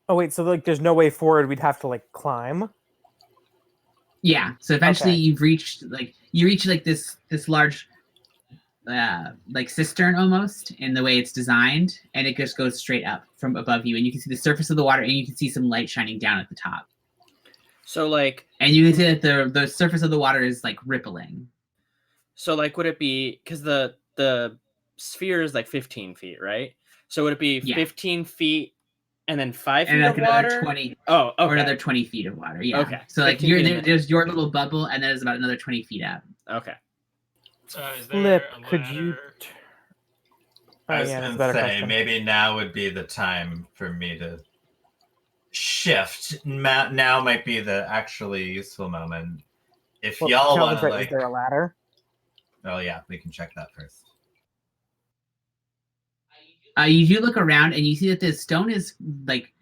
Oh wait, so like there's no way forward. We'd have to like climb. Yeah, so eventually Okay. you reach like this large like cistern almost in the way it's designed, and it just goes straight up from above you, and you can see the surface of the water, and you can see some light shining down at the top. So like, And you can see that the surface of the water is like rippling. would it be, because the sphere is like 15 feet, right? So would it be Yeah. 15 feet and then 5 feet And like of another water? 20 Oh, okay. or another 20 feet of water. Yeah. Okay. So like 15 you're feet there, and- there's your little bubble, and then there's about another 20 feet up. Okay. Is there Flip, a could you? ladder? Oh, I was yeah, that's going a to better say, question. maybe now would be the time for me to shift. Now might be the actually useful moment. If Well, y'all want Calvin's to, right. like... Is there a ladder? Oh, yeah, we can check that first. You do look around, and you see that the stone is like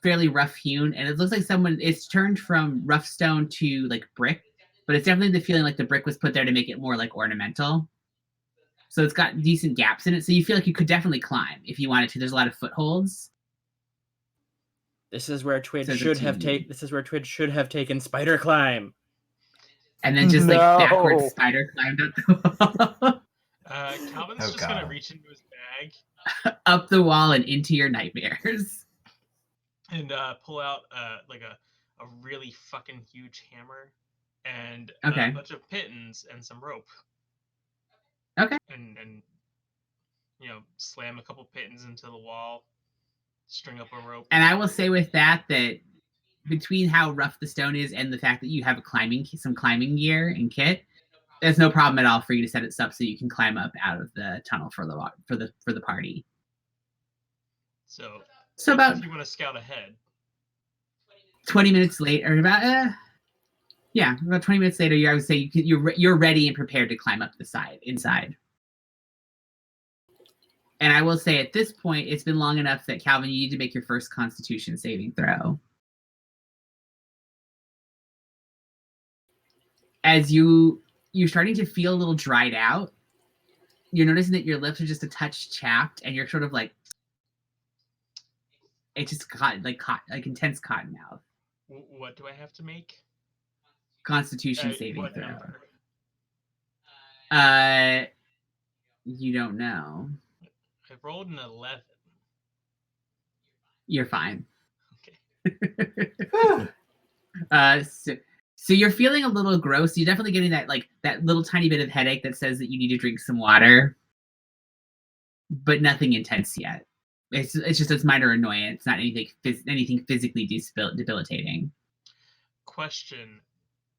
fairly rough hewn, and it looks like it's turned from rough stone to like brick, but it's definitely the feeling like the brick was put there to make it more like ornamental. So it's got decent gaps in it, so you feel like you could definitely climb if you wanted to. There's a lot of footholds. This is where Twid So it's up should to have you. taken. This is where Twid should have taken Spider Climb. And then just like No. backwards spider climbed up the wall. Calvin's Oh, just gonna God. reach into his bag up the wall and into your nightmares. and pull out like a really fucking huge hammer and Okay. a bunch of pittons and some rope. Okay. And slam a couple pittons into the wall, string up a rope. And I will say with that between how rough the stone is and the fact that you have some climbing gear and kit, there's no problem at all for you to set it up so you can climb up out of the tunnel for the party. So about if you want to scout ahead, 20 minutes later, about 20 minutes later, I would say you're ready and prepared to climb up the side inside. And I will say at this point, it's been long enough that Calvin, you need to make your first Constitution saving throw. As you're starting to feel a little dried out, you're noticing that your lips are just a touch chapped, and you're sort of like, it's just like intense cotton mouth. what do I have to make? Constitution saving What throw. number? You don't know. I rolled an 11. You're fine. Okay. So you're feeling a little gross. You're definitely getting that little tiny bit of headache that says that you need to drink some water, but nothing intense yet. It's just a minor annoyance, not anything physically debilitating. Question: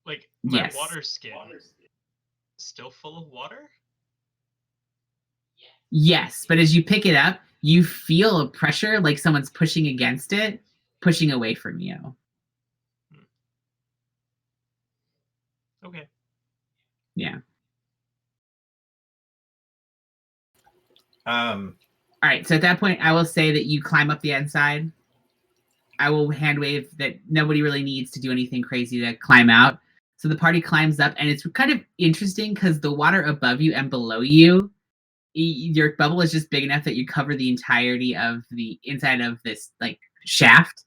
like my Yes. water skin, still full of water? Yes, but as you pick it up, you feel a pressure like someone's pushing against it, pushing away from you. Okay. Yeah. Um, All right, so at that point, I will say that you climb up the inside. I will hand wave that nobody really needs to do anything crazy to climb out. So the party climbs up, and it's kind of interesting because the water above you and below you, your bubble is just big enough that you cover the entirety of the inside of this like shaft.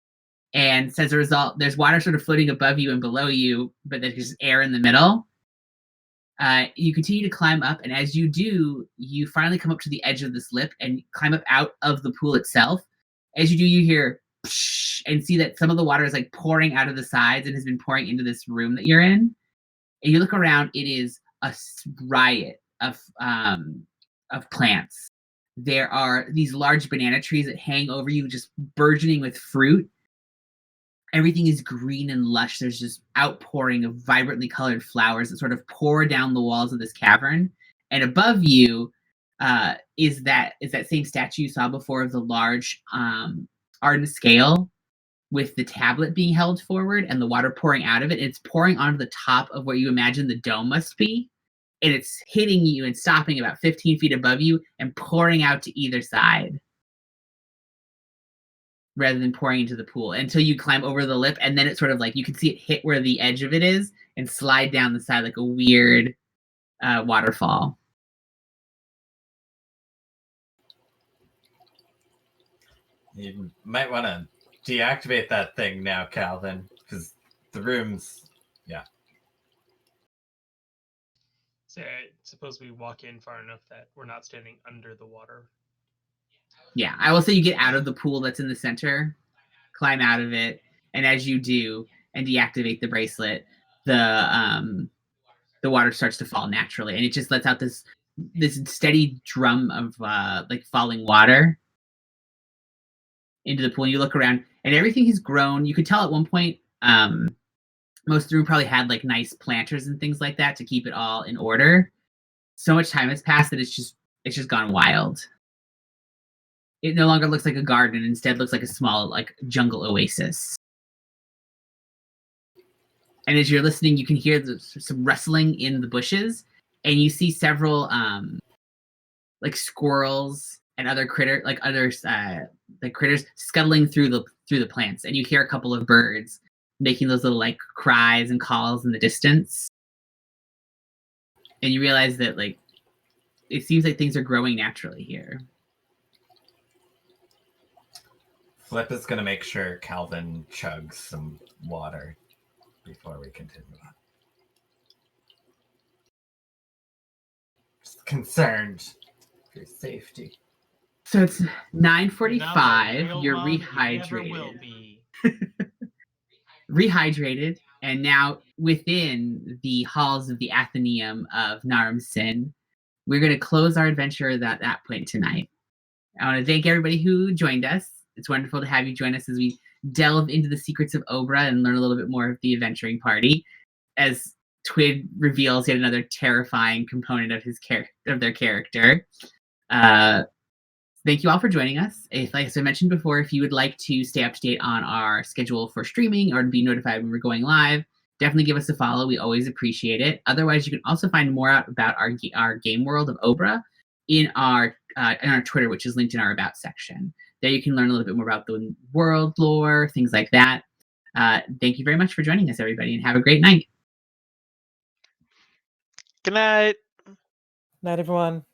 And so as a result, there's water sort of floating above you and below you, but there's just air in the middle. You continue to climb up, and as you do, you finally come up to the edge of this lip and climb up out of the pool itself. As you do, you hear psh, and see that some of the water is like pouring out of the sides and has been pouring into this room that you're in. And you look around; it is a riot of plants. There are these large banana trees that hang over you, just burgeoning with fruit. Everything is green and lush. There's just outpouring of vibrantly colored flowers that sort of pour down the walls of this cavern. And above you is that same statue you saw before of the large ardent scale with the tablet being held forward and the water pouring out of it. It's pouring onto the top of where you imagine the dome must be. And it's hitting you and stopping about 15 feet above you and pouring out to either side, rather than pouring into the pool until you climb over the lip, and then it's sort of like you can see it hit where the edge of it is and slide down the side like a weird waterfall. you might want to deactivate that thing now, Calvin, because the room's So I suppose we walk in far enough that we're not standing under the water. Yeah, I will say you get out of the pool that's in the center, climb out of it, and as you do and deactivate the bracelet, the water starts to fall naturally, and it just lets out this steady drum of like falling water into the pool. And you look around, and everything has grown. You could tell at one point, most of the room probably had like nice planters and things like that to keep it all in order. So much time has passed that it's just gone wild. It no longer looks like a garden; instead, looks like a small like jungle oasis. And as you're listening, you can hear some rustling in the bushes, and you see several like squirrels and other critters scuttling through the plants, and you hear a couple of birds making those little like cries and calls in the distance. And you realize that like it seems like things are growing naturally here. Flip is going to make sure Calvin chugs some water before we continue on. Just concerned for your safety. So it's You're now the 9:45. real You're love you never will rehydrated. be. Rehydrated, and now within the halls of the Atheneum of Naramsin, we're going to close our adventure at that point tonight. I want to thank everybody who joined us. It's wonderful to have you join us as we delve into the secrets of Obra and learn a little bit more of the adventuring party. As Twid reveals yet another terrifying component of their character. Thank you all for joining us. Like I mentioned before, if you would like to stay up to date on our schedule for streaming or to be notified when we're going live, definitely give us a follow. We always appreciate it. Otherwise, you can also find more out about our game world of Obra in our Twitter, which is linked in our About section. There you can learn a little bit more about the world lore, things like that. Thank you very much for joining us, everybody, and have a great night. Good night. Night, everyone.